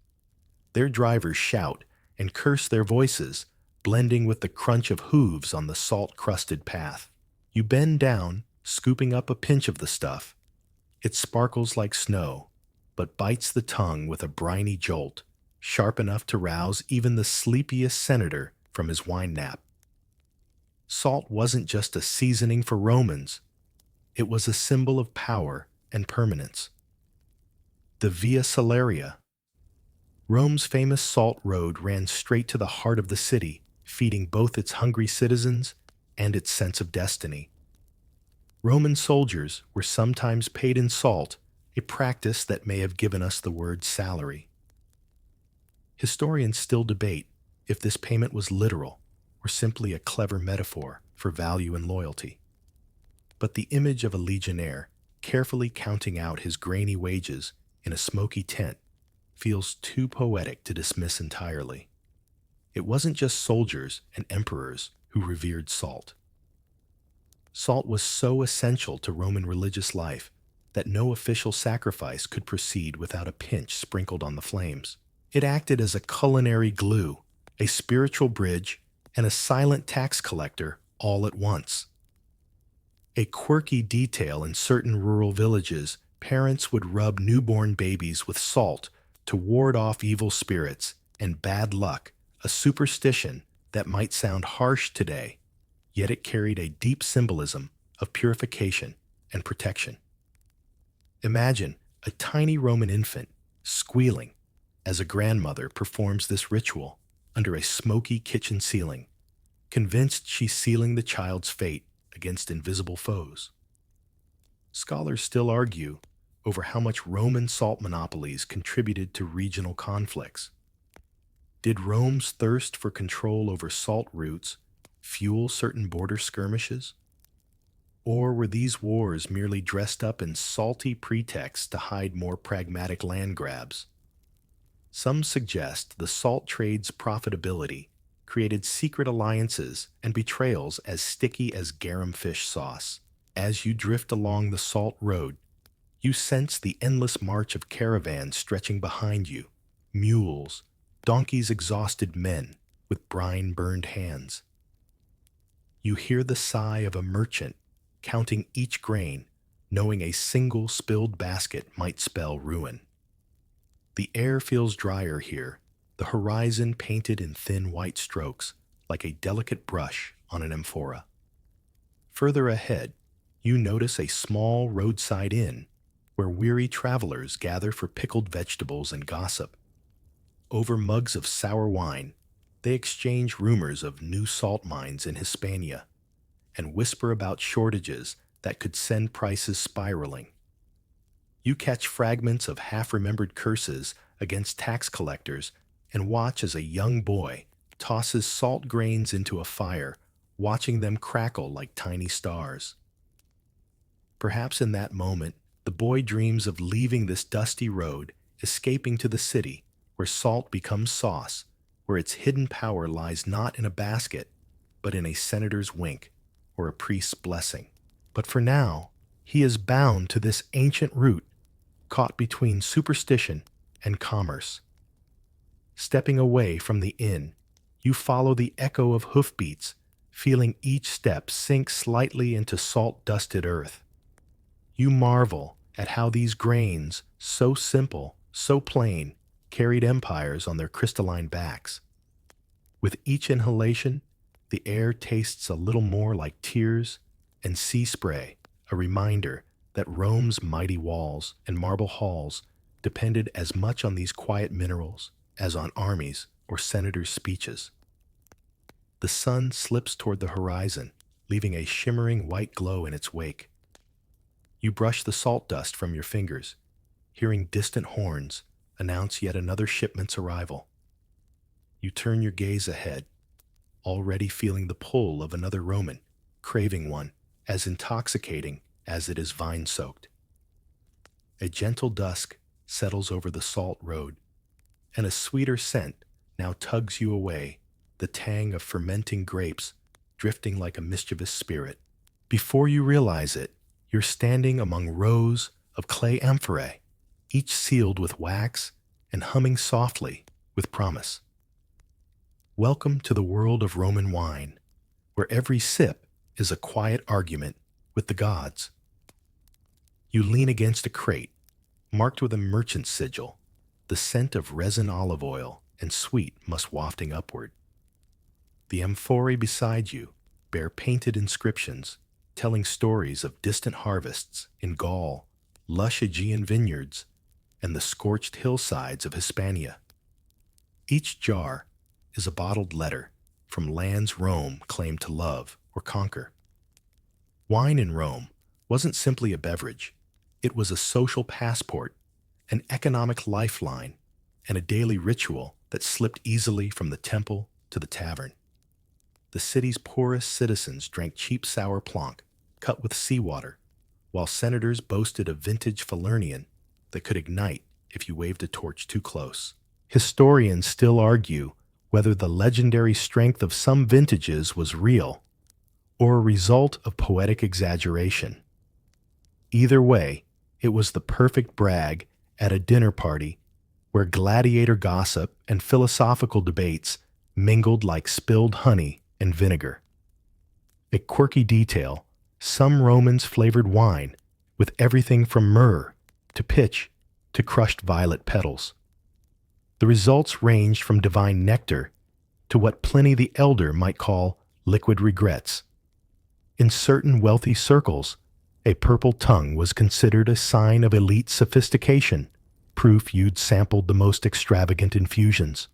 Their drivers shout and curse, their voices blending with the crunch of hooves on the salt-crusted path. You bend down Scooping up a pinch of the stuff, it sparkles like snow, but bites the tongue with a briny jolt, sharp enough to rouse even the sleepiest senator from his wine nap. Salt wasn't just a seasoning for Romans, it was a symbol of power and permanence. The Via Salaria, Rome's famous salt road, ran straight to the heart of the city, feeding both its hungry citizens and its sense of destiny. Roman soldiers were sometimes paid in salt, a practice that may have given us the word salary. Historians still debate if this payment was literal or simply a clever metaphor for value and loyalty. But the image of a legionnaire carefully counting out his grainy wages in a smoky tent feels too poetic to dismiss entirely. It wasn't just soldiers and emperors who revered salt. Salt was so essential to Roman religious life that no official sacrifice could proceed without a pinch sprinkled on the flames. It acted as a culinary glue, a spiritual bridge, and a silent tax collector all at once. A quirky detail in certain rural villages, parents would rub newborn babies with salt to ward off evil spirits and bad luck, a superstition that might sound harsh today, yet it carried a deep symbolism of purification and protection. Imagine a tiny Roman infant squealing as a grandmother performs this ritual under a smoky kitchen ceiling, convinced she's sealing the child's fate against invisible foes. Scholars still argue over how much Roman salt monopolies contributed to regional conflicts. Did Rome's thirst for control over salt routes fuel certain border skirmishes? Or were these wars merely dressed up in salty pretexts to hide more pragmatic land grabs? Some suggest the salt trade's profitability created secret alliances and betrayals as sticky as garum fish sauce. As you drift along the salt road, you sense the endless march of caravans stretching behind you, mules, donkeys, exhausted men with brine-burned hands. You hear the sigh of a merchant counting each grain, knowing a single spilled basket might spell ruin. The air feels drier here, the horizon painted in thin white strokes, like a delicate brush on an amphora. Further ahead, you notice a small roadside inn where weary travelers gather for pickled vegetables and gossip. Over mugs of sour wine, they exchange rumors of new salt mines in Hispania and whisper about shortages that could send prices spiraling. You catch fragments of half-remembered curses against tax collectors and watch as a young boy tosses salt grains into a fire, watching them crackle like tiny stars. Perhaps in that moment, the boy dreams of leaving this dusty road, escaping to the city, where salt becomes sauce, where its hidden power lies not in a basket, but in a senator's wink or a priest's blessing. But for now, he is bound to this ancient route, caught between superstition and commerce. Stepping away from the inn, you follow the echo of hoofbeats, feeling each step sink slightly into salt-dusted earth. You marvel at how these grains, so simple, so plain, carried empires on their crystalline backs. With each inhalation, the air tastes a little more like tears and sea spray, a reminder that Rome's mighty walls and marble halls depended as much on these quiet minerals as on armies or senators' speeches. The sun slips toward the horizon, leaving a shimmering white glow in its wake. You brush the salt dust from your fingers, hearing distant horns announce yet another shipment's arrival. You turn your gaze ahead, already feeling the pull of another Roman, craving one as intoxicating as it is vine-soaked. A gentle dusk settles over the salt road, and a sweeter scent now tugs you away, the tang of fermenting grapes drifting like a mischievous spirit. Before you realize it, you're standing among rows of clay amphorae, each sealed with wax and humming softly with promise. Welcome to the world of Roman wine, where every sip is a quiet argument with the gods. You lean against a crate, marked with a merchant's sigil, the scent of resin olive oil and sweet must wafting upward. The amphorae beside you bear painted inscriptions telling stories of distant harvests in Gaul, lush Aegean vineyards, and the scorched hillsides of Hispania. Each jar is a bottled letter from lands Rome claimed to love or conquer. Wine in Rome wasn't simply a beverage, it was a social passport, an economic lifeline, and a daily ritual that slipped easily from the temple to the tavern. The city's poorest citizens drank cheap sour plonk, cut with seawater, while senators boasted a vintage Falernian that could ignite if you waved a torch too close. Historians still argue whether the legendary strength of some vintages was real or a result of poetic exaggeration. Either way, it was the perfect brag at a dinner party where gladiator gossip and philosophical debates mingled like spilled honey and vinegar. A quirky detail, some Romans flavored wine with everything from myrrh to pitch to crushed violet petals. The results ranged from divine nectar to what Pliny the Elder might call liquid regrets. In certain wealthy circles, a purple tongue was considered a sign of elite sophistication, proof you'd sampled the most extravagant infusions.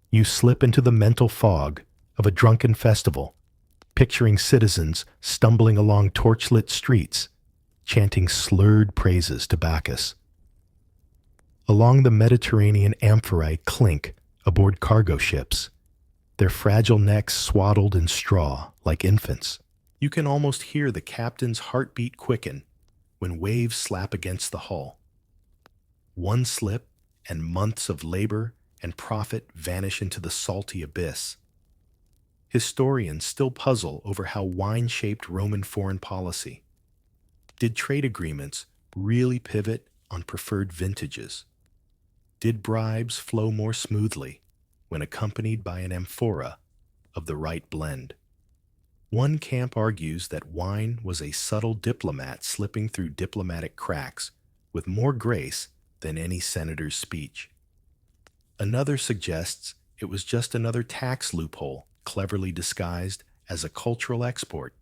You slip into the mental fog of a drunken festival, picturing citizens stumbling along torchlit streets, chanting slurred praises to Bacchus. Along the Mediterranean amphorae clink aboard cargo ships, their fragile necks swaddled in straw like infants. You can almost hear the captain's heartbeat quicken when waves slap against the hull. One slip, and months of labor and profit vanish into the salty abyss. Historians still puzzle over how wine shaped Roman foreign policy. Did trade agreements really pivot on preferred vintages? Did bribes flow more smoothly when accompanied by an amphora of the right blend? One camp argues that wine was a subtle diplomat slipping through diplomatic cracks with more grace than any senator's speech. Another suggests it was just another tax loophole cleverly disguised as a cultural export.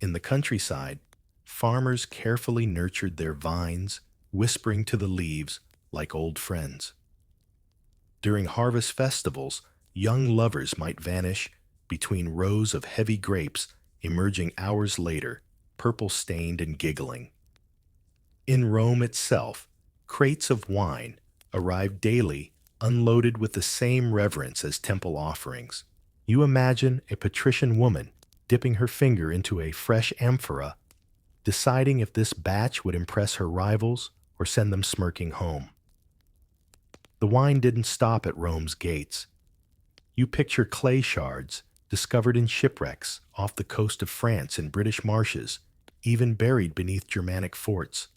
In the countryside, farmers carefully nurtured their vines, whispering to the leaves like old friends. During harvest festivals, young lovers might vanish between rows of heavy grapes, emerging hours later, purple-stained and giggling. In Rome itself, crates of wine arrived daily, unloaded with the same reverence as temple offerings. You imagine a patrician woman dipping her finger into a fresh amphora, deciding if this batch would impress her rivals or send them smirking home. The wine didn't stop at Rome's gates. You picture clay shards discovered in shipwrecks off the coast of France and British marshes, even buried beneath Germanic forts.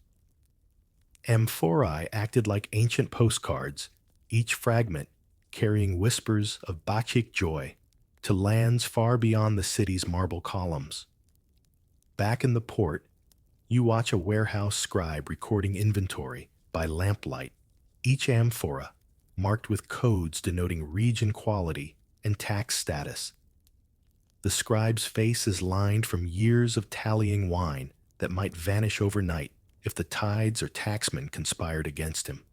Amphorae acted like ancient postcards, each fragment carrying whispers of Bacchic joy to lands far beyond the city's marble columns. Back in the port, you watch a warehouse scribe recording inventory by lamplight, each amphora marked with codes denoting region quality and tax status. The scribe's face is lined from years of tallying wine that might vanish overnight if the tides or taxmen conspired against him.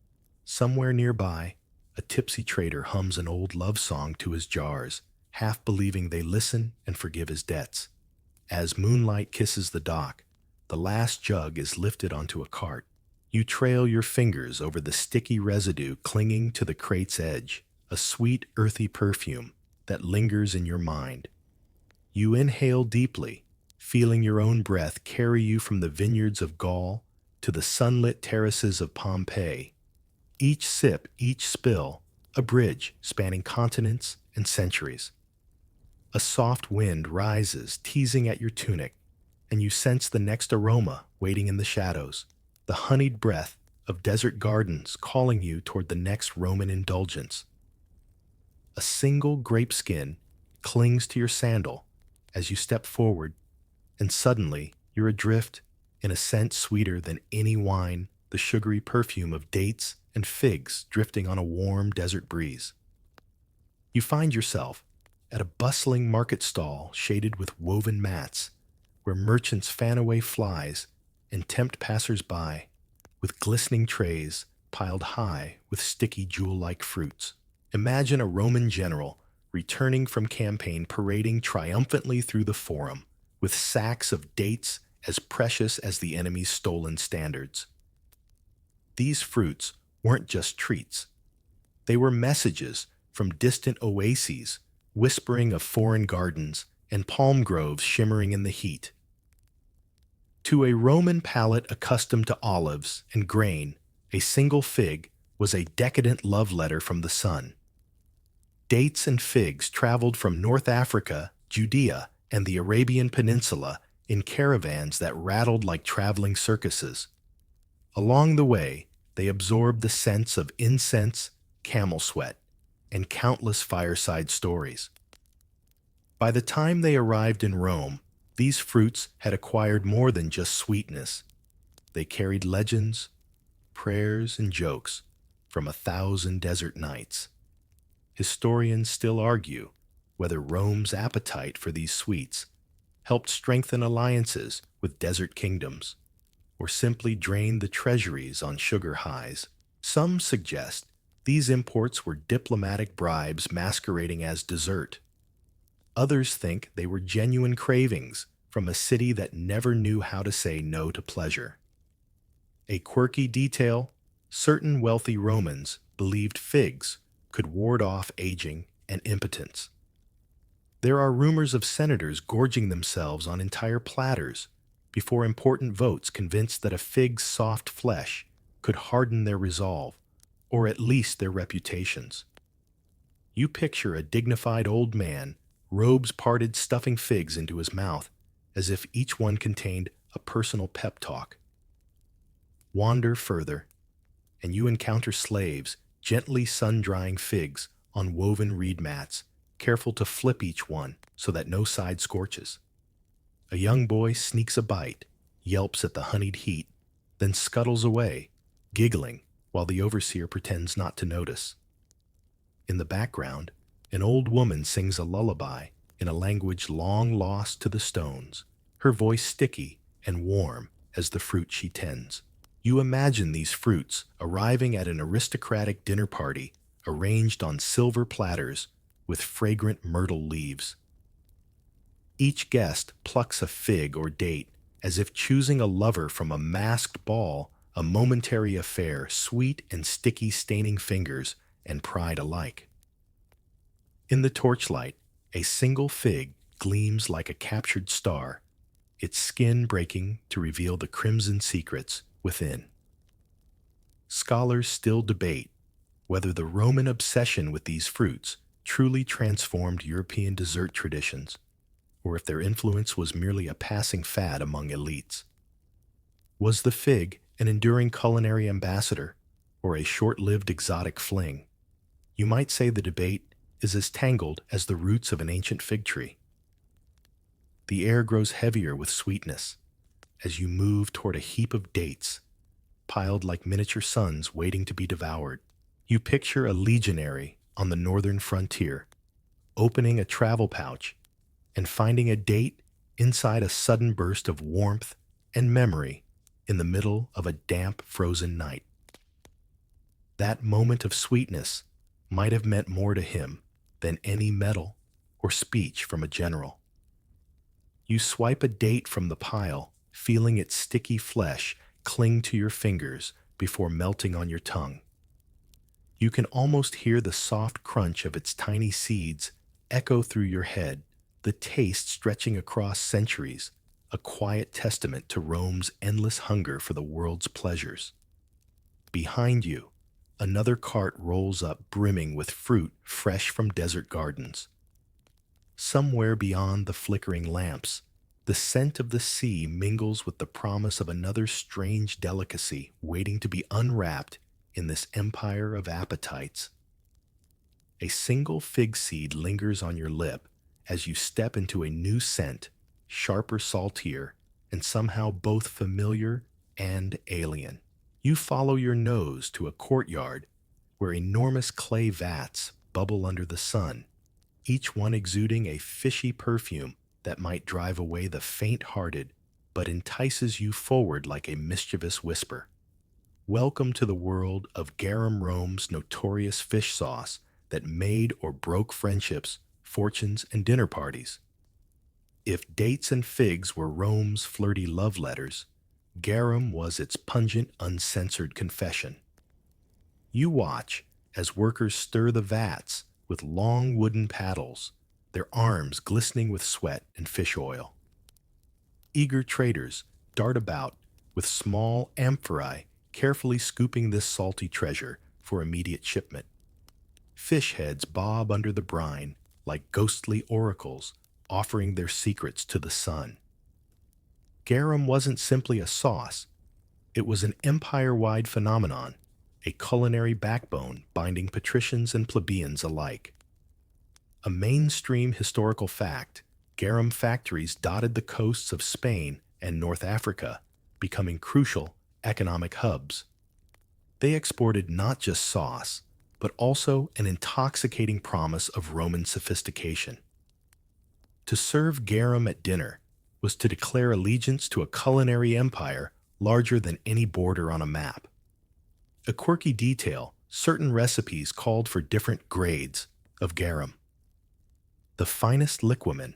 Somewhere nearby, a tipsy trader hums an old love song to his jars, half believing they listen and forgive his debts. As moonlight kisses the dock, the last jug is lifted onto a cart. You trail your fingers over the sticky residue clinging to the crate's edge, a sweet, earthy perfume that lingers in your mind. You inhale deeply, feeling your own breath carry you from the vineyards of Gaul to the sunlit terraces of Pompeii. Each sip, each spill, a bridge spanning continents and centuries. A soft wind rises, teasing at your tunic, and you sense the next aroma waiting in the shadows, the honeyed breath of desert gardens calling you toward the next Roman indulgence. A single grape skin clings to your sandal as you step forward, and suddenly you're adrift in a scent sweeter than any wine, the sugary perfume of dates and figs drifting on a warm desert breeze. You find yourself at a bustling market stall shaded with woven mats, where merchants fan away flies and tempt passers-by with glistening trays piled high with sticky jewel-like fruits. Imagine a Roman general returning from campaign parading triumphantly through the forum with sacks of dates as precious as the enemy's stolen standards. These fruits weren't just treats. They were messages from distant oases, whispering of foreign gardens and palm groves shimmering in the heat. To a Roman palate accustomed to olives and grain, a single fig was a decadent love letter from the sun. Dates and figs traveled from North Africa, Judea, and the Arabian Peninsula in caravans that rattled like traveling circuses. Along the way, they absorbed the scents of incense, camel sweat, and countless fireside stories. By the time they arrived in Rome, these fruits had acquired more than just sweetness. They carried legends, prayers, and jokes from 1,000 desert nights. Historians still argue whether Rome's appetite for these sweets helped strengthen alliances with desert kingdoms, or simply drained the treasuries on sugar highs. Some suggest these imports were diplomatic bribes masquerading as dessert. Others think they were genuine cravings from a city that never knew how to say no to pleasure. A quirky detail: certain wealthy Romans believed figs could ward off aging and impotence. There are rumors of senators gorging themselves on entire platters before important votes, convinced that a fig's soft flesh could harden their resolve, or at least their reputations. You picture a dignified old man, robes parted, stuffing figs into his mouth, as if each one contained a personal pep talk. Wander further, and you encounter slaves gently sun-drying figs on woven reed mats, careful to flip each one so that no side scorches. A young boy sneaks a bite, yelps at the honeyed heat, then scuttles away, giggling while the overseer pretends not to notice. In the background, an old woman sings a lullaby in a language long lost to the stones, her voice sticky and warm as the fruit she tends. You imagine these fruits arriving at an aristocratic dinner party arranged on silver platters with fragrant myrtle leaves. Each guest plucks a fig or date as if choosing a lover from a masked ball, a momentary affair, sweet and sticky, staining fingers and pride alike. In the torchlight, a single fig gleams like a captured star, its skin breaking to reveal the crimson secrets within. Scholars still debate whether the Roman obsession with these fruits truly transformed European dessert traditions, or if their influence was merely a passing fad among elites. Was the fig an enduring culinary ambassador, or a short-lived exotic fling? You might say the debate is as tangled as the roots of an ancient fig tree. The air grows heavier with sweetness as you move toward a heap of dates, piled like miniature suns waiting to be devoured. You picture a legionary on the northern frontier, opening a travel pouch and finding a date inside a sudden burst of warmth and memory in the middle of a damp, frozen night. That moment of sweetness might have meant more to him than any medal or speech from a general. You swipe a date from the pile, feeling its sticky flesh cling to your fingers before melting on your tongue. You can almost hear the soft crunch of its tiny seeds echo through your head, the taste stretching across centuries, a quiet testament to Rome's endless hunger for the world's pleasures. Behind you, another cart rolls up brimming with fruit fresh from desert gardens. Somewhere beyond the flickering lamps, the scent of the sea mingles with the promise of another strange delicacy waiting to be unwrapped in this empire of appetites. A single fig seed lingers on your lip as you step into a new scent, sharper, saltier, and somehow both familiar and alien. You follow your nose to a courtyard where enormous clay vats bubble under the sun, each one exuding a fishy perfume that might drive away the faint-hearted but entices you forward like a mischievous whisper. Welcome to the world of garum Rome's notorious fish sauce that made or broke friendships, fortunes, and dinner parties. If dates and figs were Rome's flirty love letters, garum was its pungent, uncensored confession. You watch as workers stir the vats with long wooden paddles, their arms glistening with sweat and fish oil. Eager traders dart about with small amphorae, carefully scooping this salty treasure for immediate shipment. Fish heads bob under the brine like ghostly oracles, offering their secrets to the sun. Garum wasn't simply a sauce, it was an empire-wide phenomenon, a culinary backbone binding patricians and plebeians alike. A mainstream historical fact, garum factories dotted the coasts of Spain and North Africa, becoming crucial economic hubs. They exported not just sauce, but also an intoxicating promise of Roman sophistication. To serve garum at dinner was to declare allegiance to a culinary empire larger than any border on a map. A quirky detail, certain recipes called for different grades of garum. The finest liquamen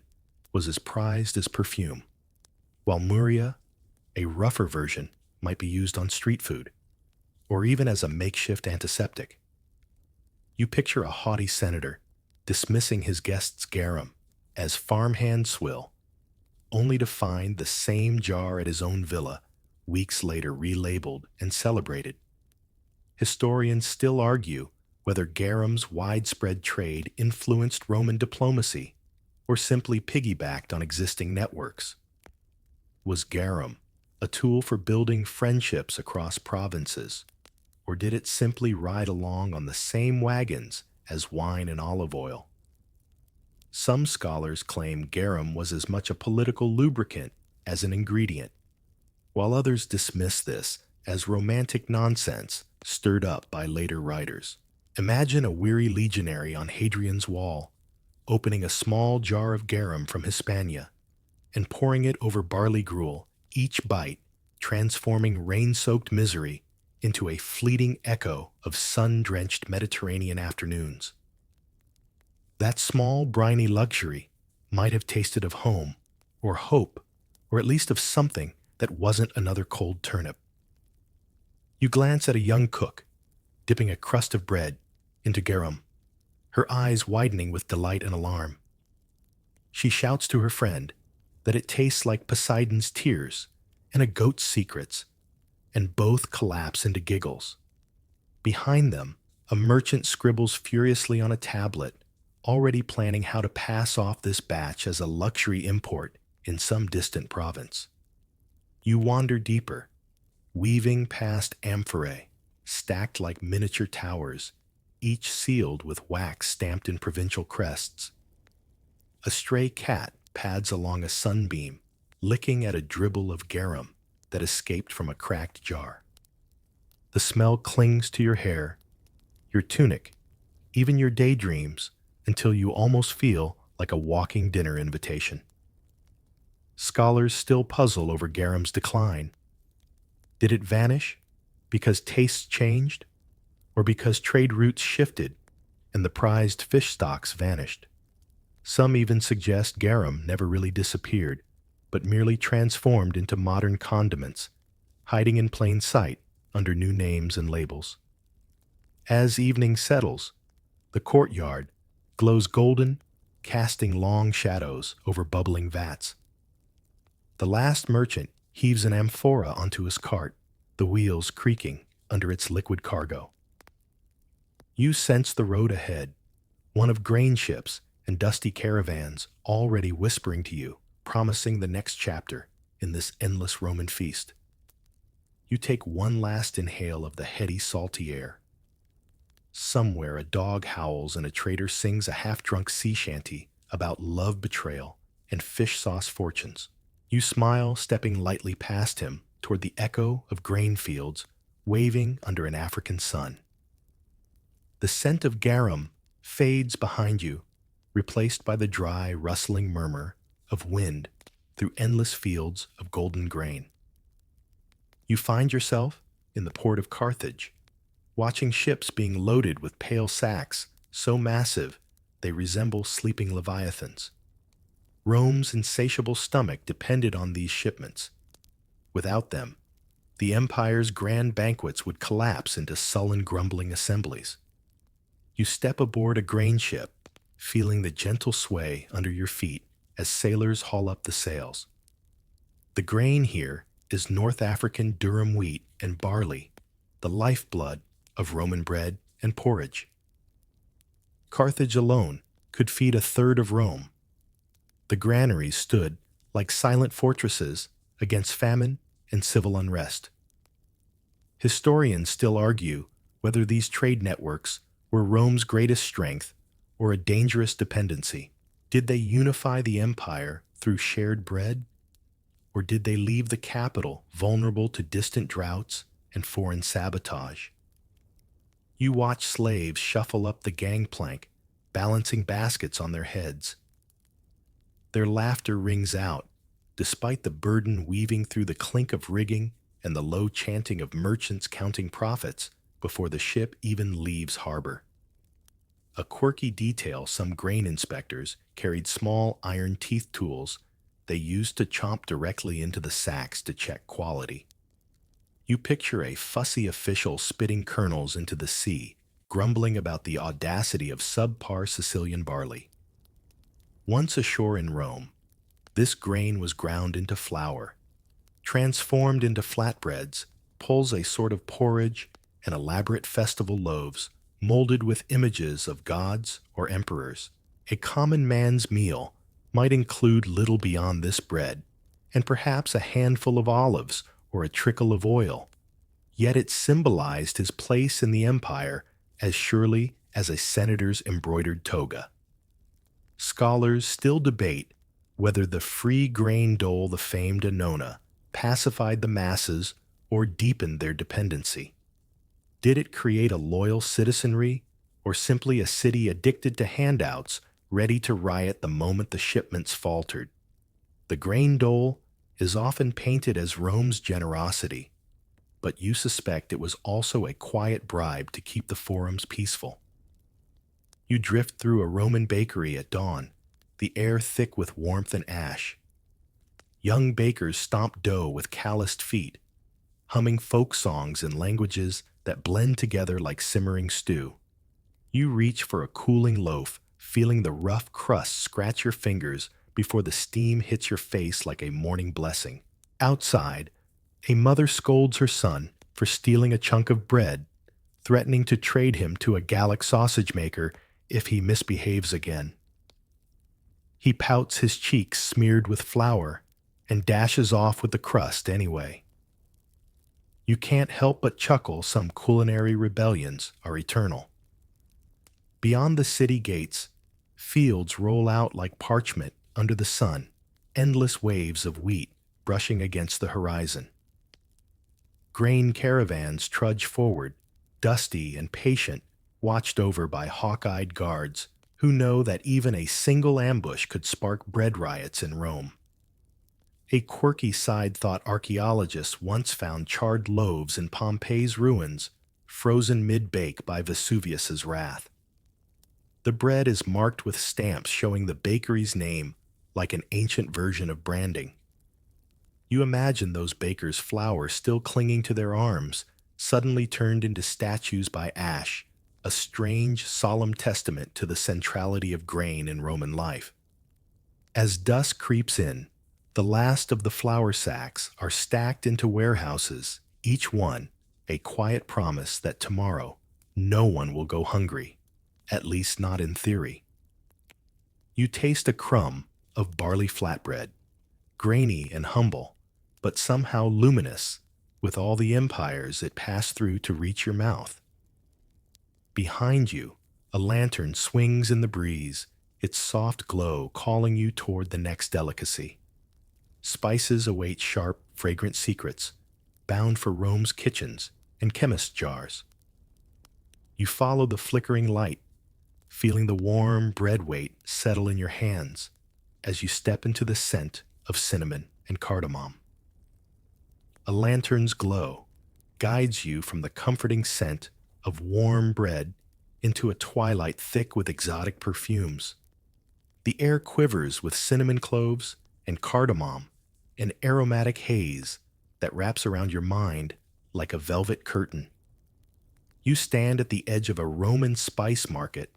was as prized as perfume, while muria, a rougher version, might be used on street food, or even as a makeshift antiseptic. You picture a haughty senator dismissing his guests' garum as farmhand swill, only to find the same jar at his own villa weeks later relabeled and celebrated. Historians still argue whether garum's widespread trade influenced Roman diplomacy or simply piggybacked on existing networks. Was garum a tool for building friendships across provinces, or did it simply ride along on the same wagons as wine and olive oil? Some scholars claim garum was as much a political lubricant as an ingredient, while others dismiss this as romantic nonsense stirred up by later writers. Imagine a weary legionary on Hadrian's wall, opening a small jar of garum from Hispania and pouring it over barley gruel, each bite transforming rain-soaked misery into a fleeting echo of sun-drenched Mediterranean afternoons. That small, briny luxury might have tasted of home, or hope, or at least of something that wasn't another cold turnip. You glance at a young cook, dipping a crust of bread into garum, her eyes widening with delight and alarm. She shouts to her friend that it tastes like Poseidon's tears and a goat's secrets, and both collapse into giggles. Behind them, a merchant scribbles furiously on a tablet, already planning how to pass off this batch as a luxury import in some distant province. You wander deeper, weaving past amphorae, stacked like miniature towers, each sealed with wax stamped in provincial crests. A stray cat pads along a sunbeam, licking at a dribble of garum that escaped from a cracked jar. The smell clings to your hair, your tunic, even your daydreams, until you almost feel like a walking dinner invitation. Scholars still puzzle over garum's decline. Did it vanish because tastes changed, or because trade routes shifted and the prized fish stocks vanished? Some even suggest garum never really disappeared, but merely transformed into modern condiments, hiding in plain sight under new names and labels. As evening settles, the courtyard glows golden, casting long shadows over bubbling vats. The last merchant heaves an amphora onto his cart, the wheels creaking under its liquid cargo. You sense the road ahead, one of grain ships and dusty caravans already whispering to you, promising the next chapter in this endless Roman feast. You take one last inhale of the heady, salty air. Somewhere a dog howls and a trader sings a half-drunk sea shanty about love betrayal and fish sauce fortunes. You smile, stepping lightly past him toward the echo of grain fields waving under an African sun. The scent of garum fades behind you, replaced by the dry, rustling murmur of wind through endless fields of golden grain. You find yourself in the port of Carthage, watching ships being loaded with pale sacks so massive they resemble sleeping leviathans. Rome's insatiable stomach depended on these shipments. Without them, the empire's grand banquets would collapse into sullen, grumbling assemblies. You step aboard a grain ship, feeling the gentle sway under your feet as sailors haul up the sails. The grain here is North African durum wheat and barley, the lifeblood of Roman bread and porridge. Carthage alone could feed a third of Rome. The granaries stood like silent fortresses against famine and civil unrest. Historians still argue whether these trade networks were Rome's greatest strength or a dangerous dependency. Did they unify the empire through shared bread, or did they leave the capital vulnerable to distant droughts and foreign sabotage? You watch slaves shuffle up the gangplank, balancing baskets on their heads. Their laughter rings out, despite the burden weaving through the clink of rigging and the low chanting of merchants counting profits before the ship even leaves harbor. A quirky detail: some grain inspectors carried small iron teeth tools they used to chomp directly into the sacks to check quality. You picture a fussy official spitting kernels into the sea, grumbling about the audacity of subpar Sicilian barley. Once ashore in Rome, this grain was ground into flour, transformed into flatbreads, pulls a sort of porridge, and elaborate festival loaves, molded with images of gods or emperors. A common man's meal might include little beyond this bread, and perhaps a handful of olives or a trickle of oil. Yet it symbolized his place in the empire as surely as a senator's embroidered toga. Scholars still debate whether the free grain dole, the famed annona, pacified the masses or deepened their dependency. Did it create a loyal citizenry, or simply a city addicted to handouts, ready to riot the moment the shipments faltered? The grain dole is often painted as Rome's generosity, but you suspect it was also a quiet bribe to keep the forums peaceful. You drift through a Roman bakery at dawn, the air thick with warmth and ash. Young bakers stomp dough with calloused feet, humming folk songs in languages that blend together like simmering stew. You reach for a cooling loaf, feeling the rough crust scratch your fingers before the steam hits your face like a morning blessing. Outside, a mother scolds her son for stealing a chunk of bread, threatening to trade him to a Gallic sausage maker if he misbehaves again. He pouts, his cheeks smeared with flour, and dashes off with the crust anyway. You can't help but chuckle. Some culinary rebellions are eternal. Beyond the city gates, fields roll out like parchment under the sun, endless waves of wheat brushing against the horizon. Grain caravans trudge forward, dusty and patient, watched over by hawk-eyed guards who know that even a single ambush could spark bread riots in Rome. A quirky side thought: archaeologists once found charred loaves in Pompeii's ruins, frozen mid-bake by Vesuvius's wrath. The bread is marked with stamps showing the bakery's name, like an ancient version of branding. You imagine those bakers' flour still clinging to their arms, suddenly turned into statues by ash, a strange, solemn testament to the centrality of grain in Roman life. As dusk creeps in, the last of the flour sacks are stacked into warehouses, each one a quiet promise that tomorrow no one will go hungry, at least not in theory. You taste a crumb of barley flatbread, grainy and humble, but somehow luminous with all the empires it passed through to reach your mouth. Behind you, a lantern swings in the breeze, its soft glow calling you toward the next delicacy. Spices await sharp, fragrant secrets, bound for Rome's kitchens and chemist jars. You follow the flickering light, feeling the warm bread weight settle in your hands as you step into the scent of cinnamon and cardamom. A lantern's glow guides you from the comforting scent of warm bread into a twilight thick with exotic perfumes. The air quivers with cinnamon cloves and cardamom, an aromatic haze that wraps around your mind like a velvet curtain. You stand at the edge of a Roman spice market,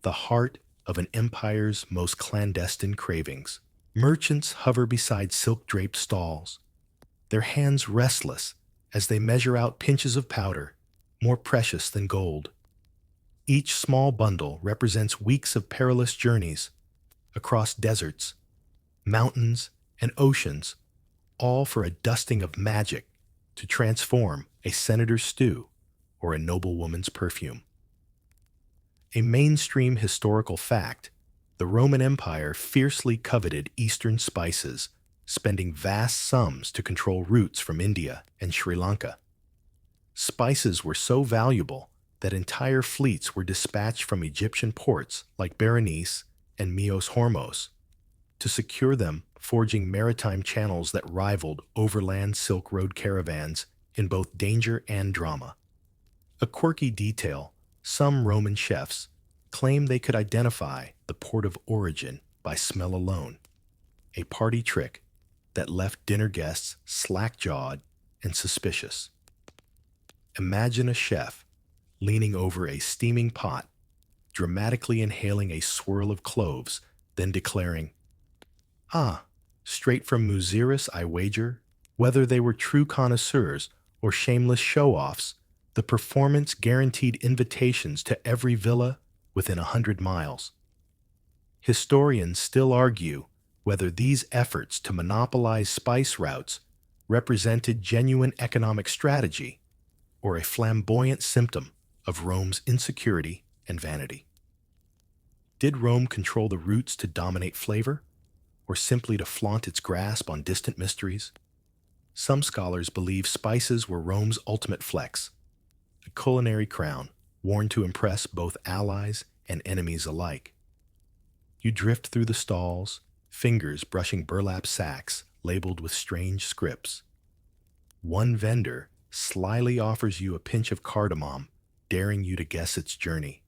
the heart of an empire's most clandestine cravings. Merchants hover beside silk-draped stalls, their hands restless as they measure out pinches of powder, more precious than gold. Each small bundle represents weeks of perilous journeys across deserts, mountains, and oceans, all for a dusting of magic to transform a senator's stew or a noblewoman's perfume. A mainstream historical fact, the Roman Empire fiercely coveted Eastern spices, spending vast sums to control routes from India and Sri Lanka. Spices were so valuable that entire fleets were dispatched from Egyptian ports like Berenice and Myos Hormos to secure them, forging maritime channels that rivaled overland Silk Road caravans in both danger and drama. A quirky detail, some Roman chefs claim they could identify the port of origin by smell alone, a party trick that left dinner guests slack-jawed and suspicious. Imagine a chef leaning over a steaming pot, dramatically inhaling a swirl of cloves, then declaring, "Ah, straight from Muziris, I wager." Whether they were true connoisseurs or shameless show-offs, the performance guaranteed invitations to every villa within 100 miles. Historians still argue whether these efforts to monopolize spice routes represented genuine economic strategy or a flamboyant symptom of Rome's insecurity and vanity. Did Rome control the routes to dominate flavor, or simply to flaunt its grasp on distant mysteries? Some scholars believe spices were Rome's ultimate flex, a culinary crown worn to impress both allies and enemies alike. You drift through the stalls, fingers brushing burlap sacks labeled with strange scripts. One vendor slyly offers you a pinch of cardamom, daring you to guess its journey.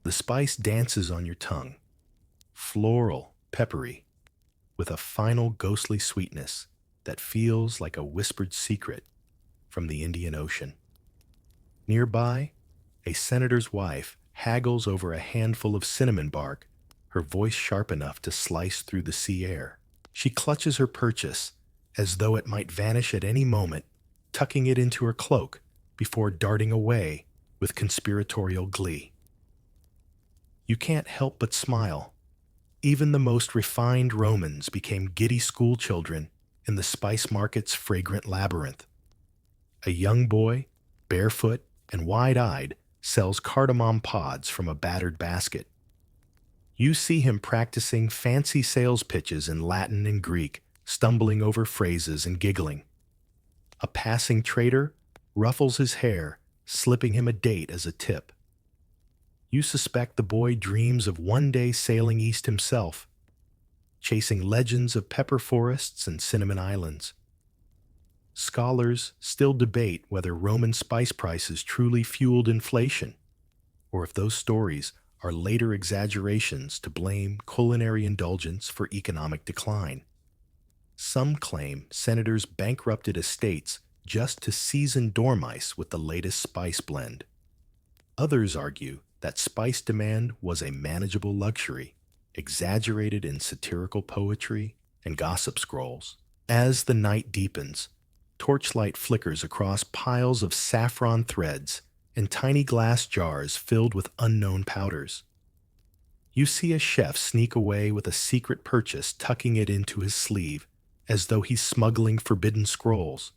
The spice dances on your tongue, floral, peppery, with a final ghostly sweetness that feels like a whispered secret from the Indian Ocean. Nearby, a senator's wife haggles over a handful of cinnamon bark, her voice sharp enough to slice through the sea air. She clutches her purchase as though it might vanish at any moment, tucking it into her cloak before darting away with conspiratorial glee. You can't help but smile. Even the most refined Romans became giddy schoolchildren in the spice market's fragrant labyrinth. A young boy, barefoot and wide-eyed, sells cardamom pods from a battered basket. You see him practicing fancy sales pitches in Latin and Greek, stumbling over phrases and giggling. A passing trader ruffles his hair, slipping him a date as a tip. You suspect the boy dreams of one day sailing east himself, chasing legends of pepper forests and cinnamon islands. Scholars still debate whether Roman spice prices truly fueled inflation, or if those stories are later exaggerations to blame culinary indulgence for economic decline. Some claim senators bankrupted estates just to season dormice with the latest spice blend. Others argue that spice demand was a manageable luxury, exaggerated in satirical poetry and gossip scrolls. As the night deepens, torchlight flickers across piles of saffron threads and tiny glass jars filled with unknown powders. You see a chef sneak away with a secret purchase, tucking it into his sleeve as though he's smuggling forbidden scrolls.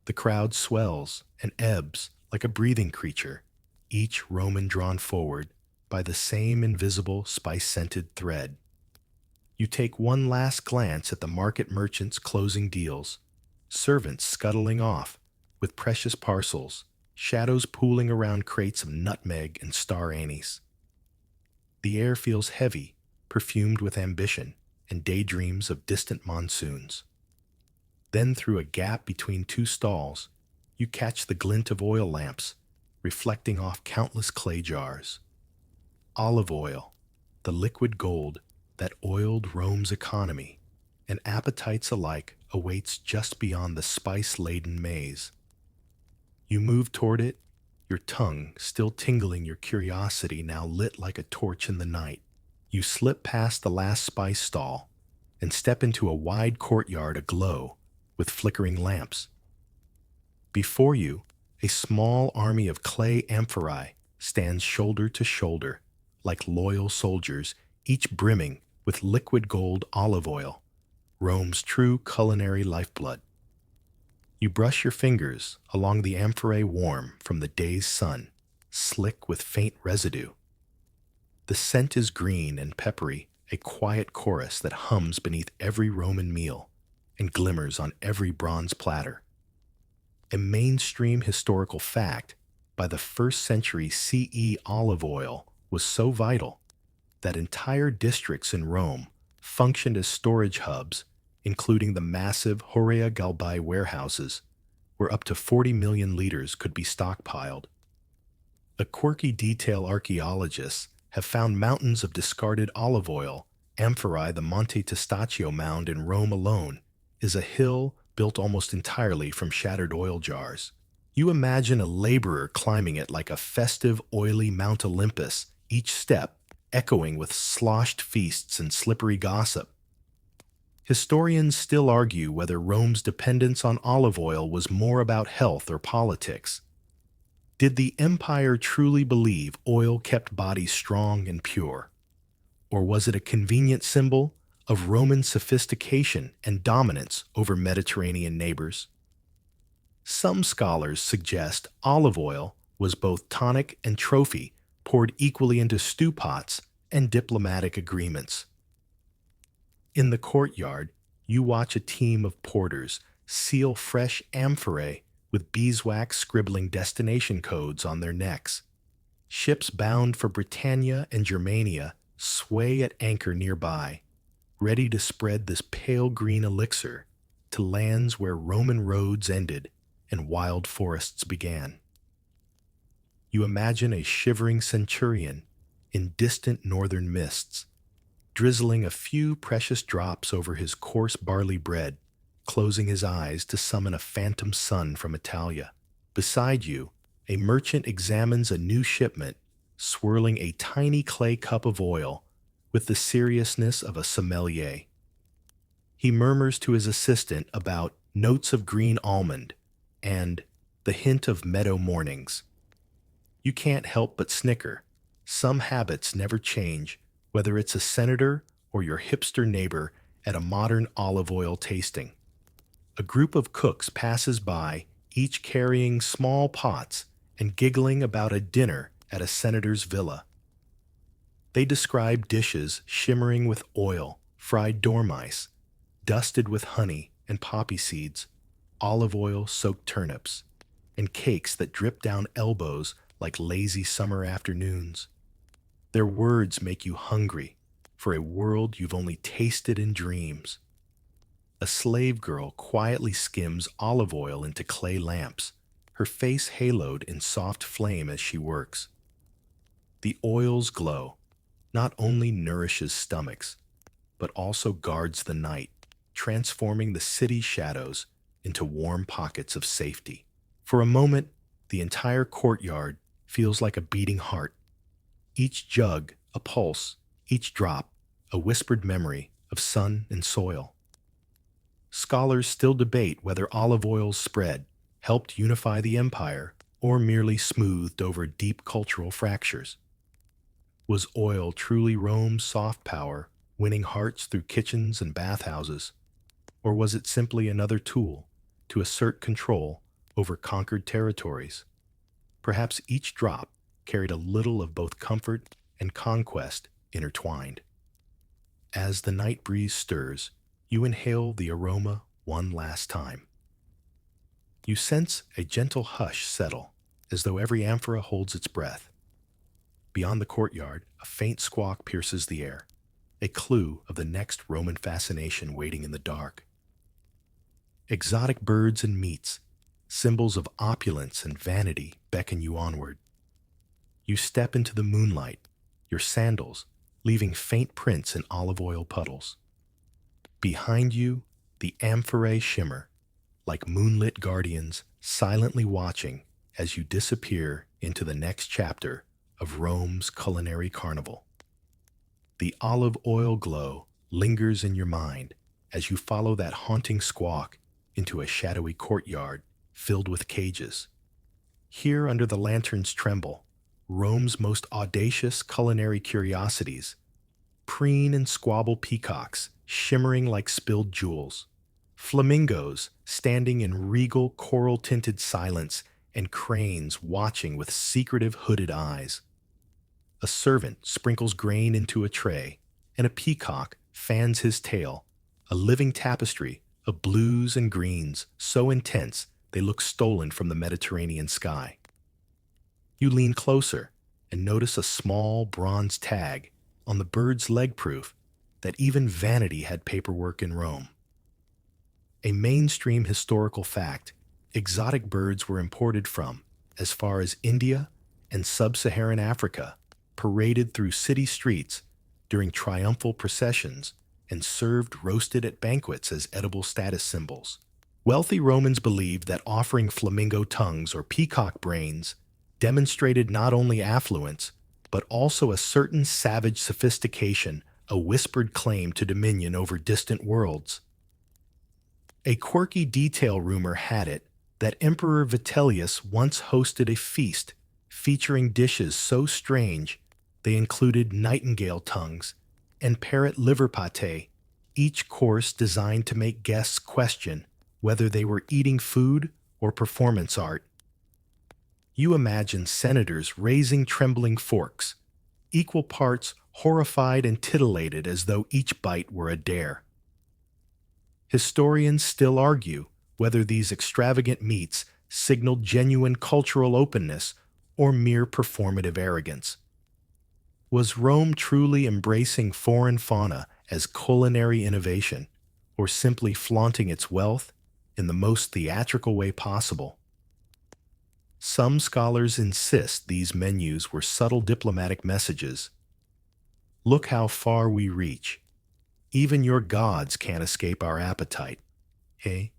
The crowd swells and ebbs like a breathing creature, each Roman drawn forward, by the same invisible spice-scented thread. You take one last glance at the market merchants closing deals, servants scuttling off with precious parcels, shadows pooling around crates of nutmeg and star anise. The air feels heavy, perfumed with ambition and daydreams of distant monsoons. Then, through a gap between two stalls, you catch the glint of oil lamps, reflecting off countless clay jars. Olive oil, the liquid gold that oiled Rome's economy, and appetites alike awaits just beyond the spice-laden maze. You move toward it, your tongue still tingling, your curiosity now lit like a torch in the night. You slip past the last spice stall and step into a wide courtyard aglow with flickering lamps. Before you, a small army of clay amphorae stands shoulder to shoulder, like loyal soldiers, each brimming with liquid gold olive oil, Rome's true culinary lifeblood. You brush your fingers along the amphorae warm from the day's sun, slick with faint residue. The scent is green and peppery, a quiet chorus that hums beneath every Roman meal and glimmers on every bronze platter. A mainstream historical fact, by the 1st century CE, olive oil was so vital that entire districts in Rome functioned as storage hubs, including the massive Horea Galbae warehouses, where up to 40 million liters could be stockpiled. A quirky detail: archaeologists have found mountains of discarded olive oil. Amphorae, the Monte Testaccio mound in Rome alone, is a hill built almost entirely from shattered oil jars. You imagine a laborer climbing it like a festive, oily Mount Olympus, each step echoing with sloshed feasts and slippery gossip. Historians still argue whether Rome's dependence on olive oil was more about health or politics. Did the empire truly believe oil kept bodies strong and pure? Or was it a convenient symbol of Roman sophistication and dominance over Mediterranean neighbors? Some scholars suggest olive oil was both tonic and trophy, poured equally into stew pots and diplomatic agreements. In the courtyard, you watch a team of porters seal fresh amphorae with beeswax scribbling destination codes on their necks. Ships bound for Britannia and Germania sway at anchor nearby, ready to spread this pale green elixir to lands where Roman roads ended and wild forests began. You imagine a shivering centurion in distant northern mists, drizzling a few precious drops over his coarse barley bread, closing his eyes to summon a phantom sun from Italia. Beside you, a merchant examines a new shipment, swirling a tiny clay cup of oil with the seriousness of a sommelier. He murmurs to his assistant about notes of green almond and the hint of meadow mornings. You can't help but snicker. Some habits never change, whether it's a senator or your hipster neighbor at a modern olive oil tasting. A group of cooks passes by, each carrying small pots and giggling about a dinner at a senator's villa. They describe dishes shimmering with oil, fried dormice, dusted with honey and poppy seeds, olive oil-soaked turnips, and cakes that drip down elbows like lazy summer afternoons. Their words make you hungry for a world you've only tasted in dreams. A slave girl quietly skims olive oil into clay lamps, her face haloed in soft flame as she works. The oil's glow not only nourishes stomachs, but also guards the night, transforming the city's shadows into warm pockets of safety. For a moment, the entire courtyard feels like a beating heart. Each jug, a pulse, each drop, a whispered memory of sun and soil. Scholars still debate whether olive oil's spread helped unify the empire or merely smoothed over deep cultural fractures. Was oil truly Rome's soft power, winning hearts through kitchens and bathhouses? Or was it simply another tool to assert control over conquered territories? Perhaps each drop carried a little of both comfort and conquest intertwined. As the night breeze stirs, you inhale the aroma one last time. You sense a gentle hush settle, as though every amphora holds its breath. Beyond the courtyard, a faint squawk pierces the air, a clue of the next Roman fascination waiting in the dark. Exotic birds and meats, symbols of opulence and vanity, beckon you onward. You step into the moonlight, your sandals leaving faint prints in olive oil puddles. Behind you, the amphorae shimmer, like moonlit guardians silently watching as you disappear into the next chapter of Rome's culinary carnival. The olive oil glow lingers in your mind as you follow that haunting squawk into a shadowy courtyard filled with cages. Here, under the lanterns tremble Rome's most audacious culinary curiosities, preen and squabble peacocks shimmering like spilled jewels, flamingos standing in regal coral-tinted silence, and cranes watching with secretive hooded eyes. A servant sprinkles grain into a tray, and a peacock fans his tail, a living tapestry of blues and greens so intense they look stolen from the Mediterranean sky. You lean closer and notice a small bronze tag on the bird's leg proof that even vanity had paperwork in Rome. A mainstream historical fact, exotic birds were imported from as far as India and sub-Saharan Africa, paraded through city streets during triumphal processions, and served roasted at banquets as edible status symbols. Wealthy Romans believed that offering flamingo tongues or peacock brains demonstrated not only affluence, but also a certain savage sophistication, a whispered claim to dominion over distant worlds. A quirky detail rumor had it that Emperor Vitellius once hosted a feast featuring dishes so strange they included nightingale tongues and parrot liver pate, each course designed to make guests question whether they were eating food or performance art. You imagine senators raising trembling forks, equal parts horrified and titillated as though each bite were a dare. Historians still argue whether these extravagant meats signaled genuine cultural openness or mere performative arrogance. Was Rome truly embracing foreign fauna as culinary innovation, or simply flaunting its wealth in the most theatrical way possible? Some scholars insist these menus were subtle diplomatic messages. Look how far we reach. Even your gods can't escape our appetite. Hey,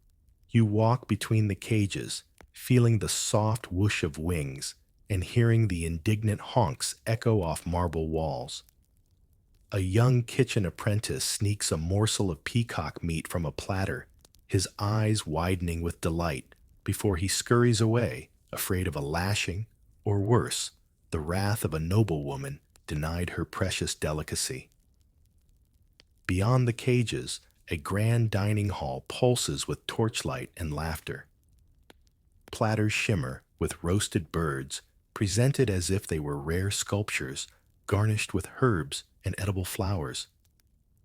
you walk between the cages, feeling the soft whoosh of wings and hearing the indignant honks echo off marble walls. A young kitchen apprentice sneaks a morsel of peacock meat from a platter, his eyes widening with delight, before he scurries away, afraid of a lashing, or worse, the wrath of a noblewoman denied her precious delicacy. Beyond the cages, a grand dining hall pulses with torchlight and laughter. Platters shimmer with roasted birds, presented as if they were rare sculptures, garnished with herbs and edible flowers.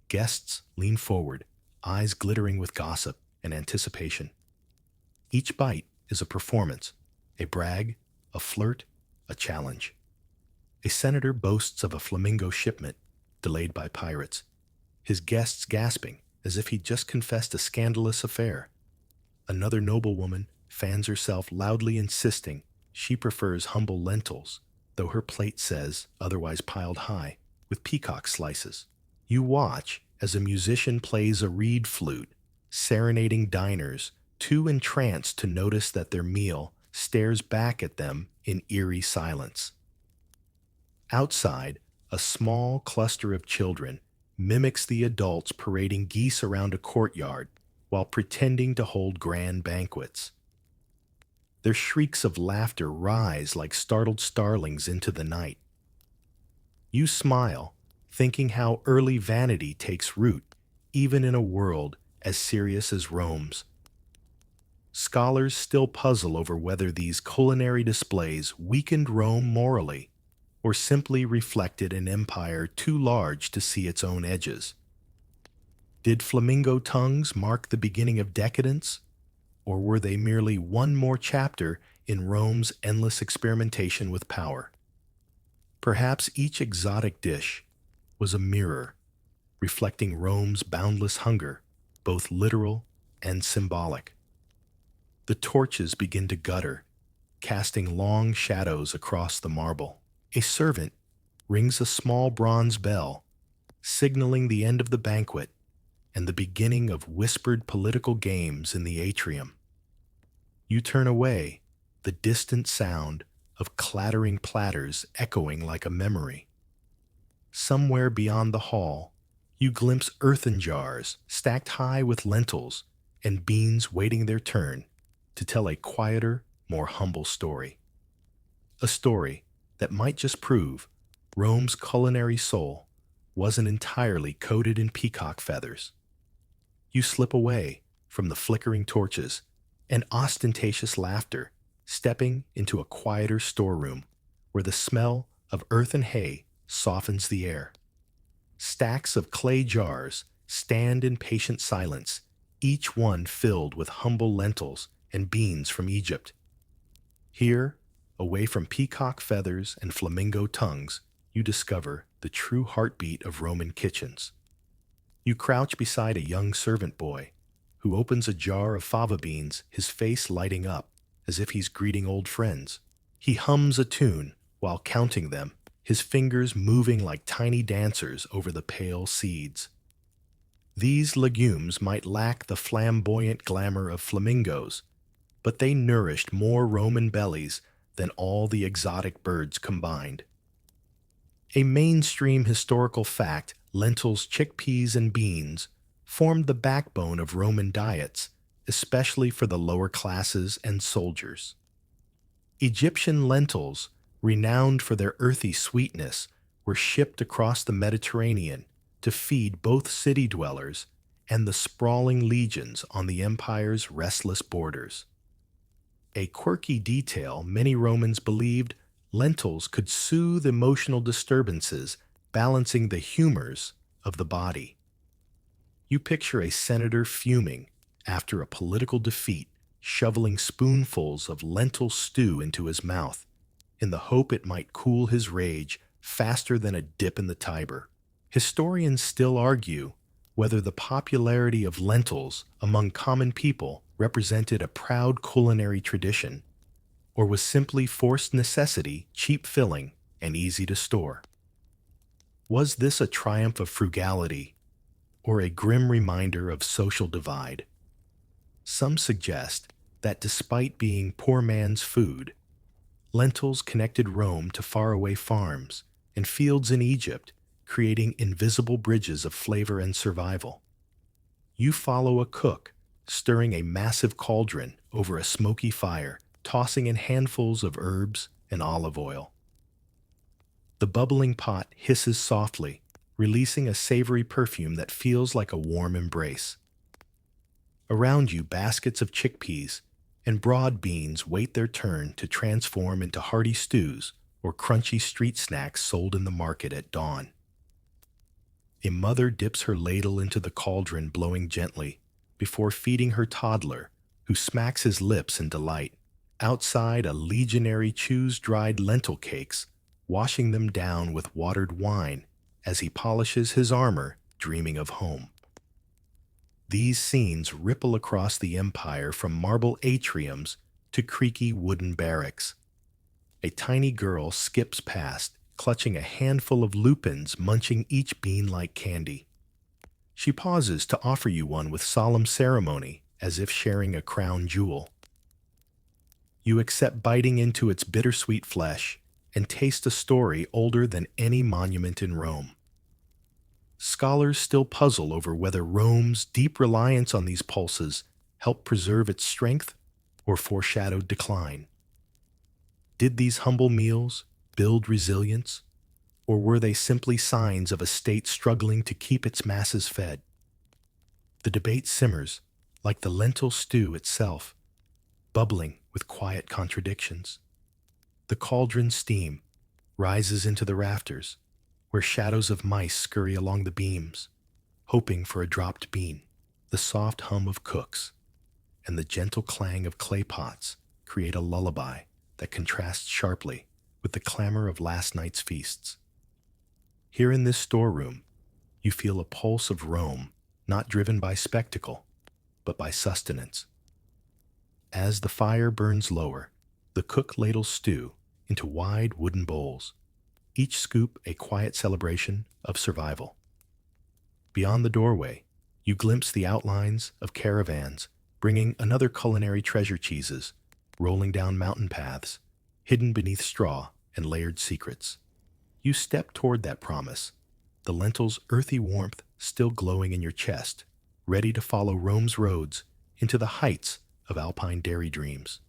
Guests lean forward, eyes glittering with gossip and anticipation. Each bite is a performance, a brag, a flirt, a challenge. A senator boasts of a flamingo shipment, delayed by pirates, his guests gasping as if he'd just confessed a scandalous affair. Another noblewoman fans herself, loudly insisting she prefers humble lentils, though her plate says otherwise piled high with peacock slices. You watch as a musician plays a reed flute, serenading diners, too entranced to notice that their meal stares back at them in eerie silence. Outside, a small cluster of children mimics the adults parading geese around a courtyard while pretending to hold grand banquets. Their shrieks of laughter rise like startled starlings into the night. You smile, thinking how early vanity takes root, even in a world as serious as Rome's. Scholars still puzzle over whether these culinary displays weakened Rome morally, or simply reflected an empire too large to see its own edges? Did flamingo tongues mark the beginning of decadence, or were they merely one more chapter in Rome's endless experimentation with power? Perhaps each exotic dish was a mirror, reflecting Rome's boundless hunger, both literal and symbolic. The torches begin to gutter, casting long shadows across the marble. A servant rings a small bronze bell, signaling the end of the banquet and the beginning of whispered political games in the atrium. You turn away, the distant sound of clattering platters echoing like a memory. Somewhere beyond the hall, you glimpse earthen jars stacked high with lentils and beans waiting their turn to tell a quieter, more humble story. A story that might just prove Rome's culinary soul wasn't entirely coated in peacock feathers. You slip away from the flickering torches and ostentatious laughter, stepping into a quieter storeroom where the smell of earth and hay softens the air. Stacks of clay jars stand in patient silence, each one filled with humble lentils and beans from Egypt. Here, away from peacock feathers and flamingo tongues, you discover the true heartbeat of Roman kitchens. You crouch beside a young servant boy who opens a jar of fava beans, his face lighting up as if he's greeting old friends. He hums a tune while counting them, his fingers moving like tiny dancers over the pale seeds. These legumes might lack the flamboyant glamour of flamingos, but they nourished more Roman bellies than all the exotic birds combined. A mainstream historical fact, lentils, chickpeas, and beans formed the backbone of Roman diets, especially for the lower classes and soldiers. Egyptian lentils, renowned for their earthy sweetness, were shipped across the Mediterranean to feed both city dwellers and the sprawling legions on the empire's restless borders. A quirky detail, many Romans believed lentils could soothe emotional disturbances, balancing the humors of the body. You picture a senator fuming after a political defeat, shoveling spoonfuls of lentil stew into his mouth, in the hope it might cool his rage faster than a dip in the Tiber. Historians still argue whether the popularity of lentils among common people represented a proud culinary tradition, or was simply forced necessity, cheap filling, and easy to store. Was this a triumph of frugality, or a grim reminder of social divide? Some suggest that despite being poor man's food, lentils connected Rome to faraway farms and fields in Egypt, creating invisible bridges of flavor and survival. You follow a cook, stirring a massive cauldron over a smoky fire, tossing in handfuls of herbs and olive oil. The bubbling pot hisses softly, releasing a savory perfume that feels like a warm embrace. Around you, baskets of chickpeas and broad beans wait their turn to transform into hearty stews or crunchy street snacks sold in the market at dawn. A mother dips her ladle into the cauldron, blowing gently, before feeding her toddler, who smacks his lips in delight. Outside, a legionary chews dried lentil cakes, washing them down with watered wine as he polishes his armor, dreaming of home. These scenes ripple across the empire from marble atriums to creaky wooden barracks. A tiny girl skips past, clutching a handful of lupins, munching each bean like candy. She pauses to offer you one with solemn ceremony, as if sharing a crown jewel. You accept, biting into its bittersweet flesh, and taste a story older than any monument in Rome. Scholars still puzzle over whether Rome's deep reliance on these pulses helped preserve its strength or foreshadowed decline. Did these humble meals build resilience, or were they simply signs of a state struggling to keep its masses fed? The debate simmers, like the lentil stew itself, bubbling with quiet contradictions. The cauldron's steam, rises into the rafters, where shadows of mice scurry along the beams, hoping for a dropped bean. The soft hum of cooks and the gentle clang of clay pots create a lullaby that contrasts sharply with the clamor of last night's feasts. Here in this storeroom, you feel a pulse of Rome, not driven by spectacle, but by sustenance. As the fire burns lower, the cook ladles stew into wide wooden bowls, each scoop a quiet celebration of survival. Beyond the doorway, you glimpse the outlines of caravans bringing another culinary treasure, cheeses rolling down mountain paths, hidden beneath straw and layered secrets. You step toward that promise, the lentils' earthy warmth still glowing in your chest, ready to follow Rome's roads into the heights of alpine dairy dreams.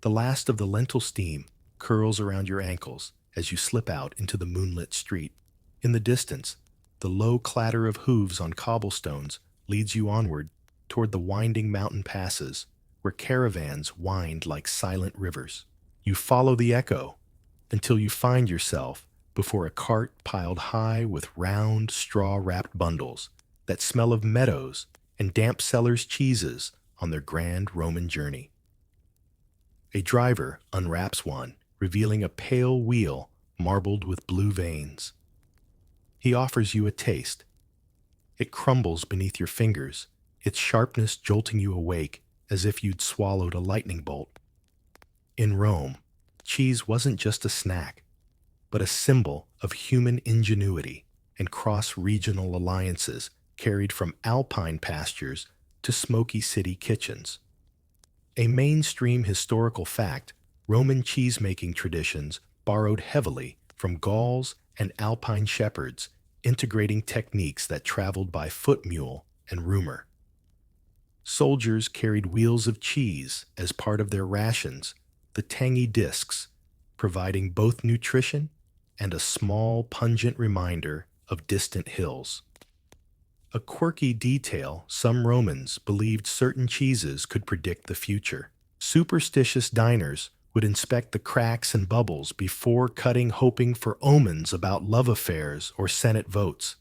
The last of the lentil steam curls around your ankles as you slip out into the moonlit street. In the distance, the low clatter of hooves on cobblestones leads you onward toward the winding mountain passes where caravans wind like silent rivers. You follow the echo until you find yourself before a cart piled high with round, straw-wrapped bundles that smell of meadows and damp cellars' cheeses on their grand Roman journey. A driver unwraps one, revealing a pale wheel marbled with blue veins. He offers you a taste. It crumbles beneath your fingers, its sharpness jolting you awake as if you'd swallowed a lightning bolt. In Rome, cheese wasn't just a snack, but a symbol of human ingenuity and cross-regional alliances carried from alpine pastures to smoky city kitchens. A mainstream historical fact, Roman cheese-making traditions borrowed heavily from Gauls and alpine shepherds, integrating techniques that traveled by foot mule and rumor. Soldiers carried wheels of cheese as part of their rations, the tangy discs, providing both nutrition and a small, pungent reminder of distant hills. A quirky detail, some Romans believed certain cheeses could predict the future. Superstitious diners would inspect the cracks and bubbles before cutting, hoping for omens about love affairs or Senate votes.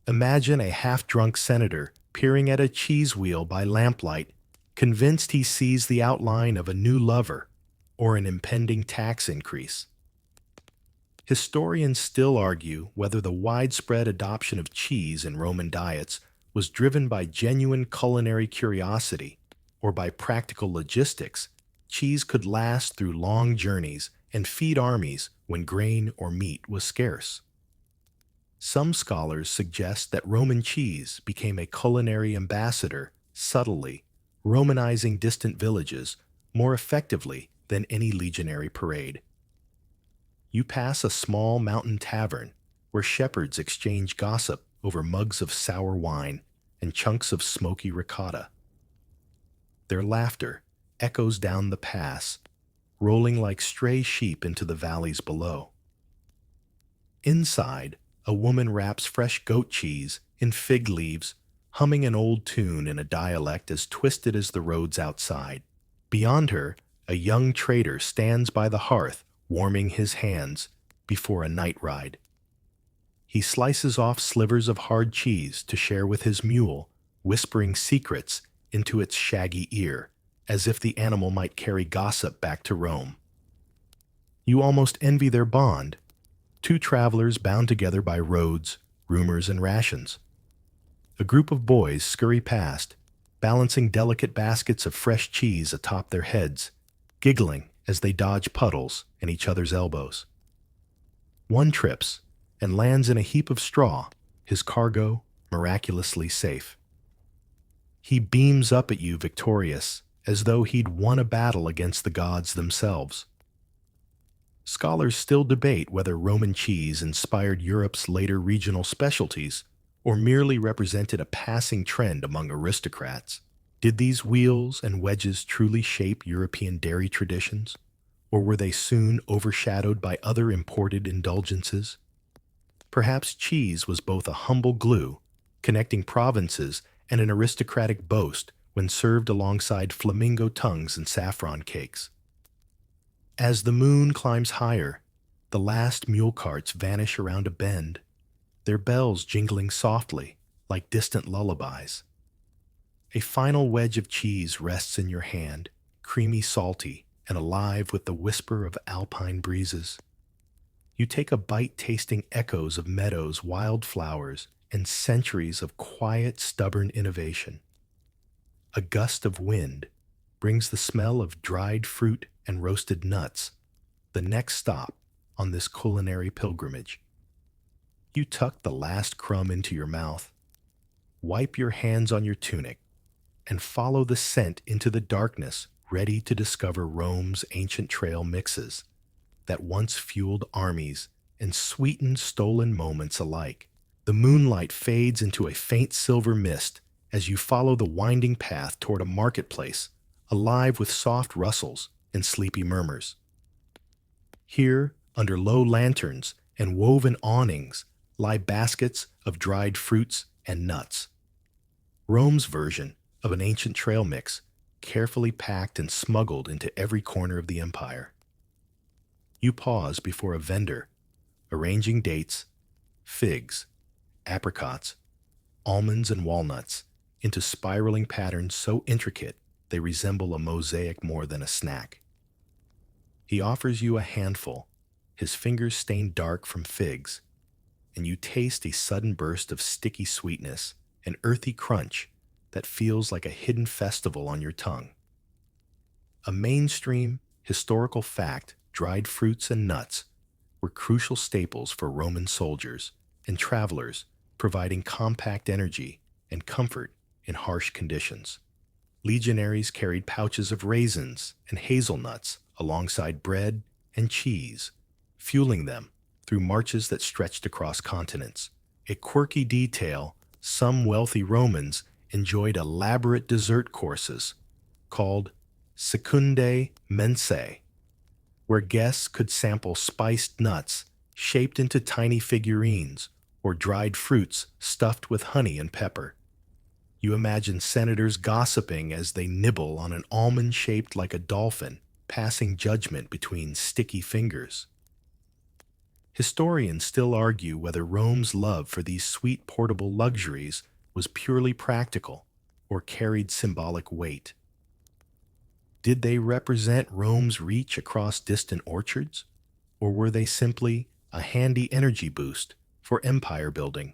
Imagine a half-drunk senator peering at a cheese wheel by lamplight, convinced he sees the outline of a new lover or an impending tax increase. Historians still argue whether the widespread adoption of cheese in Roman diets was driven by genuine culinary curiosity or by practical logistics. Cheese could last through long journeys and feed armies when grain or meat was scarce. Some scholars suggest that Roman cheese became a culinary ambassador, subtly Romanizing distant villages more effectively than any legionary parade. You pass a small mountain tavern where shepherds exchange gossip over mugs of sour wine and chunks of smoky ricotta. Their laughter echoes down the pass, rolling like stray sheep into the valleys below. Inside, a woman wraps fresh goat cheese in fig leaves, humming an old tune in a dialect as twisted as the roads outside. Beyond her, a young trader stands by the hearth, warming his hands before a night ride. He slices off slivers of hard cheese to share with his mule, whispering secrets into its shaggy ear, as if the animal might carry gossip back to Rome. You almost envy their bond, two travelers bound together by roads, rumors, and rations. A group of boys scurry past, balancing delicate baskets of fresh cheese atop their heads, giggling as they dodge puddles and each other's elbows. One trips and lands in a heap of straw, his cargo miraculously safe. He beams up at you victorious, as though he'd won a battle against the gods themselves. Scholars still debate whether Roman cheese inspired Europe's later regional specialties or merely represented a passing trend among aristocrats. Did these wheels and wedges truly shape European dairy traditions, or were they soon overshadowed by other imported indulgences? Perhaps cheese was both a humble glue, connecting provinces, and an aristocratic boast when served alongside flamingo tongues and saffron cakes. As the moon climbs higher, the The last mule carts vanish around a bend, their bells jingling softly like distant lullabies. A final wedge of cheese rests in your hand, creamy, salty, and alive with the whisper of alpine breezes. You take a bite tasting echoes of meadows, wildflowers, and centuries of quiet, stubborn innovation. A gust of wind brings the smell of dried fruit and roasted nuts, the next stop on this culinary pilgrimage. You tuck the last crumb into your mouth, wipe your hands on your tunic, and follow the scent into the darkness, ready to discover Rome's ancient trail mixes that once fueled armies and sweetened stolen moments alike. The moonlight fades into a faint silver mist as you follow the winding path toward a marketplace, alive with soft rustles and sleepy murmurs. Here, under low lanterns and woven awnings, lie baskets of dried fruits and nuts. Rome's version of an ancient trail mix, carefully packed and smuggled into every corner of the empire. You pause before a vendor, arranging dates, figs, apricots, almonds, and walnuts into spiraling patterns so intricate they resemble a mosaic more than a snack. He offers you a handful, his fingers stained dark from figs, and you taste a sudden burst of sticky sweetness, an earthy crunch that feels like a hidden festival on your tongue. A mainstream, historical fact, dried fruits and nuts were crucial staples for Roman soldiers and travelers, providing compact energy and comfort in harsh conditions. Legionaries carried pouches of raisins and hazelnuts alongside bread and cheese, fueling them through marches that stretched across continents. A quirky detail: some wealthy Romans enjoyed elaborate dessert courses called secundae mensae, where guests could sample spiced nuts shaped into tiny figurines or dried fruits stuffed with honey and pepper. You imagine senators gossiping as they nibble on an almond shaped like a dolphin, passing judgment between sticky fingers. Historians still argue whether Rome's love for these sweet portable luxuries was purely practical or carried symbolic weight. Did they represent Rome's reach across distant orchards, or were they simply a handy energy boost for empire building?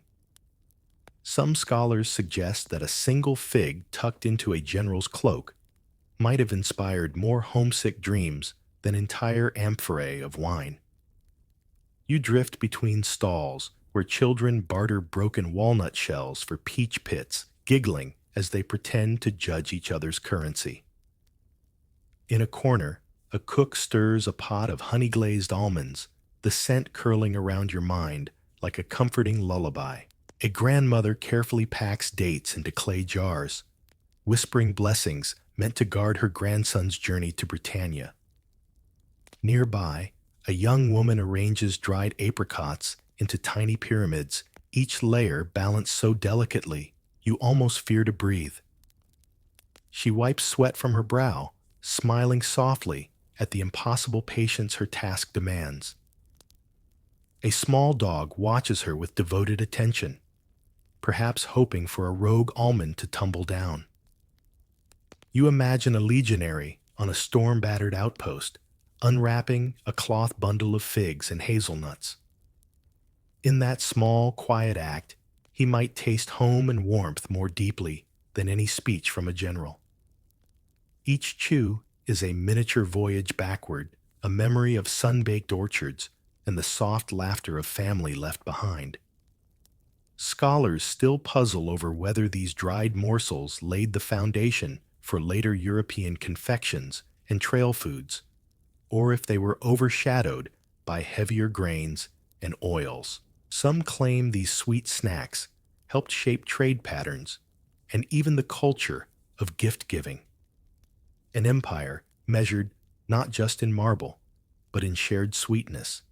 Some scholars suggest that a single fig tucked into a general's cloak might have inspired more homesick dreams than entire amphorae of wine. You drift between stalls where children barter broken walnut shells for peach pits, giggling as they pretend to judge each other's currency. In a corner, a cook stirs a pot of honey-glazed almonds, the scent curling around your mind like a comforting lullaby. A grandmother carefully packs dates into clay jars, whispering blessings meant to guard her grandson's journey to Britannia. Nearby, a young woman arranges dried apricots into tiny pyramids, each layer balanced so delicately you almost fear to breathe. She wipes sweat from her brow, smiling softly at the impossible patience her task demands. A small dog watches her with devoted attention, perhaps hoping for a rogue almond to tumble down. You imagine a legionary on a storm-battered outpost, unwrapping a cloth bundle of figs and hazelnuts. In that small, quiet act, he might taste home and warmth more deeply than any speech from a general. Each chew is a miniature voyage backward, a memory of sun-baked orchards and the soft laughter of family left behind. Scholars still puzzle over whether these dried morsels laid the foundation for later European confections and trail foods, or if they were overshadowed by heavier grains and oils. Some claim these sweet snacks helped shape trade patterns and even the culture of gift-giving. An empire measured not just in marble, but in shared sweetness.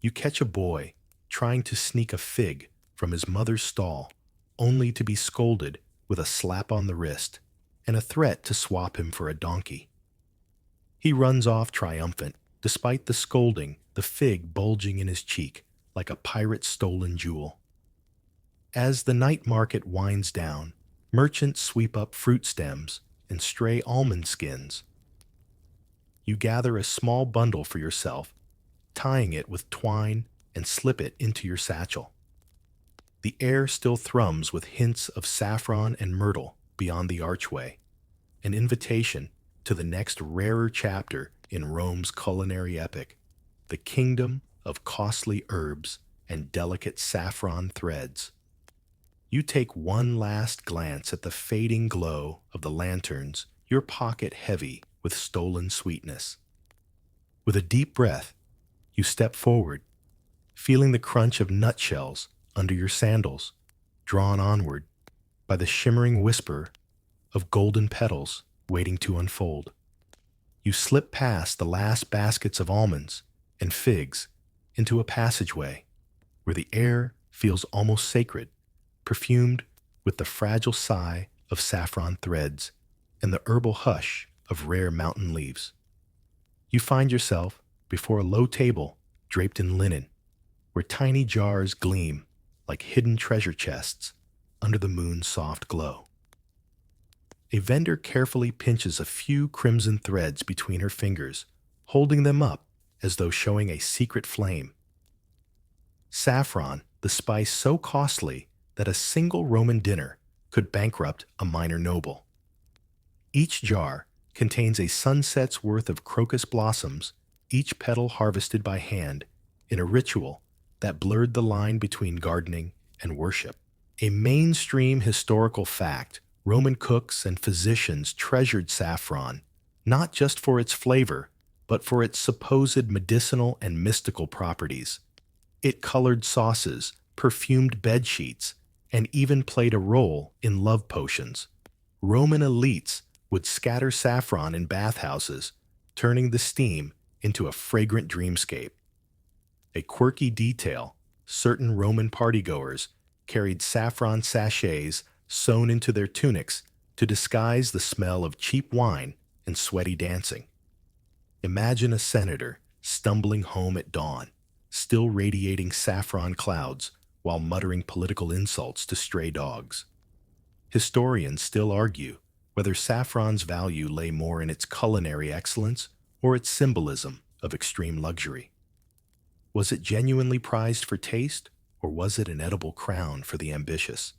You catch a boy trying to sneak a fig from his mother's stall, only to be scolded with a slap on the wrist and a threat to swap him for a donkey. He runs off triumphant, Despite the scolding, the fig bulging in his cheek like a pirate's stolen jewel. As the night market winds down, merchants sweep up fruit stems and stray almond skins. You gather a small bundle for yourself, tying it with twine and slip it into your satchel. The air still thrums with hints of saffron and myrtle beyond the archway, an invitation to the next rarer chapter in Rome's culinary epic, the kingdom of costly herbs and delicate saffron threads. You take one last glance at the fading glow of the lanterns, your pocket heavy with stolen sweetness. With a deep breath, you step forward, feeling the crunch of nutshells under your sandals, drawn onward by the shimmering whisper of golden petals waiting to unfold. You slip past the last baskets of almonds and figs into a passageway where the air feels almost sacred, perfumed with the fragile sigh of saffron threads and the herbal hush of rare mountain leaves. You find yourself before a low table draped in linen, where tiny jars gleam like hidden treasure chests under the moon's soft glow. A vendor carefully pinches a few crimson threads between her fingers, holding them up as though showing a secret flame. Saffron, the spice so costly that a single Roman dinner could bankrupt a minor noble. Each jar contains a sunset's worth of crocus blossoms, each petal harvested by hand in a ritual that blurred the line between gardening and worship. A mainstream historical fact, Roman cooks and physicians treasured saffron, not just for its flavor, but for its supposed medicinal and mystical properties. It colored sauces, perfumed bedsheets, and even played a role in love potions. Roman elites would scatter saffron in bathhouses, turning the steam into a fragrant dreamscape. A quirky detail, certain Roman partygoers carried saffron sachets sewn into their tunics to disguise the smell of cheap wine and sweaty dancing. Imagine a senator stumbling home at dawn, still radiating saffron clouds while muttering political insults to stray dogs. Historians still argue whether saffron's value lay more in its culinary excellence or its symbolism of extreme luxury. Was it genuinely prized for taste, or was it an edible crown for the ambitious?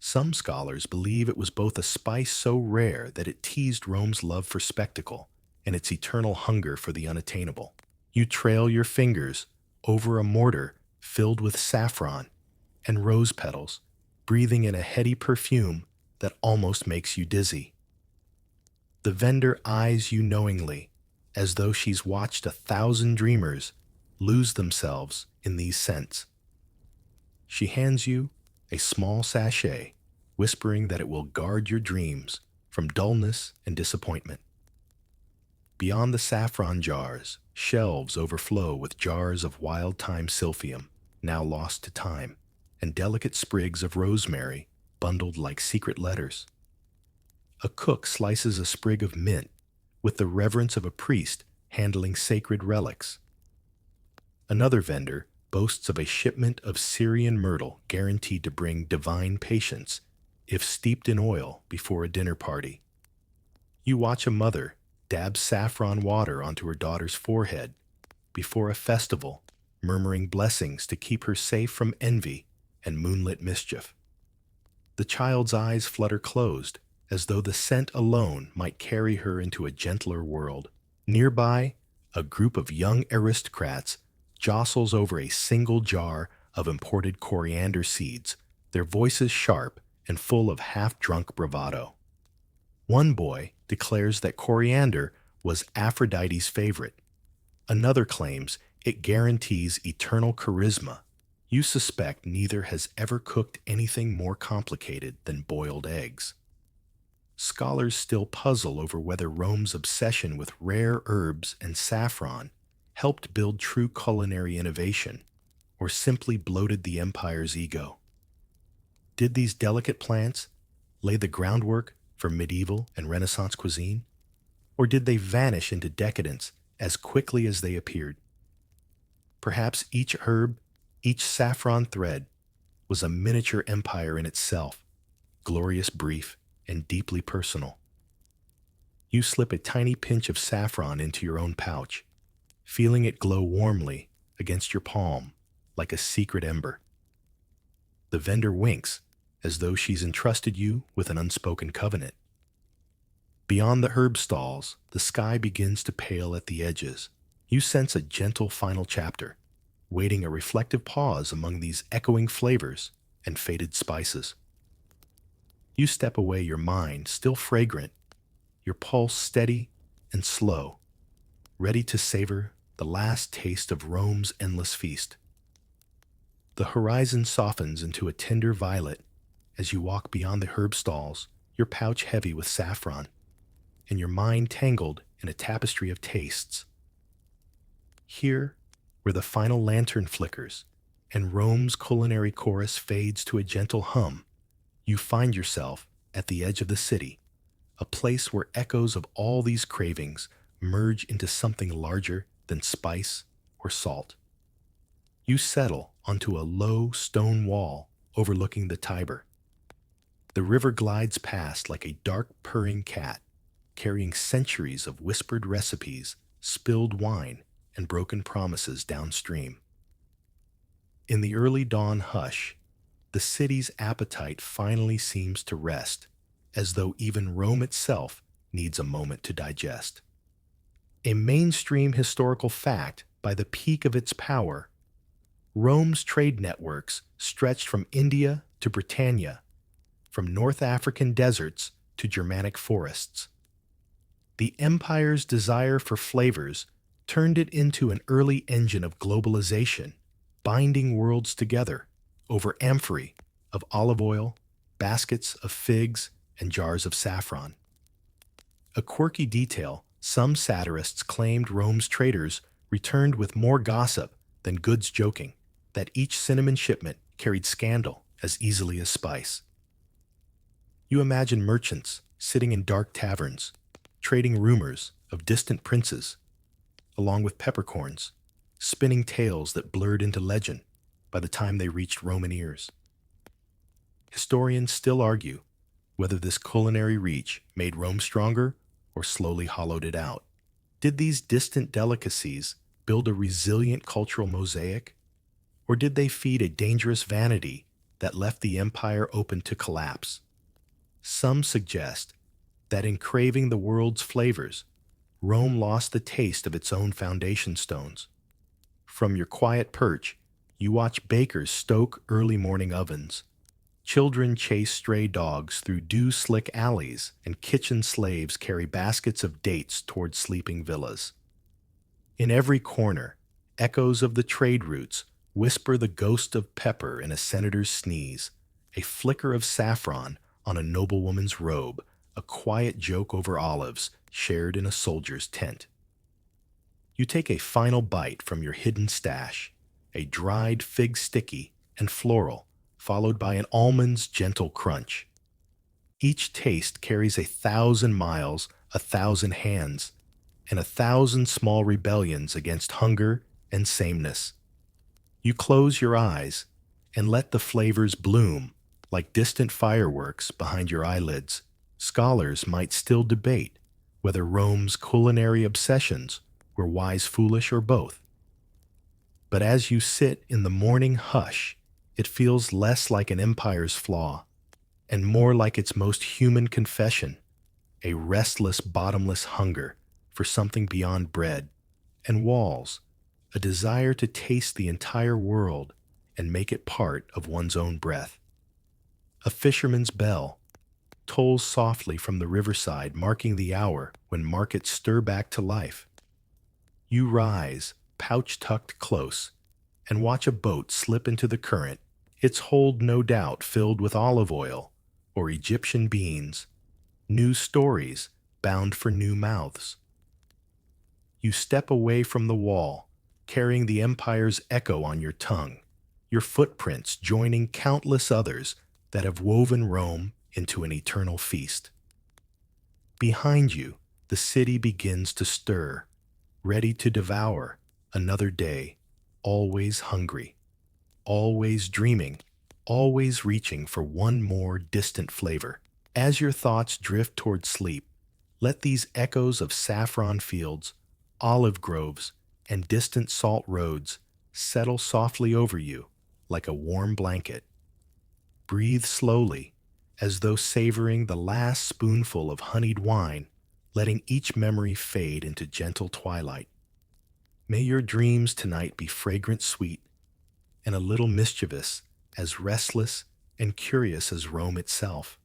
Some scholars believe it was both a spice so rare that it teased Rome's love for spectacle and its eternal hunger for the unattainable. You trail your fingers over a mortar filled with saffron and rose petals, breathing in a heady perfume that almost makes you dizzy. The vendor eyes you knowingly, as though she's watched 1,000 dreamers lose themselves in these scents. She hands you a small sachet, whispering that it will guard your dreams from dullness and disappointment. Beyond the saffron jars, shelves overflow with jars of wild-thyme silphium, now lost to time, and delicate sprigs of rosemary bundled like secret letters. A cook slices a sprig of mint with the reverence of a priest handling sacred relics. Another vendor boasts of a shipment of Syrian myrtle guaranteed to bring divine patience if steeped in oil before a dinner party. You watch a mother dab saffron water onto her daughter's forehead before a festival, murmuring blessings to keep her safe from envy and moonlit mischief. The child's eyes flutter closed, as though the scent alone might carry her into a gentler world. Nearby, a group of young aristocrats jostles over a single jar of imported coriander seeds, their voices sharp and full of half-drunk bravado. One boy declares that coriander was Aphrodite's favorite. Another claims it guarantees eternal charisma. You suspect neither has ever cooked anything more complicated than boiled eggs. Scholars still puzzle over whether Rome's obsession with rare herbs and saffron helped build true culinary innovation, or simply bloated the empire's ego. Did these delicate plants lay the groundwork for medieval and Renaissance cuisine? Or did they vanish into decadence as quickly as they appeared. Perhaps each herb, each saffron thread, was a miniature empire in itself, glorious, brief, and deeply personal. You slip a tiny pinch of saffron into your own pouch, feeling it glow warmly against your palm like a secret ember. The vendor winks, as though she's entrusted you with an unspoken covenant. Beyond the herb stalls, the sky begins to pale at the edges. You sense a gentle final chapter, waiting a reflective pause among these echoing flavors and faded spices. You step away, your mind still fragrant, your pulse steady and slow, ready to savor the last taste of Rome's endless feast. The horizon softens into a tender violet as you walk beyond the herb stalls, your pouch heavy with saffron, and your mind tangled in a tapestry of tastes. Here, where the final lantern flickers and Rome's culinary chorus fades to a gentle hum, you find yourself at the edge of the city, a place where echoes of all these cravings merge into something larger than spice or salt. You settle onto a low stone wall overlooking the Tiber. The river glides past like a dark purring cat, carrying centuries of whispered recipes, spilled wine, and broken promises downstream. In the early dawn hush, the city's appetite finally seems to rest, as though even Rome itself needs a moment to digest. A mainstream historical fact, by the peak of its power, Rome's trade networks stretched from India to Britannia, from North African deserts to Germanic forests. The empire's desire for flavors turned it into an early engine of globalization, binding worlds together over amphorae of olive oil, baskets of figs, and jars of saffron. A quirky detail, some satirists claimed Rome's traders returned with more gossip than goods, joking that each cinnamon shipment carried scandal as easily as spice. You imagine merchants sitting in dark taverns, trading rumors of distant princes, along with peppercorns, spinning tales that blurred into legend by the time they reached Roman ears. Historians still argue whether this culinary reach made Rome stronger or slowly hollowed it out. Did these distant delicacies build a resilient cultural mosaic, or did they feed a dangerous vanity that left the empire open to collapse? Some suggest that in craving the world's flavors, Rome lost the taste of its own foundation stones. From your quiet perch, you watch bakers stoke early morning ovens. Children chase stray dogs through dew-slick alleys, and kitchen slaves carry baskets of dates toward sleeping villas. In every corner, echoes of the trade routes whisper the ghost of pepper in a senator's sneeze, a flicker of saffron on a noblewoman's robe, a quiet joke over olives shared in a soldier's tent. You take a final bite from your hidden stash, a dried fig sticky and floral, followed by an almond's gentle crunch. Each taste carries 1,000 miles, 1,000 hands, and 1,000 small rebellions against hunger and sameness. You close your eyes and let the flavors bloom like distant fireworks behind your eyelids. Scholars might still debate whether Rome's culinary obsessions were wise, foolish, or both. But as you sit in the morning hush, it feels less like an empire's flaw and more like its most human confession, a restless, bottomless hunger for something beyond bread and walls, a desire to taste the entire world and make it part of one's own breath. A fisherman's bell tolls softly from the riverside, marking the hour when markets stir back to life. You rise, pouch tucked close, and watch a boat slip into the current, its hold no doubt filled with olive oil or Egyptian beans, new stories bound for new mouths. You step away from the wall, carrying the empire's echo on your tongue, your footprints joining countless others that have woven Rome into an eternal feast. Behind you, the city begins to stir, ready to devour another day, always hungry, always dreaming, always reaching for one more distant flavor. As your thoughts drift toward sleep, let these echoes of saffron fields, olive groves, and distant salt roads settle softly over you like a warm blanket. Breathe slowly, as though savoring the last spoonful of honeyed wine, letting each memory fade into gentle twilight. May your dreams tonight be fragrant sweet and a little mischievous, as restless and curious as Rome itself.